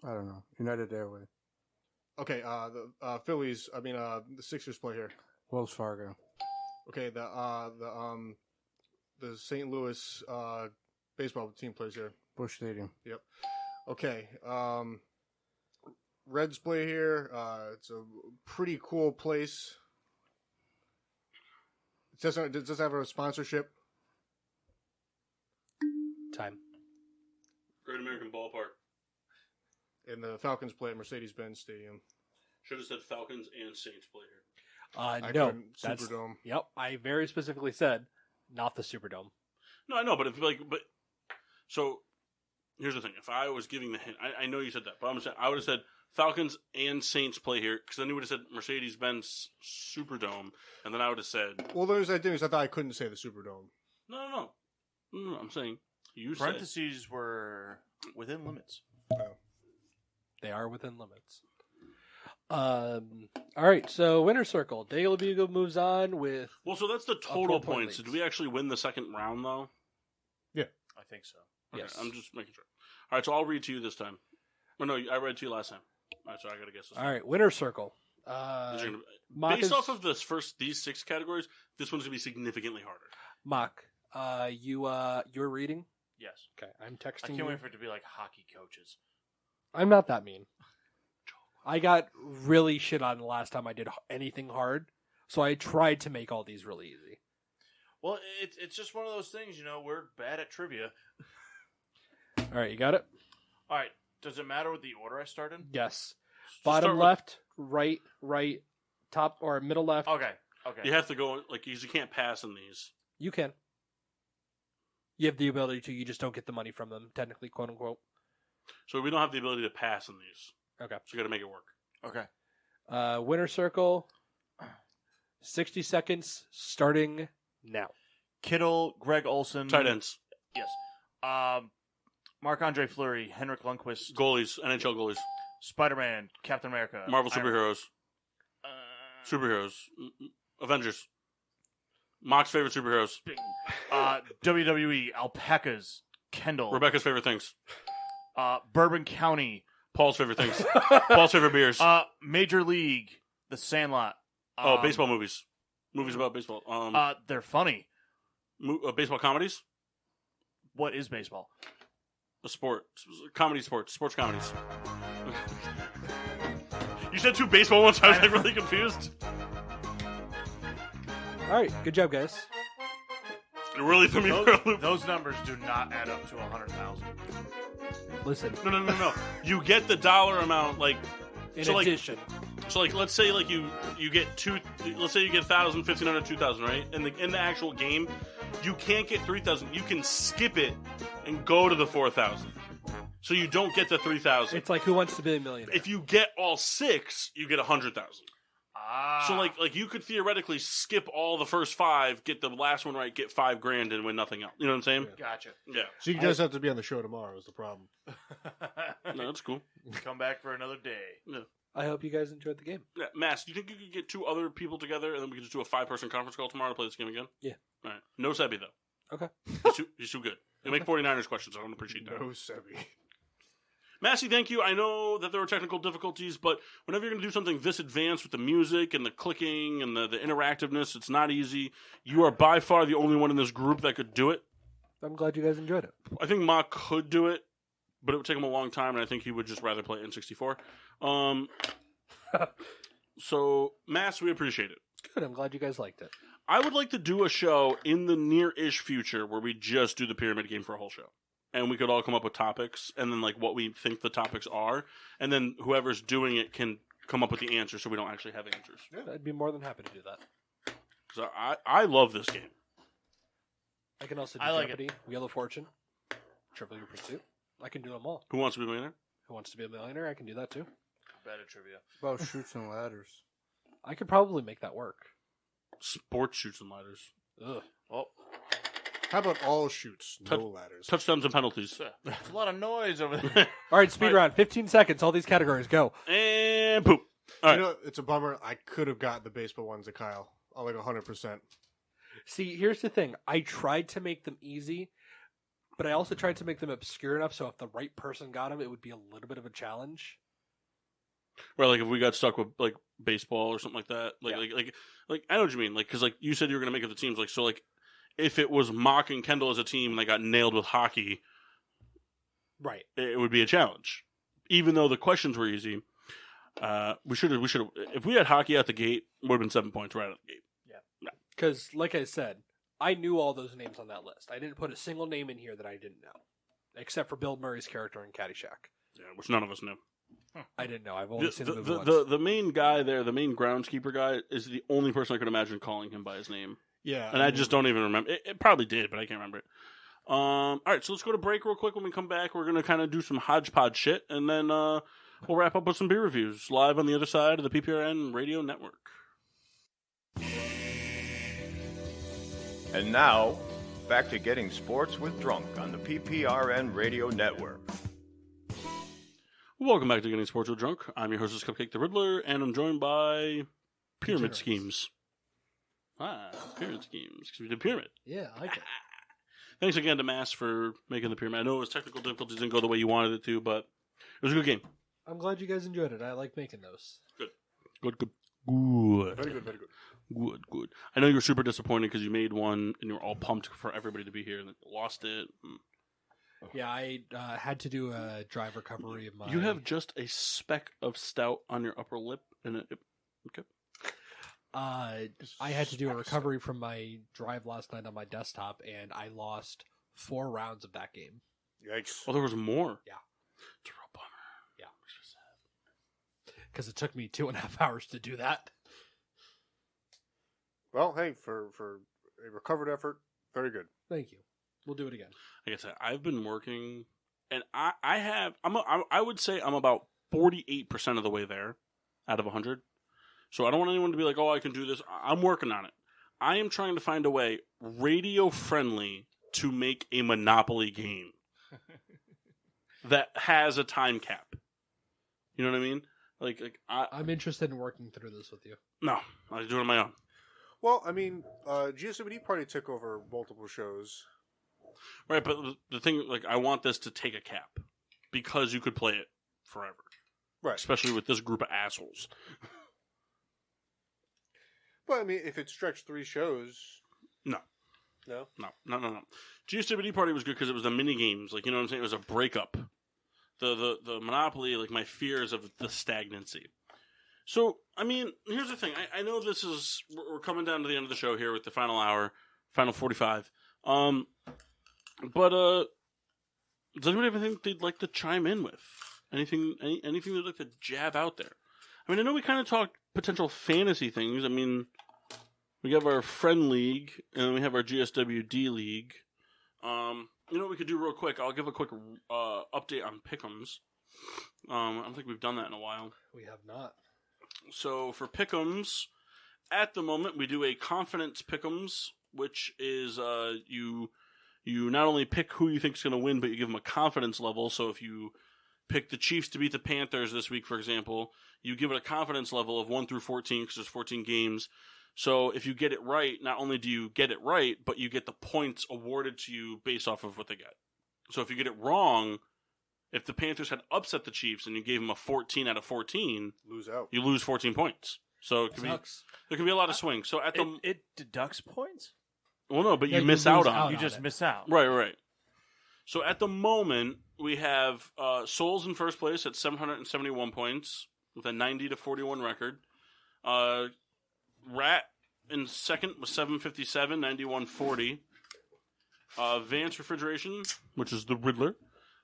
don't know. United Airways. Okay, the Phillies. I mean, the Sixers play here. Wells Fargo. Okay, the St. Louis baseball team plays here. Busch Stadium. Yep. Okay. Reds play here. It's a pretty cool place. Does it have a sponsorship? Time. Great American Ballpark. And the Falcons play at Mercedes-Benz Stadium. Should have said Falcons and Saints play here. No, couldn't. that's Superdome. Yep, I very specifically said not the Superdome. No, I know, but so here's the thing: if I was giving the hint, I know you said that, but I'm saying I would have said Falcons and Saints play here because then you would have said Mercedes-Benz Superdome, and then I would have said, Well, the reason I did is I thought I couldn't say the Superdome. no. I'm saying you said. Parentheses were within limits. They are within limits. All right, so winner circle. De La Bugle moves on with. Well, so that's the 4-point total points. lead. Did we actually win the second round though? I think so. Okay, Yes. I'm just making sure. All right, so I'll read to you this time. Oh no, I read to you last time. All right, so I gotta guess this. All right, winner circle. These are gonna- Mock Based is- off of these 6 categories, this one's gonna be significantly harder. Mock, you're reading. Yes. Okay, I'm I texting can't you. wait for it to be like hockey coaches. I'm not that mean. I got really shit on the last time I did anything hard, so I tried to make all these really easy. Well, it's just one of those things, we're bad at trivia. All right, you got it? All right. Does it matter what the order I start in? Yes. Just Bottom start with- left, right, top or middle left. Okay. You have to go because you can't pass in these. You can. You have the ability to. You just don't get the money from them, technically, quote unquote. So we don't have the ability to pass in these. Okay. So you got to make it work. Okay. Winner circle. 60 seconds starting now. Kittle, Greg Olson. Tight ends, Yes. Marc-Andre Fleury, Henrik Lundqvist, goalies, NHL goalies, Spider-Man, Captain America. Marvel Iron- superheroes, superheroes, Avengers. Mock's favorite superheroes. WWE, Alpacas, Kendall. Rebecca's favorite things. Bourbon County. Paul's favorite things. Paul's favorite beers. Major League, The Sandlot. Baseball movies. Movies about baseball. They're funny. Baseball comedies. What is baseball? A sport. Sports comedies. You said 2 baseball ones. I was like really confused. All right, good job, guys. It really threw me for a loop. Those numbers do not add up to 100,000. Listen, No. You get the dollar amount like in so, like- addition, so like let's say like you get 2. Let's say you get 1,000, 1,500, 2,000, right? In the actual game, you can't get 3,000. You can skip it and go to the 4,000. So you don't get the 3,000. it's like Who Wants to Be a Millionaire? If you get all 6, you get 100,000. Ah. So like you could theoretically skip all the first 5, get the last one right, get $5,000 and win nothing else. You know what I'm saying? Gotcha. Yeah. So you guys have to be on the show tomorrow is the problem. No, that's cool. Come back for another day. I hope you guys enjoyed the game. Yeah, Mass, do you think you could get 2 other people together and then we could just do a 5-person conference call tomorrow to play this game again? Yeah. All right. No Sebi though. Okay. He's too good. They make 49ers questions. I don't appreciate that. No, Sebi. Massey, thank you. I know that there were technical difficulties, but whenever you're going to do something this advanced with the music and the clicking and the interactiveness, it's not easy. You are by far the only one in this group that could do it. I'm glad you guys enjoyed it. I think Mock could do it, but it would take him a long time, and I think he would just rather play N64. So, Mass, we appreciate it. Good. I'm glad you guys liked it. I would like to do a show in the near-ish future where we just do the pyramid game for a whole show. And we could all come up with topics, and then like what we think the topics are, and then whoever's doing it can come up with the answer, so we don't actually have answers. I'd be more than happy to do that. So I love this game. I can also do I like Jeopardy, Wheel of Fortune, Trivial Pursuit. I can do them all. Who wants to be a millionaire? Who Wants to Be a Millionaire? I can do that too. Bad at trivia. About shoots and ladders. I could probably make that work. Sports shoots and ladders. Ugh. Well, How about all shoots, no Touch- ladders? Touchdowns and penalties. there's a lot of noise over there. All right, speed round. 15 seconds. All these categories. Go. And poop. All right. You know, it's a bummer. I could have got the baseball ones to Kyle. Like 100%. See, here's the thing. I tried to make them easy, but I also tried to make them obscure enough so if the right person got them, it would be a little bit of a challenge. Right, like if we got stuck with like baseball or something like that, Yeah. like I know what you mean, like because like you said you were gonna make it the teams, like so like if it was Mock and Kendall as a team and they got nailed with hockey, Right. it would be a challenge, even though the questions were easy. We should have if we had hockey out the gate, it would have been 7 points right out the gate. Yeah. Because, like I said, I knew all those names on that list. I didn't put a single name in here that I didn't know, except for Bill Murray's character in Caddyshack. Yeah, which none of us knew. I didn't know. I've only seen the movie once. The main guy there, the main groundskeeper guy, is the only person I could imagine calling him by his name. Yeah. And I just don't even remember. It probably did, but I can't remember it. All right, so let's go to break real quick. When we come back, we're going to kind of do some hodgepodge shit, and then we'll wrap up with some beer reviews live on the other side of the PPRN radio network. And now, back to getting sports with Drunk on the PPRN radio network. Welcome back to Getting Sports with Drunk. I'm your hostess, Cupcake the Riddler, and I'm joined by Pyramid Schemes. Pyramid Schemes, because we did Pyramid. Yeah, I like it. Thanks again to Mass for making the Pyramid. I know it was technical difficulties, didn't go the way you wanted it to, but it was a good game. I'm glad you guys enjoyed it. I like making those. Good. Very good, very good. Good. I know you were super disappointed because you made one and you were all pumped for everybody to be here and then you lost it. Yeah, I had to do a drive recovery of my... You have just a speck of stout on your upper lip. And okay. I had to do a recovery from my drive last night on my desktop, and I lost 4 rounds of that game. Yikes. Oh, there was more? Yeah. It's a real bummer. Yeah. Because it took me 2.5 hours to do that. Well, hey, for a recovered effort, very good. Thank you. We'll do it again. Like I said, I've been working, and I would say I'm about 48% of the way there out of 100. So I don't want anyone to be like, oh, I can do this. I'm working on it. I am trying to find a way radio-friendly to make a Monopoly game that has a time cap. You know what I mean? I'm interested in working through this with you. No, I do it on my own. Well, I mean, GSWD Party took over multiple shows. Right, but the thing, I want this to take a cap because you could play it forever. Right. Especially with this group of assholes. But, I mean, if it stretched 3 shows... No. No? No. GSWD Party was good because it was the mini games. You know what I'm saying? It was a breakup. The Monopoly, my fears of the stagnancy. So, I mean, here's the thing. I know this is... We're coming down to the end of the show here with the final hour, final 45. But does anybody have anything they'd like to chime in with? Anything they'd like to jab out there? I mean, I know we kind of talked potential fantasy things. I mean, we have our friend league, and we have our GSWD league. You know what we could do real quick? I'll give a quick update on Pick'ems. I don't think we've done that in a while. We have not. So for Pick'ems, at the moment, we do a confidence Pick'ems, which is you not only pick who you think is going to win, but you give them a confidence level. So if you pick the Chiefs to beat the Panthers this week, for example, you give it a confidence level of 1 through 14 because there's 14 games. So if you get it right, not only do you get it right, but you get the points awarded to you based off of what they get. So if you get it wrong, if the Panthers had upset the Chiefs and you gave them a 14 out of 14, Lose out. you lose 14 points. So it there can be a lot of swings. So at It deducts points? well, no, but Yeah, you you miss lose out on out it. You just miss out. Right. So at the moment, we have Souls in first place at 771 points with a 90 to 41 record. Rat in second with 757, 91-40. Vance Refrigeration, which is the Riddler,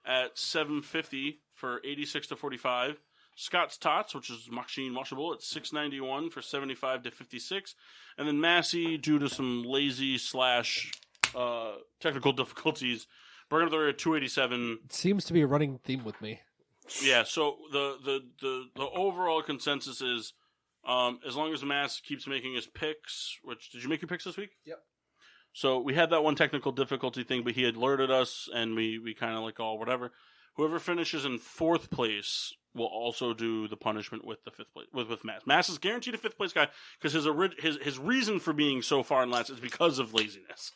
at 750 for 86 to 45. Scott's Tots, which is Machine Washable, at 691 for 75 to 56. And then Masi, due to some lazy / technical difficulties, Burger Theory at 287. It seems to be a running theme with me. Yeah, so the overall consensus is as long as Mass keeps making his picks, which, did you make your picks this week? Yep. So we had that one technical difficulty thing, but he had alerted us, and we kind of whatever. Whoever finishes in fourth place will also do the punishment with the fifth place with Mass. Mass is guaranteed a fifth place guy because his reason for being so far in last is because of laziness.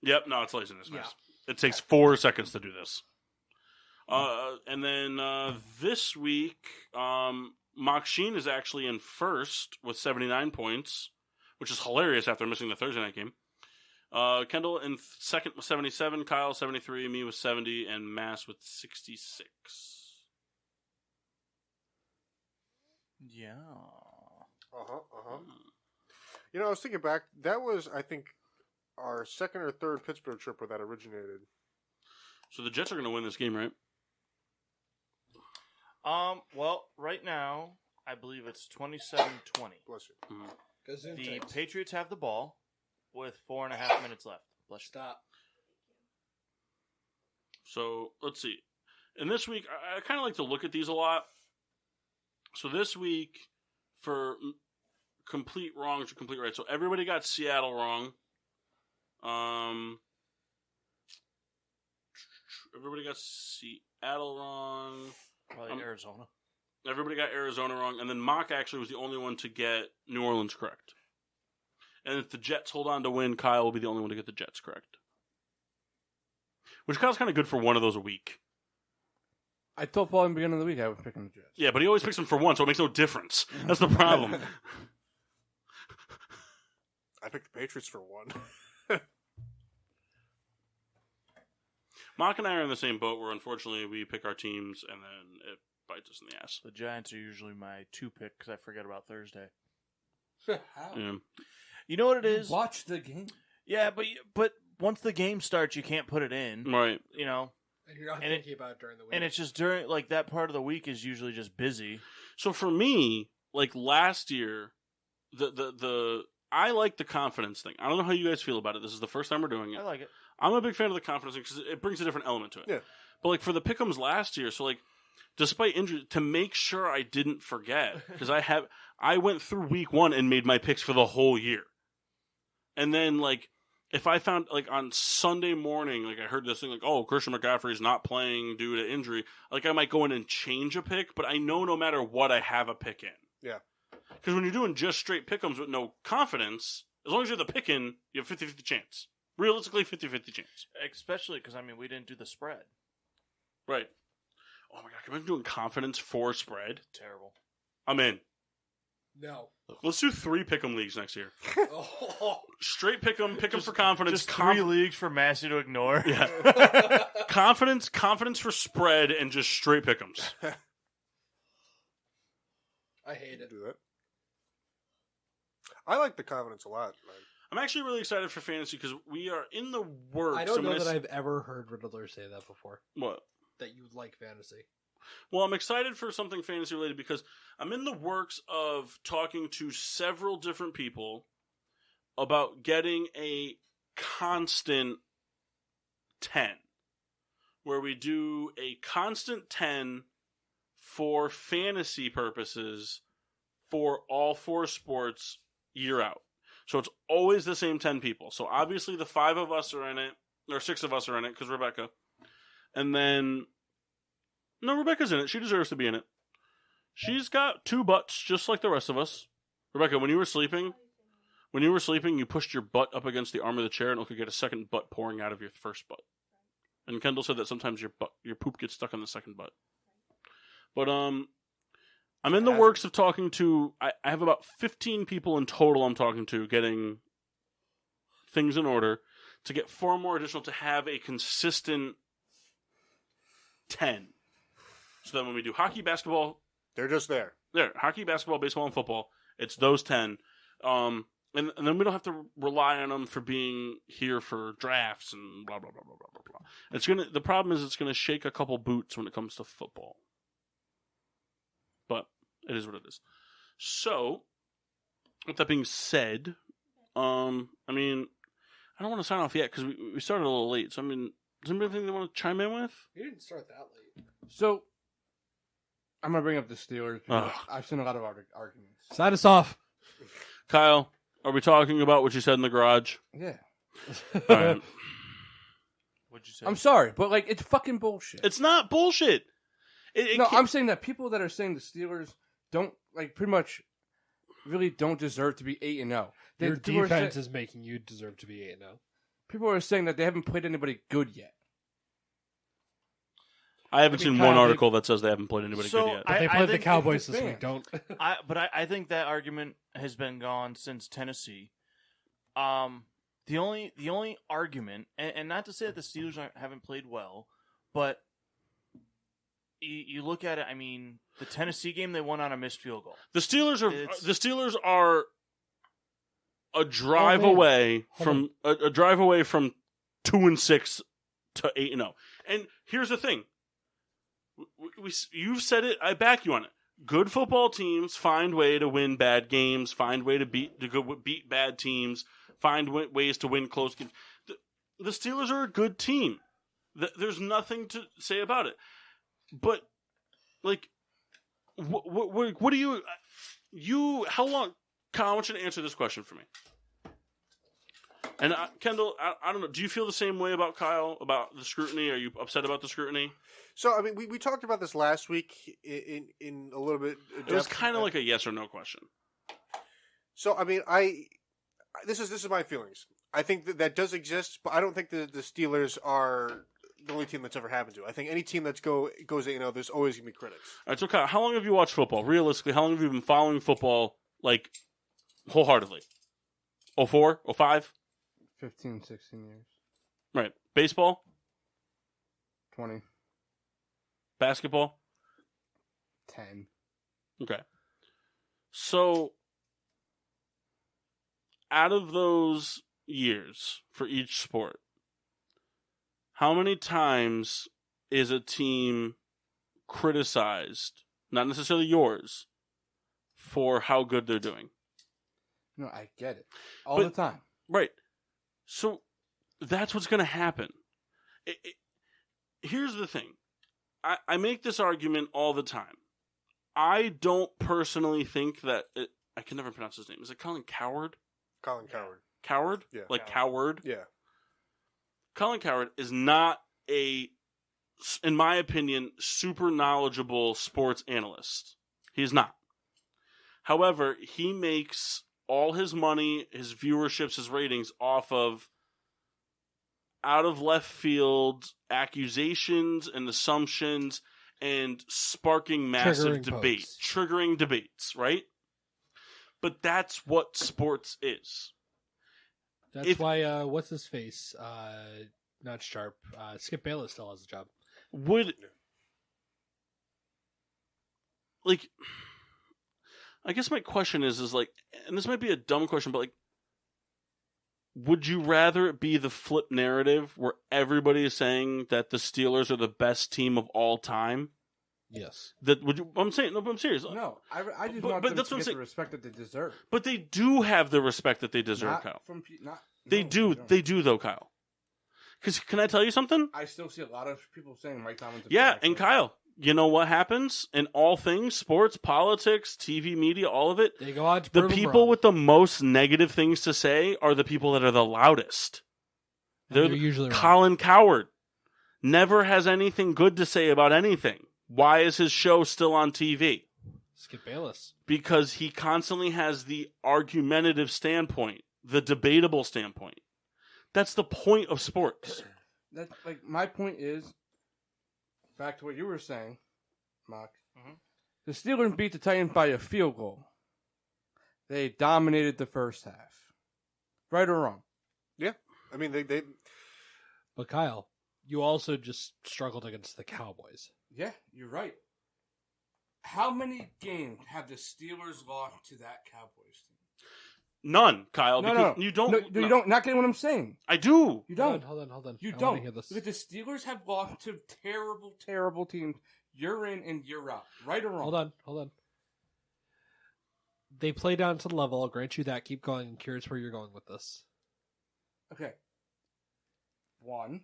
Yep, no, it's laziness, Mass. Yeah. It takes 4 seconds to do this. And then this week, Machine is actually in first with 79 points, which is hilarious after missing the Thursday night game. Kendall in second with 77, Kyle 73, me with 70, and Mass with 66. Yeah. You know, I was thinking back. That was, I think, our second or third Pittsburgh trip where that originated. So the Jets are going to win this game, right? Well, right now, I believe it's 27-20. Bless you. Gazoon The Tights. Patriots have the ball with 4.5 minutes left. Bless you. Stop. So let's see. And this week, I kind of like to look at these a lot. So this week, for complete wrongs or complete right. So everybody got Seattle wrong. Everybody got Seattle wrong. Probably Arizona. Everybody got Arizona wrong. And then Mock actually was the only one to get New Orleans correct. And if the Jets hold on to win, Kyle will be the only one to get the Jets correct. Which Kyle's kind of good for one of those a week. I told Paul in the beginning of the week I was picking the Jets. Yeah, but he always picks them for one, so it makes no difference. That's the problem. I picked the Patriots for one. Mock and I are in the same boat where, unfortunately, we pick our teams and then it bites us in the ass. The Giants are usually my 2 pick because I forget about Thursday. How? Yeah. You know what it is? Watch the game. Yeah, but once the game starts, you can't put it in. Right. You know, And you're not And it- thinking about it during the week. and it's just during like that part of the week is usually just busy. So for me, like last year, the I like the confidence thing. I don't know how you guys feel about it. This is the first time we're doing it. I like it. I'm a big fan of the confidence thing because it brings a different element to it. Yeah. But like for the pick'ems last year, so like despite injury, to make sure I didn't forget because I went through week 1 and made my picks for the whole year, and then like if I found like on Sunday morning, like I heard this thing like, oh, Christian McCaffrey's not playing due to injury, like I might go in and change a pick, but I know no matter what I have a pick in. Yeah. Because when you're doing just straight pick'ems with no confidence, as long as you have the pick in, you have 50-50 chance. Realistically, 50-50 chance. Especially because, I mean, we didn't do the spread. Right. Oh my god, can we imagine doing confidence for spread? Terrible. I'm in. no. Let's do 3 pick'em leagues next year. Oh. Straight pick'em for confidence. Just 3 leagues for Masi to ignore. Yeah. confidence for spread, and just straight pick'ems. I hate it. Do that. I like the confidence a lot. Man. I'm actually really excited for fantasy because we are in the works. I don't know gonna that I've ever heard Riddler say that before. What? That you like fantasy. Well, I'm excited for something fantasy related because I'm in the works of talking to several different people about getting a constant 10, where we do a constant 10 for fantasy purposes for all 4 sports year out. So it's always the same 10 people. So obviously the 5 of us are in it, or 6 of us are in it because Rebecca. And then no, Rebecca's in it. She deserves to be in it. She's got 2 butts, just like the rest of us. Rebecca, when you were sleeping, you pushed your butt up against the arm of the chair, and it could get a second butt pouring out of your first butt. And Kendall said that sometimes your poop gets stuck on the second butt. But I'm in the works of talking to. I have about 15 people in total. I'm talking to, getting things in order to get 4 more additional to have a consistent 10. So that when we do hockey, basketball, They're just there. hockey, basketball, baseball, and football, it's those 10. And then we don't have to rely on them for being here for drafts and blah, blah, blah, blah, blah, blah, blah. The problem is it's going to shake a couple boots when it comes to football. But it is what it is. So, with that being said, I mean, I don't want to sign off yet because we started a little late. So, I mean, does anybody think they want to chime in with? You didn't start that late. So, I'm going to bring up the Steelers because Ugh. I've seen a lot of arguments. Sign us off. Kyle, are we talking about what you said in the garage? Yeah. All right. What'd you say? I'm sorry, but, like, it's fucking bullshit. It's not bullshit. It No, can't- I'm saying that people that are saying the Steelers don't, like, pretty much really don't deserve to be 8-0. Your People are defense say- is making you deserve to be 8-0. People are saying that they haven't played anybody good yet. I haven't I mean, seen Kyle, one they- article that says they haven't played anybody So, good yet. But they I played the think- Cowboys this fan. week. Don't. I think that argument has been gone since Tennessee. The only argument, and not to say that the Steelers haven't played well, but you look at it. I mean, the Tennessee game they won on a missed field goal. The Steelers It's- are a drive man. away Hold from a drive away from 2-6 to 8-0. And here's the thing: you've said it. I back you on it. Good football teams find way to win bad games, find way to beat bad teams, find ways to win close games. The Steelers are a good team. There's nothing to say about it. But like, what do you? How long? Kyle, I want you to answer this question for me. And Kendall, I don't know. Do you feel the same way about Kyle, about the scrutiny? Are you upset about the scrutiny? So, I mean, we talked about this last week in a little bit. It was kind of like a yes or no question. So, I mean, this is my feelings. I think that does exist, but I don't think the Steelers are the only team that's ever happened to. I think any team that goes 8-0, there's always going to be critics. All right, so Kyle, how long have you watched football? Realistically, how long have you been following football, like, wholeheartedly? 04? 05? 15, 16 years. Right. Baseball? 20. Basketball? 10. Okay. So, out of those years for each sport, how many times is a team criticized, not necessarily yours, for how good they're doing? No, I get it. All the time. Right. So that's what's going to happen. Here's the thing. I make this argument all the time. I don't personally think that... I can never pronounce his name. Is it Colin Cowherd? Colin Cowherd. Cowherd? Yeah. Like Cowherd? Yeah. Colin Cowherd is not in my opinion, super knowledgeable sports analyst. He's not. However, he makes all his money, his viewerships, his ratings off of out of left field accusations and assumptions and sparking massive triggering debates, right? But that's what sports is. That's why, what's his face? Not Sharp. Skip Bayless still has a job. I guess my question is like, and this might be a dumb question, but like, would you rather it be the flip narrative where everybody is saying that the Steelers are the best team of all time? Yes. I'm saying, no, but I'm serious. No, I just want them to get the respect that they deserve. But they do have the respect that they deserve, Kyle. They do though, Kyle. Because can I tell you something? I still see a lot of people saying Mike Tomlin's and Kyle, you know what happens in all things, sports, politics, TV, media, all of it? They go on to the people with the most negative things to say are the people that are the loudest. They're usually Colin Cowherd never has anything good to say about anything. Why is his show still on TV? Skip Bayless. Because he constantly has the argumentative standpoint, the debatable standpoint. That's the point of sports. That's like my point is back to what you were saying, Mock. Mm-hmm. The Steelers beat the Titans by a field goal. They dominated the first half. Right or wrong? Yeah. I mean, they... But Kyle, you also just struggled against the Cowboys. Yeah, you're right. How many games have the Steelers lost to that Cowboys team? None, Kyle. No. You don't. No, you don't. Not getting what I'm saying. I do. You don't. Hold on. You I don't. hear this. Because the Steelers have lost to terrible teams year in and year out. Right or wrong? Hold on. They play down to the level. I'll grant you that. Keep going. I'm curious where you're going with this. Okay. One.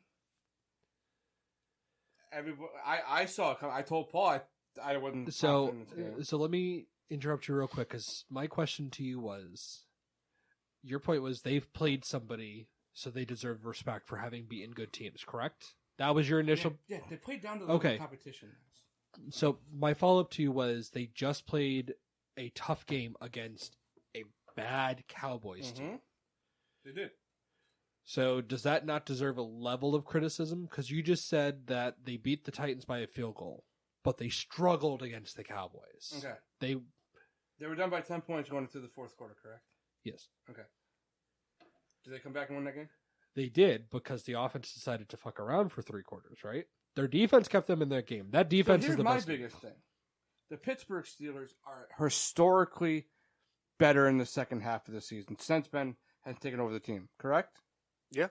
I saw it come. I told Paul I wasn't. So let me interrupt you real quick because my question to you was, your point was they've played somebody, so they deserve respect for having beaten good teams. Correct? That was your initial. Yeah, they played down to the competition. So my follow up to you was they just played a tough game against a bad Cowboys team. They did. So does that not deserve a level of criticism? Because you just said that they beat the Titans by a field goal, but they struggled against the Cowboys. Okay. They were down by 10 points going into the fourth quarter, correct? Yes. Okay. Did they come back and win that game? They did, because the offense decided to fuck around for 3 quarters, right? Their defense kept them in their game. That defense is the best. Here's my biggest thing. The Pittsburgh Steelers are historically better in the second half of the season since Ben has taken over the team. Correct? Yeah.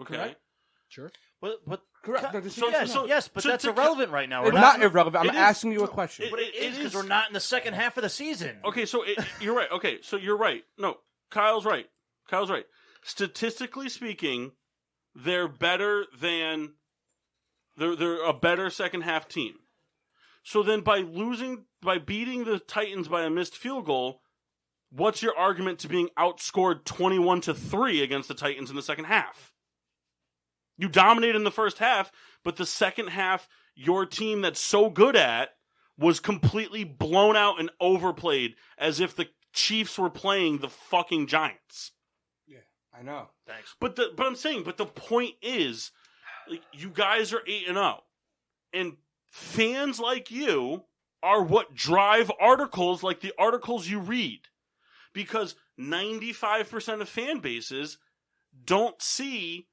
Okay. Correct? Sure. But Correct. No, just So- yes, so- no. yes, but to- that's to- irrelevant right now. It's We're not irrelevant. I'm It is. asking you a question. But it is because we're not in the second half of the season. Okay, so you're right. Okay, so you're right. No, Kyle's right. Kyle's right. Statistically speaking, they're better than they're a better second half team. So then by beating the Titans by a missed field goal, what's your argument to being outscored 21-3 against the Titans in the second half? You dominated in the first half, but the second half, your team that's so good at was completely blown out and overplayed as if the Chiefs were playing the fucking Giants. I know. Thanks. But the point is, like, you guys are 8-0, and fans like you are what drive articles like the articles you read, because 95% of fan bases don't see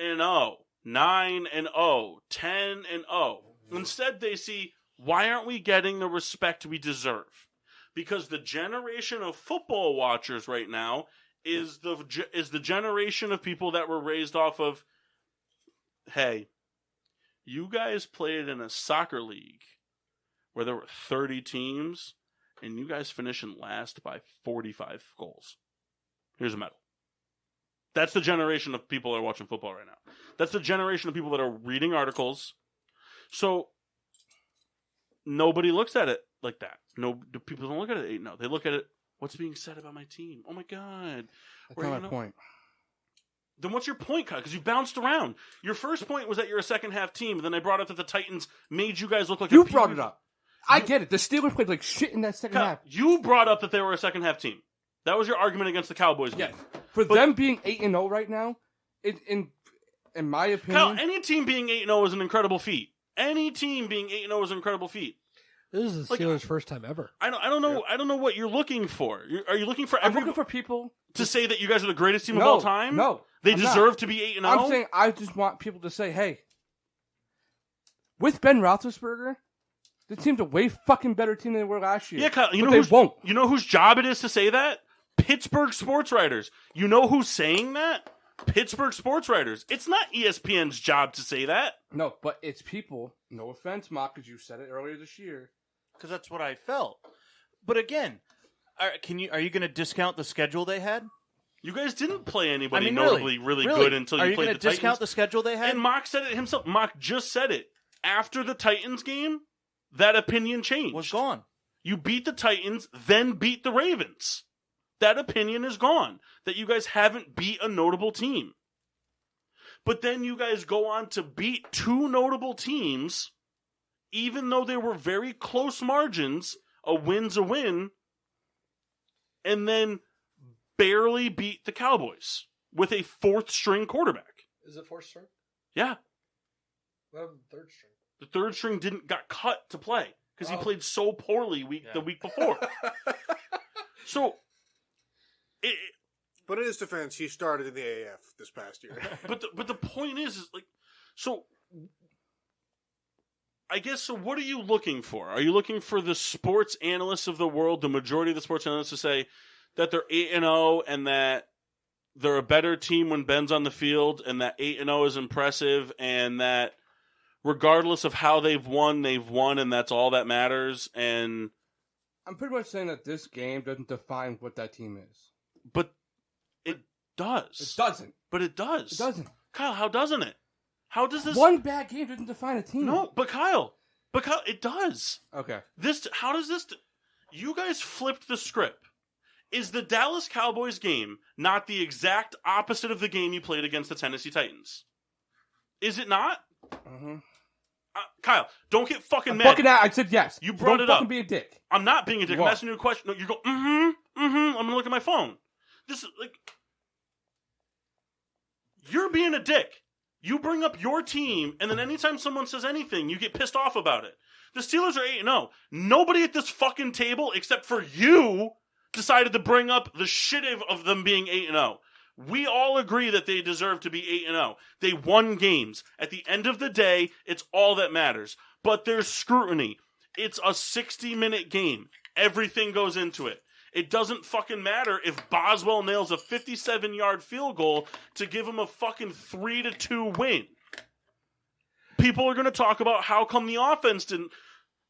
8-0, 9-0, 10-0. Instead, they see, why aren't we getting the respect we deserve? Because the generation of football watchers right now is the generation of people that were raised off of, hey, you guys played in a soccer league where there were 30 teams, and you guys finished in last by 45 goals. Here's a medal. That's the generation of people that are watching football right now. That's the generation of people that are reading articles. So nobody looks at it like that. No, people don't look at it 8-0. They look at it, what's being said about my team? Oh my God. That's not my point. Then what's your point, Kyle? Because you bounced around. Your first point was that you're a second half team, and then I brought up that the Titans made you guys look like You brought it up. I get it. The Steelers played like shit in that second Kyle, half. you brought up that they were a second half team. That was your argument against the Cowboys game. Yes. For them being 8-0 right now, in my opinion, Kyle, any team being 8-0 is an incredible feat. Any team being 8-0 is an incredible feat. This is the Steelers' first time ever. I don't know. I don't know what you're looking for. Are you looking for I'm looking for people to say that you guys are the greatest team of all time? No, They I'm deserve not. to be 8-0. I'm saying I just want people to say, hey, with Ben Roethlisberger, the team's a way fucking better team than they were last year. Yeah, Kyle, but they won't. You know whose job it is to say that? Pittsburgh sports writers. You know who's saying that? Pittsburgh sports writers. It's not ESPN's job to say that. No, but it's people. No offense, Mock, because you said it earlier this year. Because that's what I felt. But again, are you going to discount the schedule they had? You guys didn't play anybody really notably good until you played the Titans. Are you going to discount the schedule they had? And Mock said it himself. Mock just said it. After the Titans game, that opinion changed. Was gone. You beat the Titans, then beat the Ravens. That opinion is gone. That you guys haven't beat a notable team. But then you guys go on to beat two notable teams, even though they were very close margins. A win's a win. And then barely beat the Cowboys with a fourth-string quarterback. Is it fourth string? Yeah. Well, third string. The third string got cut to play because he played so poorly the week before. So, but in his defense, he started in the AF this past year. but the point is like, so I guess, so what are you looking for? Are you looking for the sports analysts of the world, the majority of the sports analysts, to say that they're 8-0 and that they're a better team when Ben's on the field, and that 8-0 is impressive, and that regardless of how they've won, and that's all that matters? And I'm pretty much saying that this game doesn't define what that team is. But it does. It doesn't. But it does. It doesn't. Kyle, how doesn't it? How does this... One bad game doesn't define a team. No, but Kyle, it does. Okay. How does this... You guys flipped the script. Is the Dallas Cowboys game not the exact opposite of the game you played against the Tennessee Titans? Is it not? Mm-hmm. Kyle, don't get fucking mad. Fucking out. I said yes. You brought Don't it up. fucking be a dick. I'm not being a dick. You I'm are. asking you a question. No, you go, I'm going to look at my phone. This is like... You're being a dick. You bring up your team, and then anytime someone says anything, you get pissed off about it. The Steelers are 8-0. Nobody at this fucking table, except for you, decided to bring up the shit of them being 8-0. We all agree that they deserve to be 8-0. They won games. At the end of the day, it's all that matters. But there's scrutiny. It's a 60-minute game. Everything goes into it. It doesn't fucking matter if Boswell nails a 57-yard field goal to give him a fucking 3-2 win. People are going to talk about how come the offense didn't.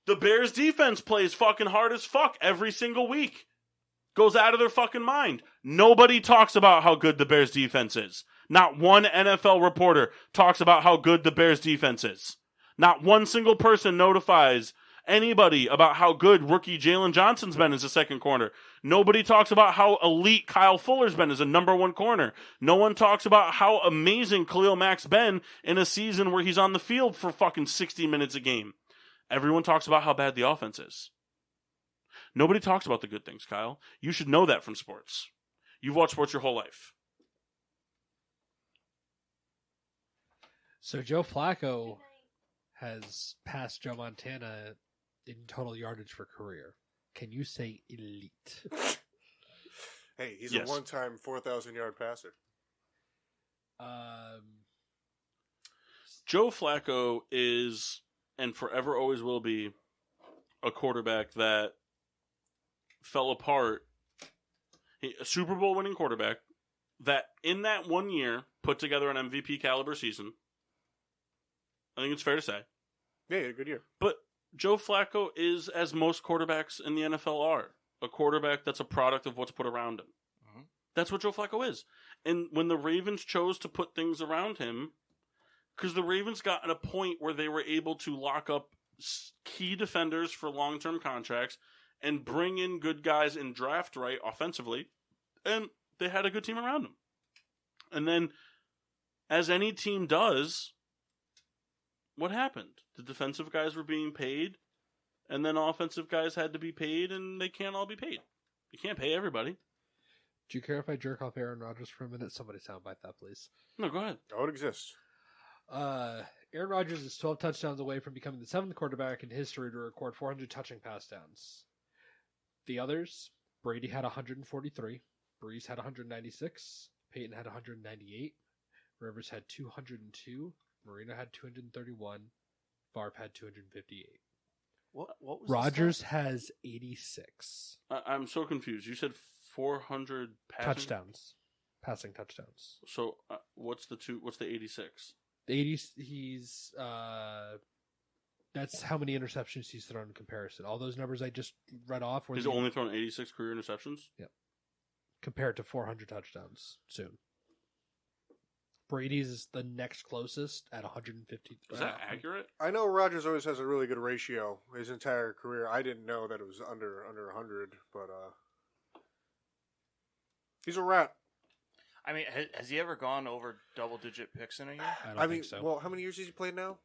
The Bears defense plays fucking hard as fuck every single week. Goes out of their fucking mind. Nobody talks about how good the Bears defense is. Not one NFL reporter talks about how good the Bears defense is. Not one single person notifies anybody about how good rookie Jalen Johnson's been as a second corner. Nobody talks about how elite Kyle Fuller's been as a number one corner. No one talks about how amazing Khalil Mack's been in a season where he's on the field for fucking 60 minutes a game. Everyone talks about how bad the offense is. Nobody talks about the good things, Kyle. You should know that from sports. You've watched sports your whole life. So Joe Flacco has passed Joe Montana in total yardage for career. Can you say elite? Hey, he's Yes. a one-time 4,000-yard passer. Joe Flacco is, and forever always will be, a quarterback that fell apart. A Super Bowl winning quarterback that in that 1 year put together an MVP caliber season. I think it's fair to say. Yeah, he had a good year. But Joe Flacco is, as most quarterbacks in the NFL are, a quarterback that's a product of what's put around him. Mm-hmm. That's what Joe Flacco is. And when the Ravens chose to put things around him, because the Ravens got at a point where they were able to lock up key defenders for long-term contracts and bring in good guys in draft right offensively, and they had a good team around them. And then, as any team does, what happened? The defensive guys were being paid, and then offensive guys had to be paid, and they can't all be paid. You can't pay everybody. Do you care if I jerk off Aaron Rodgers for a minute? Somebody soundbite that, please. No, go ahead. Oh, it exists. Aaron Rodgers is 12 touchdowns away from becoming the 7th quarterback in history to record 400 touching pass downs. The others, Brady had 143, Breeze had 196, Peyton had 198, Rivers had 202, Marino had 231, Favre had 258. What was Rodgers has 86 I'm so confused. You said 400 passing touchdowns. So what's the 86? The 80, he's that's how many interceptions he's thrown in comparison. All those numbers I just read off were He's only thrown 86 career interceptions? compared to 400 touchdowns soon. Brady's is the next closest at 150. Is that accurate? I know Rodgers always has a really good ratio his entire career. I didn't know that it was under 100, but he's a rat. I mean, has he ever gone over double-digit picks in a year? I don't I mean, think so. well, how many years has he played now?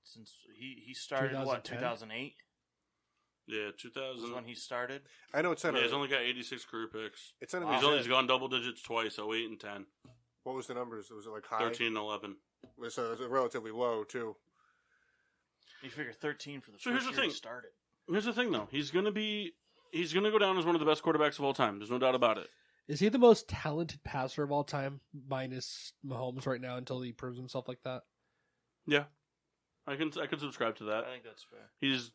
Since he started 2010? 2008 Yeah, was 2000. when he started. I know it's Yeah, not. he's only got 86 career picks. It's not. He's gone double digits twice, 08 and 10. What was the numbers? Was it like high? 13 and 11. So it was relatively low too. You figure 13 for the So first here's the year he thing. started. Here's the thing, though. He's going to go down as one of the best quarterbacks of all time. There's no doubt about it. Is he the most talented passer of all time, minus Mahomes right now, until he proves himself like that? Yeah. I can subscribe to that. I think that's fair. He's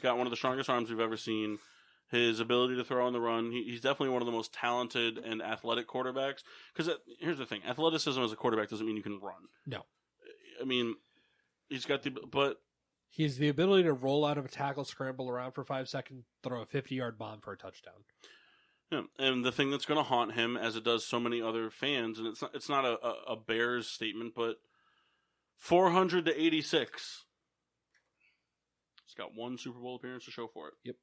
got one of the strongest arms we've ever seen. His ability to throw on the run. He's definitely one of the most talented and athletic quarterbacks. Because here's the thing: athleticism as a quarterback doesn't mean you can run. No. I mean, he's got but He has the ability to roll out of a tackle, scramble around for 5 seconds, throw a 50-yard bomb for a touchdown. yeah, and the thing that's going to haunt him, as it does so many other fans, and it's not a Bears statement, but 400 to 86. He's got one Super Bowl appearance to show for it. Yep.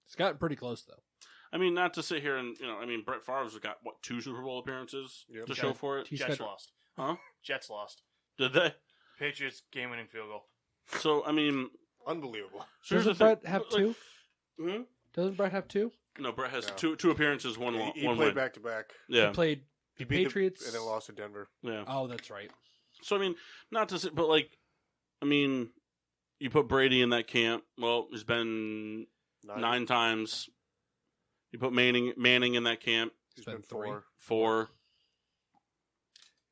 It's gotten pretty close, though. I mean, not to sit here and, Brett Favre's got, 2 Super Bowl appearances Yep. to show for it? He's Jets got- lost. Huh? Jets lost. Did they? Patriots game-winning field goal. So, I mean... Unbelievable. So here's the Doesn't Brett thing. have Like, 2? Hmm? Doesn't Brett have 2? No, Brett has No. two appearances, one He one played win. back to back. Yeah, He played He the beat Patriots. and then lost to Denver. yeah. Oh, that's right. So, I mean, not to say, but, you put Brady in that camp. Well, he's been 9 times. You put Manning in that camp. He's Been been 3. 4. 4.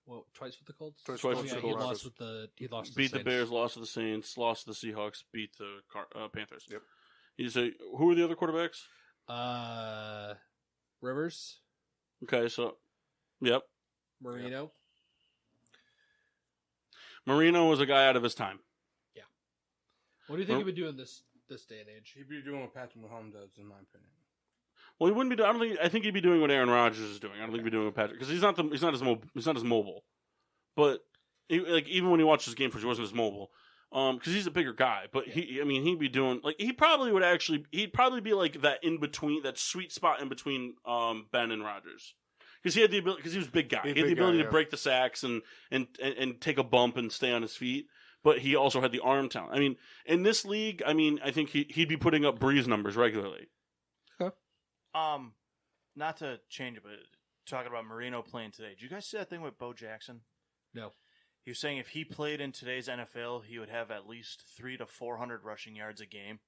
Well, twice with the Colts. Twice with Oh, the yeah, Colts. he lost with the. He lost. To Beat the Saints. Bears, lost to the Saints, lost to the Seahawks, beat the Panthers. Yep. You say who are the other quarterbacks? Rivers, Okay, so yep, Marino. Marino was a guy out of his time. What do you think he'd be doing this day and age? He'd be doing what Patrick Mahomes does, in my opinion. Well, he wouldn't be. I think he'd be doing what Aaron Rodgers is doing. I don't think he'd be doing what Patrick because he's not as mobile. But even when he watched his game footage, he wasn't as mobile. Because he's a bigger guy. But he'd be doing he'd probably be like that in between, that sweet spot in between Ben and Rodgers. Because he had the ability, because he was a big guy. He had the ability to break the sacks and take a bump and stay on his feet. But he also had the arm talent. I mean, in this league, I think he'd be putting up Breeze numbers regularly. Not to change it, but talking about Marino playing today. Did you guys see that thing with Bo Jackson? No. He was saying if he played in today's NFL, he would have at least 300 to 400 rushing yards a game.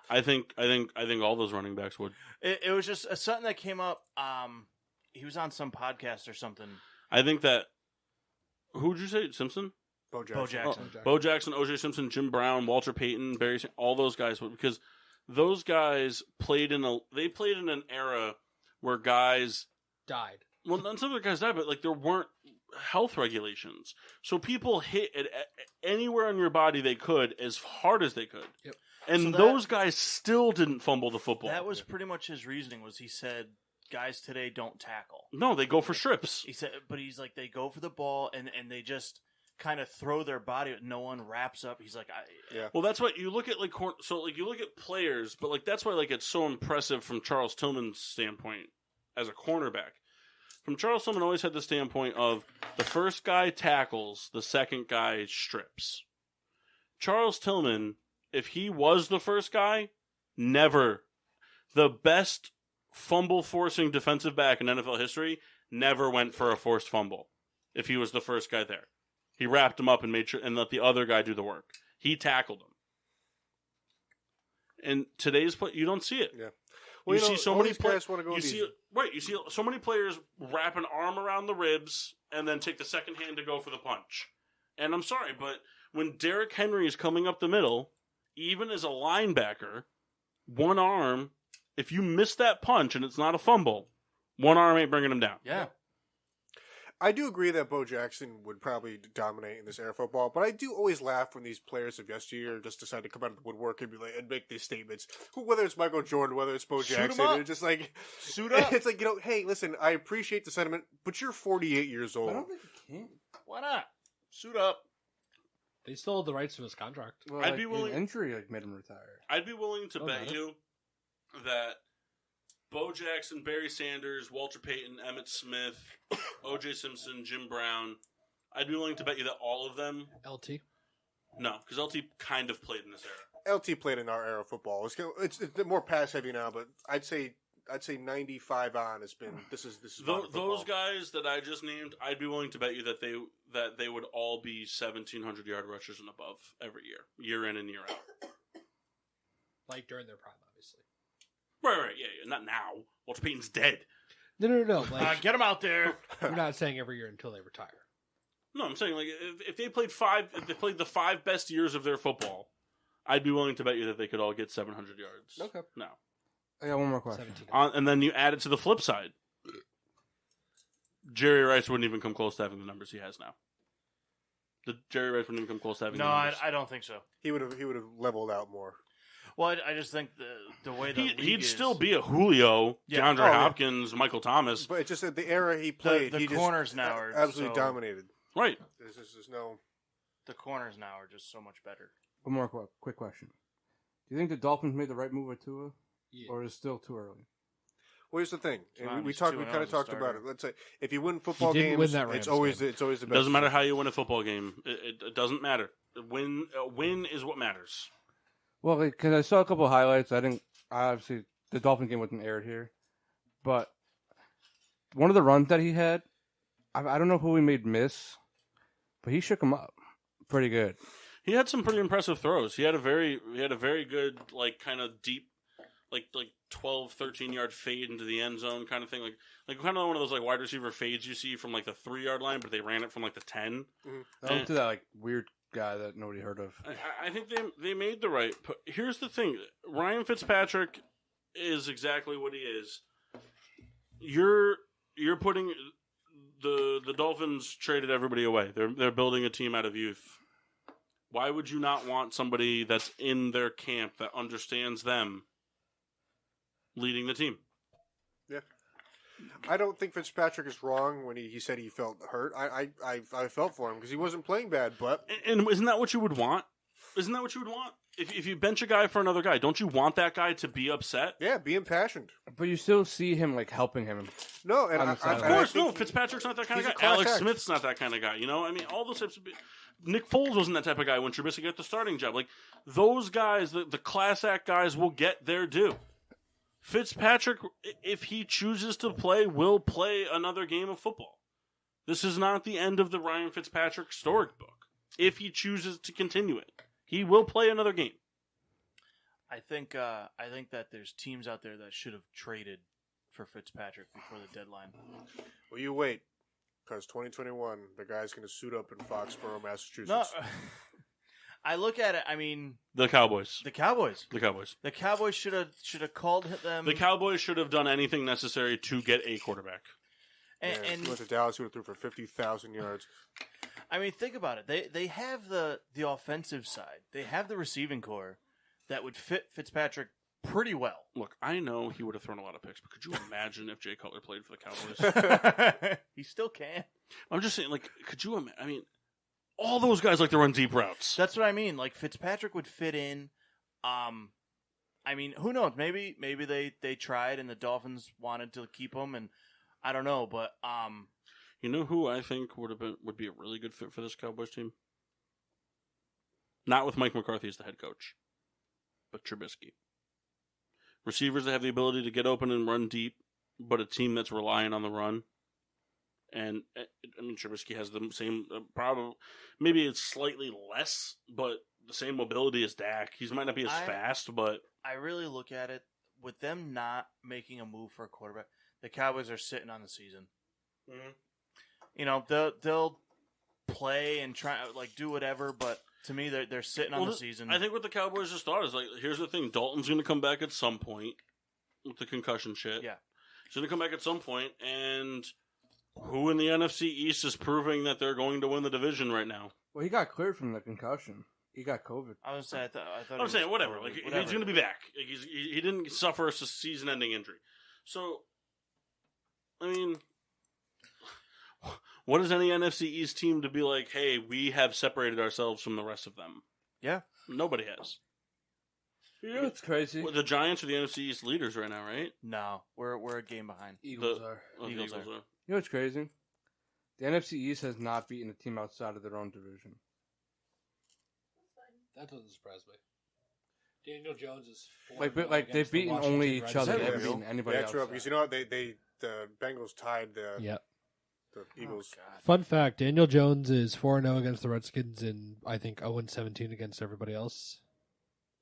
I think all those running backs would. It was just something that came up. He was on some podcast or something. I think that. Who'd you say? Simpson? Bo Jackson. Bo Jackson. Bo Jackson, O.J. Simpson, Jim Brown, Walter Payton, Barry, all those guys would, because those guys played in an era where guys Died. Well, none of the guys died, but there weren't health regulations, so people hit it anywhere on your body they could as hard as they could. Yep. And those guys still didn't fumble the football. That was pretty much his reasoning. Was he said guys today don't tackle? No, they go for strips. He said, but he's like they go for the ball and they just kind of throw their body. No one wraps up. He's like, Well, that's what you look at. You look at players, but that's why it's so impressive from Charles Tillman's standpoint as a cornerback. From Charles Tillman always had the standpoint of the first guy tackles, the second guy strips. Charles Tillman, if he was the first guy, never. The best fumble forcing defensive back in NFL history never went for a forced fumble if he was the first guy there. He wrapped him up and made sure and let the other guy do the work. He tackled him. And today's play, you don't see it. Yeah. Well, you see so many players want to go. You see so many players wrap an arm around the ribs and then take the second hand to go for the punch. And I'm sorry, but when Derrick Henry is coming up the middle, even as a linebacker, one arm, if you miss that punch and it's not a fumble, one arm ain't bringing him down. yeah. I do agree that Bo Jackson would probably dominate in this era of football, but I do always laugh when these players of yesteryear just decide to come out of the woodwork and and make these statements. Whether it's Michael Jordan, whether it's Bo Jackson, it's just suit up. It's hey, listen, I appreciate the sentiment, but you're 48 years old. I don't think you can. Why not? Suit up. They still have the rights to his contract. Well, I'd be willing. His injury made him retire. I'd be willing to bet matter. you that Bo Jackson, Barry Sanders, Walter Payton, Emmitt Smith, O.J. Simpson, Jim Brown. I'd be willing to bet you that all of them. LT. No, because LT kind of played in this era. LT played in our era of football. It's more pass heavy now, but I'd say 95 on has been this is Those guys that I just named, I'd be willing to bet you that they would all be 1,700 yard rushers and above every year in and year out. Like during their prime, obviously. Right, yeah, not now. Walter Payton's dead. No. Like, Get him out there. we're not saying every year until they retire. No, I'm saying if they played the 5 best years of their football, I'd be willing to bet you that they could all get 700 yards. Okay. No. I got one more question. 17. And then you add it to the flip side. Jerry Rice wouldn't even come close to having the numbers he has now. Jerry Rice wouldn't even come close to having No, the numbers. I don't think so. He would have leveled out more. Well, I just think the way he'd still be a Julio, Yeah. DeAndre Hopkins, Michael Thomas. But it's just that the era he played, the he corners just now are absolutely so- dominated. Right. There's no. the corners now are just so much better. One more quick question. Do you think the Dolphins made the right move with Tua, Yeah. or is it still too early? Well, here's the thing, Come on, and we he's kind 2-0 of as a talked about starter. it. Let's say if you win football didn't games, win that Rams it's always game. the best. It doesn't matter how you win a football game. It doesn't matter. Win is what matters. Well, because I saw a couple of highlights. Obviously, the Dolphin game wasn't aired here, but one of the runs that he had, I don't know who he made miss, but he shook him up pretty good. He had some pretty impressive throws. He had a very good, kind of deep, like 12, 13-yard fade into the end zone kind of thing. Like kind of one of those like wide receiver fades you see from like the 3-yard line, but they ran it from like the 10. Don't do that like weird guy that nobody heard of. I think they made the right. Here's the thing: Ryan Fitzpatrick is exactly what he is. You're putting the Dolphins traded everybody away. They're building a team out of youth. Why would you not want somebody that's in their camp that understands them leading the team? Yeah. I don't think Fitzpatrick is wrong when he said he felt hurt. I felt for him because he wasn't playing bad, but... And isn't that what you would want? Isn't that what you would want? If you bench a guy for another guy, don't you want that guy to be upset? Yeah, be impassioned. But you still see him like helping him. No, and On the of sideline. Of course, no. Fitzpatrick's not that kind of he's guy. a class Alex act. Smith's not that kind of guy. You know, I mean, all those types of... Nick Foles wasn't that type of guy when Trubisky got the starting job. Like, those guys, the class act guys, will get their due. Fitzpatrick, if he chooses to play, will play another game of football. This is not the end of the Ryan Fitzpatrick storybook. If he chooses to continue it, he will play another game. I think that there's teams out there that should have traded for Fitzpatrick before the deadline. Well, you wait, because 2021, the guy's going to suit up in Foxborough, No, Massachusetts. I look at it. I mean, The Cowboys. the Cowboys. The Cowboys. The Cowboys should have called them. The Cowboys should have done anything necessary to get a quarterback. and, Yeah, and he went to Dallas, he would have threw for 50,000 yards. I mean, think about it. They have the offensive side. They have the receiving core that would fit Fitzpatrick pretty well. Look, I know he would have thrown a lot of picks, but could you imagine if Jay Cutler played for the Cowboys? He still can. I'm just saying, like, could you imagine? I mean, all those guys like to run deep routes. That's what I mean. Like Fitzpatrick would fit in. I mean, who knows? Maybe they tried and the Dolphins wanted to keep him, and I don't know. But You know who I think would be a really good fit for this Cowboys team? Not with Mike McCarthy as the head coach, but Trubisky. Receivers that have the ability to get open and run deep, but a team that's relying on the run. And I mean, Trubisky has the same problem. Maybe it's slightly less, but the same mobility as Dak. He might not be as fast, but I really look at it with them not making a move for a quarterback. The Cowboys are sitting on the season. Mhm. You know, they'll play and try like do whatever, but to me, they're sitting on the season. I think what the Cowboys just thought is like, here's the thing: Dalton's going to come back at some point with the concussion shit. Yeah, he's going to come back at some point, and who in the NFC East is proving that they're going to win the division right now? Well, he got cleared from the concussion. He got COVID. I was saying, I thought I'm saying whatever. COVID, Like whatever. he's going to be back. Like, he didn't suffer a season-ending injury. So, I mean, what is any NFC East team to be like? Hey, we have separated ourselves from the rest of them. Yeah, Nobody has. You know, it's crazy. Well, the Giants are the NFC East leaders right now, right? no, we're a game behind. Eagles the- are. Oh, the Eagles Eagles are. are. You know what's crazy? The NFC East has not beaten a team outside of their own division. That doesn't surprise me. Daniel Jones is 4-0 Like against they've the beaten Washington only each other. Is They that haven't real? beaten anybody Yeah, true. else. Because you know what? The Bengals tied the Yep. Eagles. God. Fun fact: Daniel Jones is 4-0 against the Redskins, and I think 0-17 against everybody else.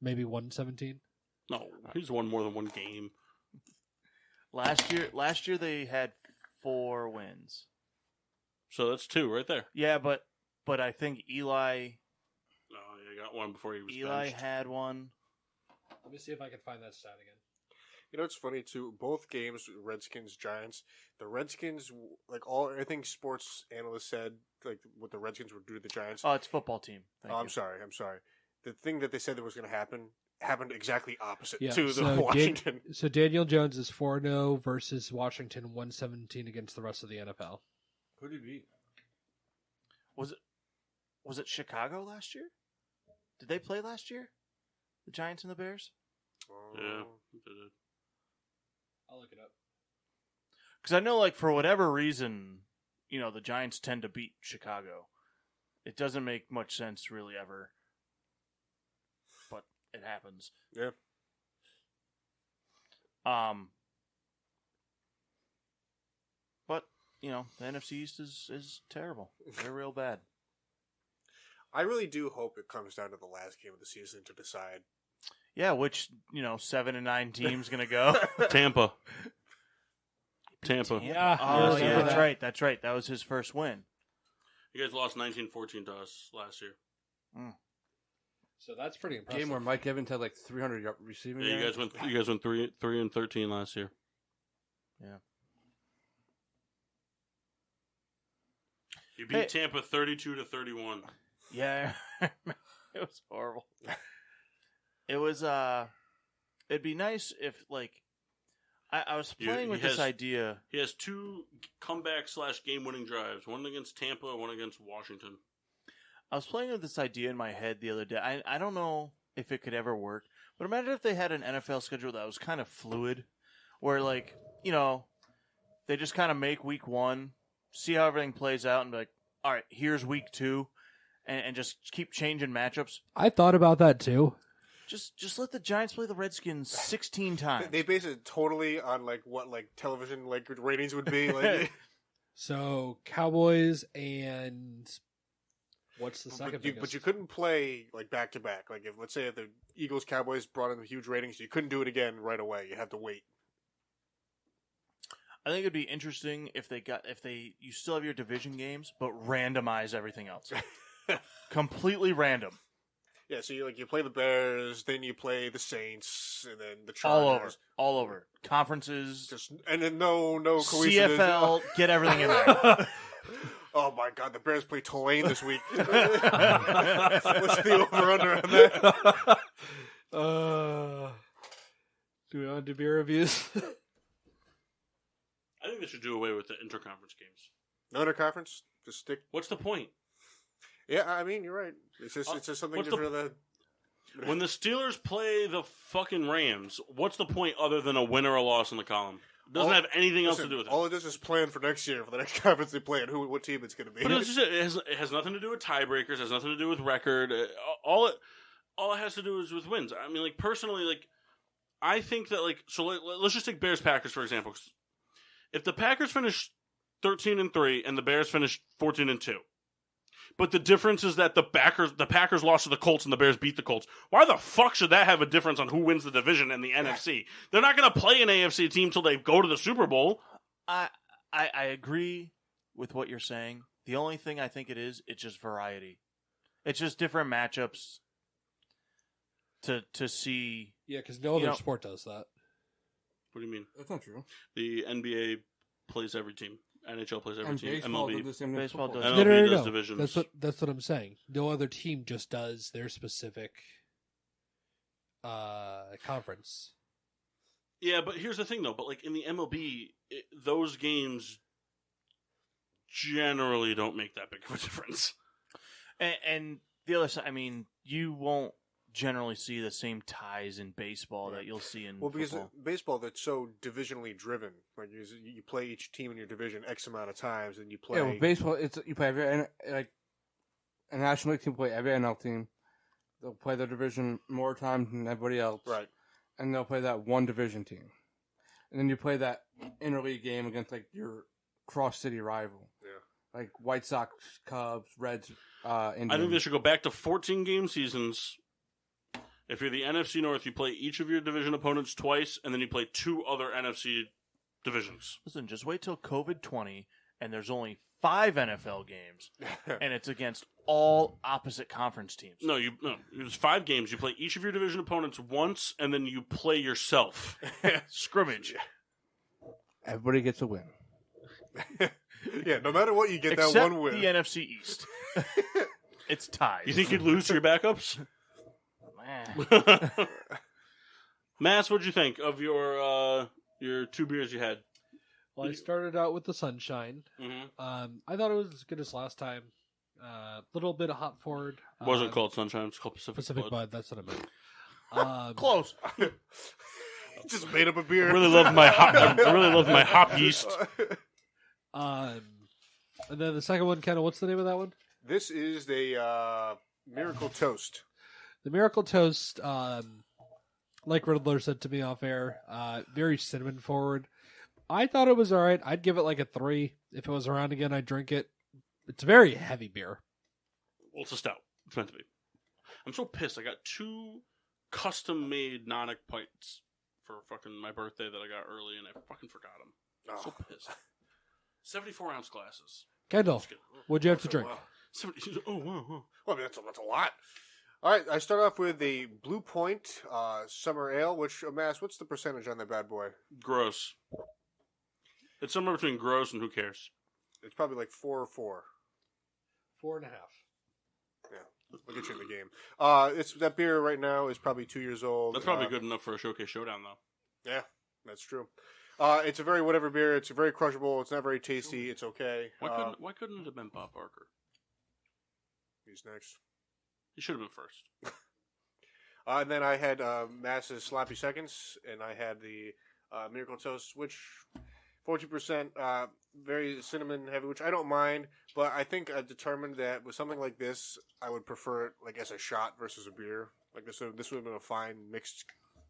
Maybe 1-17. No, he's won more than one game. Last year they had 4 wins. So that's 2 right there. Yeah, but I think Eli Oh, yeah, he got one before he was Eli benched. had one. Let me see if I can find that stat again. You know, it's funny too. Both games, Redskins, Giants. The Redskins, like everything sports analysts said, like what the Redskins would do to the Giants. Oh, it's football team. Thank I'm you. sorry. The thing that they said that was going to happen happened exactly opposite Yeah, to the so Washington. So Daniel Jones is 4-0 versus Washington, 1-17 against the rest of the NFL. Who did he beat? Was it Chicago last year? Did they play last year? The Giants and the Bears? Yeah. I'll look it up. Because I know, like, for whatever reason, you know, the Giants tend to beat Chicago. It doesn't make much sense, really, ever. But it happens. Yeah. But, you know, the NFC East is terrible. They're real bad. I really do hope it comes down to the last game of the season to decide. Yeah, which 7 and 9 teams gonna go? Tampa. Yeah. Oh, I yeah, remember that. that's right. That was his first win. You guys lost 19-14 to us last year. So that's pretty impressive. Game where Mike Evans had like 300 receiving Yeah, yards. you guys went 3-13 last year. Yeah. You beat Tampa 32-31. Yeah, it was horrible. It was. It'd be nice if I was playing with this idea. He has 2 comeback/game-winning drives. One against Tampa, one against Washington. I was playing with this idea in my head the other day. I don't know if it could ever work, but imagine if they had an NFL schedule that was kind of fluid, where they just kind of make week 1, see how everything plays out, and be like, all right, here's week 2, and just keep changing matchups. I thought about that too. Just let the Giants play the Redskins 16 times. They base it totally on what television ratings would be. So Cowboys and what's the second? But you couldn't play back to back. If let's say if the Eagles Cowboys brought in huge ratings, you couldn't do it again right away. You had to wait. I think it'd be interesting if you still have your division games, but randomize everything else. Completely random. Yeah, so you play the Bears, then you play the Saints, and then the Chargers. All over. Conferences. And then no coincidence. CFL, get everything in there. Oh my God, the Bears play Tulane this week. What's the over-under on that? Do we want to do beer reviews? I think they should do away with the interconference games. No interconference? Just stick. What's the point? Yeah, I mean, you're right. It's just something just for the... When the Steelers play the fucking Rams, what's the point other than a win or a loss in the column? It doesn't have anything else to do with it. All it does is plan for next year, for the next conference they play, and what team it's going to be. But it has nothing to do with tiebreakers. It has nothing to do with record. All it has to do is with wins. I mean, personally, I think that so let's just take Bears Packers for example. If the Packers finish 13-3 and the Bears finish 14-2. But the difference is that the Packers lost to the Colts and the Bears beat the Colts. Why the fuck should that have a difference on who wins the division in the NFC? They're not going to play an AFC team till they go to the Super Bowl. I agree with what you're saying. The only thing I think it's just variety. It's just different matchups to see. Yeah, because no other sport does that. What do you mean? That's not true. The NBA plays every team. NHL plays every And team. baseball MLB does the same Baseball football. does. MLB does No. divisions. That's what I'm saying. No other team just does their specific conference. Yeah, but here's the thing, though. But in the MLB, those games generally don't make that big of a difference. And the other side, I mean, you won't generally see the same ties in baseball that you'll see in Well, because football. baseball, that's so divisionally driven. You play each team in your division X amount of times, and you play... Yeah, well, baseball, you play every... a National League team play every NL team. They'll play their division more times than everybody else. Right. And they'll play that one division team. And then you play that interleague game against, your cross-city rival. Yeah. Like White Sox, Cubs, Reds, Indians. I think they should go back to 14-game seasons. If you're the NFC North, you play each of your division opponents twice, and then you play 2 other NFC divisions. Listen, just wait till COVID-20, and there's only 5 NFL games, and it's against all opposite conference teams. No, there's 5 games. You play each of your division opponents once, and then you play yourself. Scrimmage. Everybody gets a win. Yeah, no matter what, you get Except that one win. the NFC East. It's tied. You think you'd lose to your backups? Mass, what'd you think of your 2 beers you had? Well, I started out with the Sunshine. Mm-hmm. I thought it was as good as last time. A little bit of hot forward. It wasn't called Sunshine. It's called Pacific Bud. Bud. That's what I meant. Close. Just made up a beer. I really love my hop yeast. And then the second one, what's the name of that one? This is the Miracle Toast. The Miracle Toast, like Riddler said to me off air, very cinnamon forward. I thought it was all right. I'd give it a 3. If it was around again, I'd drink it. It's a very heavy beer. Well, it's a stout. It's meant to be. I'm so pissed. I got 2 custom made Nonic pipes for fucking my birthday that I got early, and I fucking forgot them. Oh. So pissed. 74-ounce glasses. Kendall, Just kidding. what'd you have to drink? Wow. 70, oh, wow. Well, I mean, that's a lot. All right, I start off with the Blue Point Summer Ale, which, Mass, what's the percentage on that bad boy? Gross. It's somewhere between gross and who cares. It's probably like 4 or 4. 4.5. We'll get you in the game. It's that beer right now is probably 2 years old. That's probably good enough for a showcase showdown, though. Yeah, that's true. It's a very whatever beer. It's very crushable. It's not very tasty. It's okay. Why couldn't it have been Bob Barker? He's next. He should have been first. And then I had Mass's Sloppy Seconds, and I had the Miracle Toast, which 14%, very cinnamon heavy, which I don't mind. But I think I determined that with something like this, I would prefer it like as a shot versus a beer. Like this would have been a fine mixed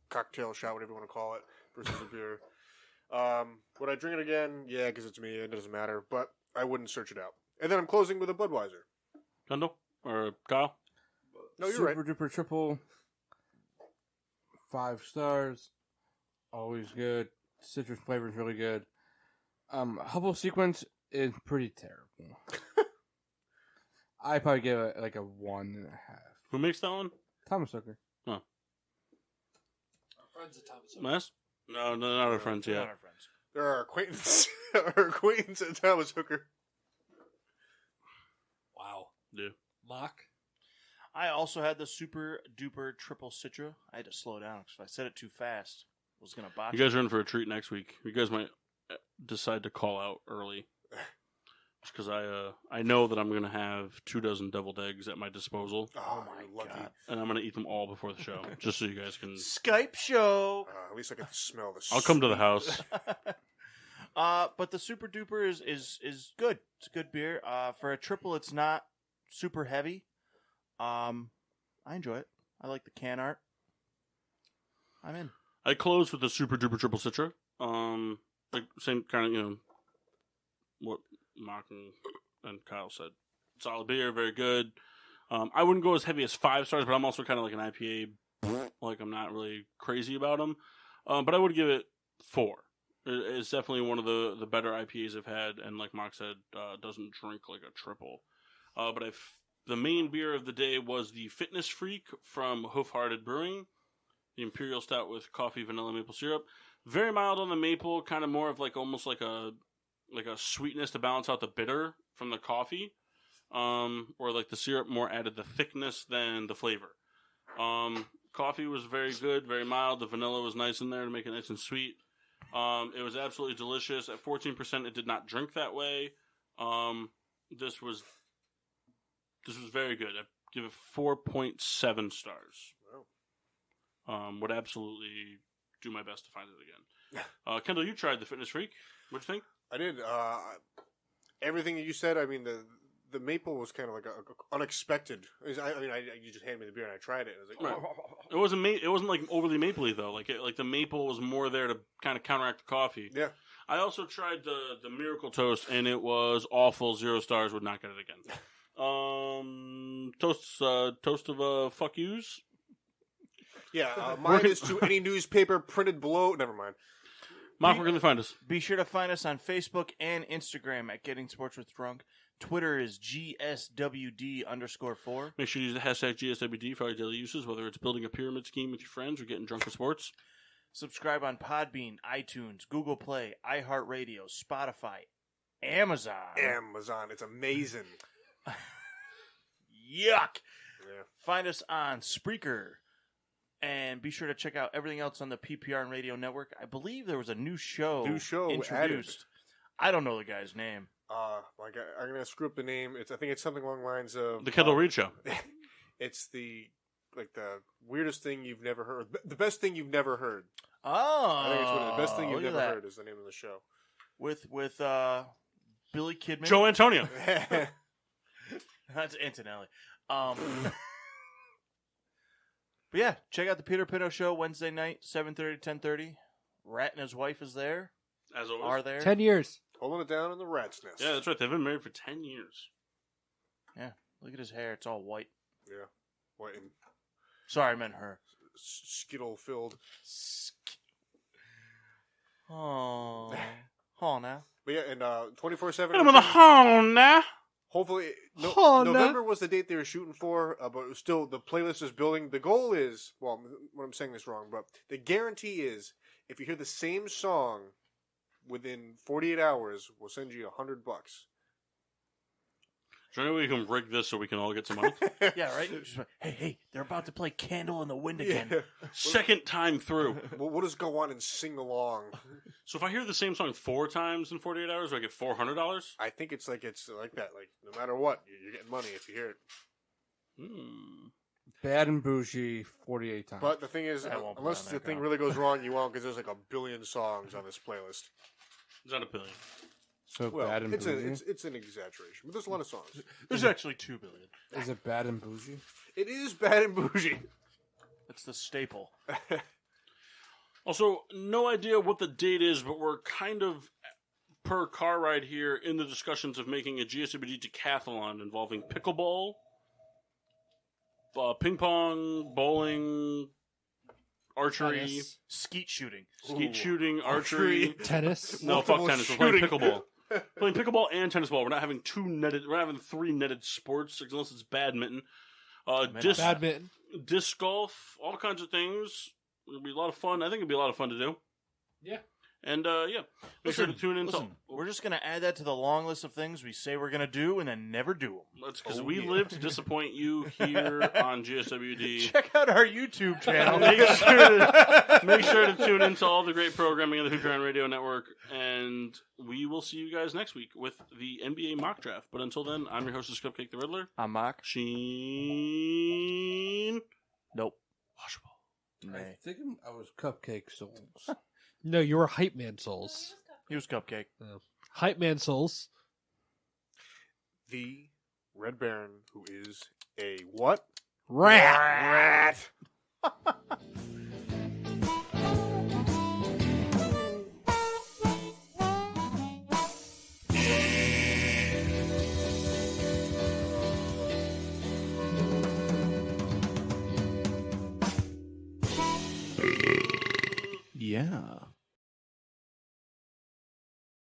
cocktail shot, whatever you want to call it, versus a beer. Would I drink it again? Yeah, because it's me. It doesn't matter. But I wouldn't search it out. And then I'm closing with a Budweiser. Kendall? Or Kyle? No, you're Super right. duper triple. 5 stars. Always good. Citrus flavor is really good. Hubble sequence is pretty terrible. I probably give it like a 1.5. Who makes that one? Thomas Hooker. Our friends at Thomas. Mass? No, not our friends Not yet. our friends. They're our acquaintance. Our acquaintance at Thomas Hooker. Wow. Yeah. Mock. I also had the super duper triple Citra. I had to slow down because if I said it too fast, I was going to botch You guys are in for a treat next week. You guys might decide to call out early. Just because I know that I'm going to have 24 deviled eggs at my disposal. Oh, my lucky. And I'm going to eat them all before the show. Just so you guys can... Skype show. At least I get to smell the. I'll come to the house. But the super duper is good. It's a good beer. For a triple, it's not super heavy. I enjoy it. I like the can art. I'm in. I closed with the Super Duper Triple Citra. Like same kind of, what Mark and Kyle said. Solid beer, very good. I wouldn't go as heavy as 5 stars, but I'm also kind of like an IPA. Like, I'm not really crazy about them. But I would give it 4. It's definitely one of the better IPAs I've had, and like Mark said, doesn't drink like a triple. But the main beer of the day was the Fitness Freak from Hoof Hearted Brewing. The Imperial Stout with coffee, vanilla, maple syrup. Very mild on the maple, kind of more of like almost like a sweetness to balance out the bitter from the coffee. Or like the syrup more added the thickness than the flavor. Coffee was very good, very mild. The vanilla was nice in there to make it nice and sweet. It was absolutely delicious. At 14%, it did not drink that way. This was very good. I give it 4.7 stars. Would absolutely do my best to find it again. Kendall, you tried the Fitness Freak. What'd you think? I did. Everything that you said. I mean, the maple was kind of like a unexpected. You just handed me the beer and I tried it. And I was like, Right. It wasn't like overly mapley though. Like the maple was more there to kind of counteract the coffee. Yeah. I also tried the Miracle Toast and it was awful. 0 stars. Would not get it again. Toast of fuck yous. Yeah, mine is to any newspaper printed below. Never mind. Mark, where can they find us? Be sure to find us on Facebook and Instagram at Getting Sports with Drunk. Twitter is GSWD_4. Make sure you use the hashtag GSWD for all your daily uses, whether it's building a pyramid scheme with your friends or getting drunk with sports. Subscribe on Podbean, iTunes, Google Play, iHeartRadio, Spotify, Amazon. Amazon, it's amazing. Yuck. Yeah. Find us on Spreaker. And be sure to check out everything else on the PPRN Radio Network. I believe there was a new show introduced. Added. I don't know the guy's name. I'm gonna screw up the name. I think it's something along the lines of The Kendall Reed Show. It's the weirdest thing you've never heard. The best thing you've never heard. Oh, I think it's the best thing you've look never at that. heard is the name of the show. With Billy Kidman. Joe Antonio. That's Antonelli. But yeah, check out the Peter Pinto Show Wednesday night, 7:30 to 10:30. Rat and his wife is there. As always. Are there? 10 years. Holding it down in the rat's nest. Yeah, that's right. They've been married for 10 years. Yeah. Look at his hair. It's all white. Yeah. Waiting. Sorry, I meant her. Skittle-filled. Oh, now. But yeah, and 24/7. I'm on the horn now. Hopefully, Oh, no. November was the date they were shooting for, but it was still the playlist is building. The goal is, well, when I'm saying this wrong, but the guarantee is, if you hear the same song within 48 hours, we'll send you $100. Is there any way we can rig this so we can all get some money? Yeah, right. Just like, hey, they're about to play "Candle in the Wind" again. Yeah. Second time through. We'll just go on and sing along. So if I hear the same song 4 times in 48 hours, do I get $400? I think it's like that. Like no matter what, you're getting money if you hear it. Bad and bougie 48 times. But the thing is, I won't put unless on the that thing count. really goes wrong, you won't because there's like a billion songs on this playlist. Is that a billion? so Well, bad and it's bougie. it's an exaggeration, but there's a lot of songs. There's actually 2 billion. Is it bad and bougie? It is bad and bougie. That's the staple. Also, no idea what the date is, but we're kind of, per car ride here, in the discussions of making a GSWD decathlon involving pickleball, ping pong, bowling, archery, Tennis. Skeet shooting. skeet shooting, archery. Tennis. No, fuck Multiple tennis. We're playing shooting. pickleball. Playing pickleball and tennis ball. We're not having 3 netted sports unless it's badminton. Badminton. Disc golf, all kinds of things. It'll be a lot of fun. I think it'll be a lot of fun to do. Yeah. And make sure to tune in. Listen, we're just going to add that to the long list of things we say we're going to do and then never do them. That's because we live to disappoint you here on GSWD. Check out our YouTube channel. Make sure to tune into all the great programming on the PPRN Radio Network, and we will see you guys next week with the NBA mock draft. But until then, I'm your hostess, Cupcake the Riddler. I'm Mark. Sheen. Nope. Washable. I think I was Cupcake Souls. No, you were Hype Man Souls. He was Cupcake. Hype Man Souls. The Red Baron, who is a what? Rat. Yeah.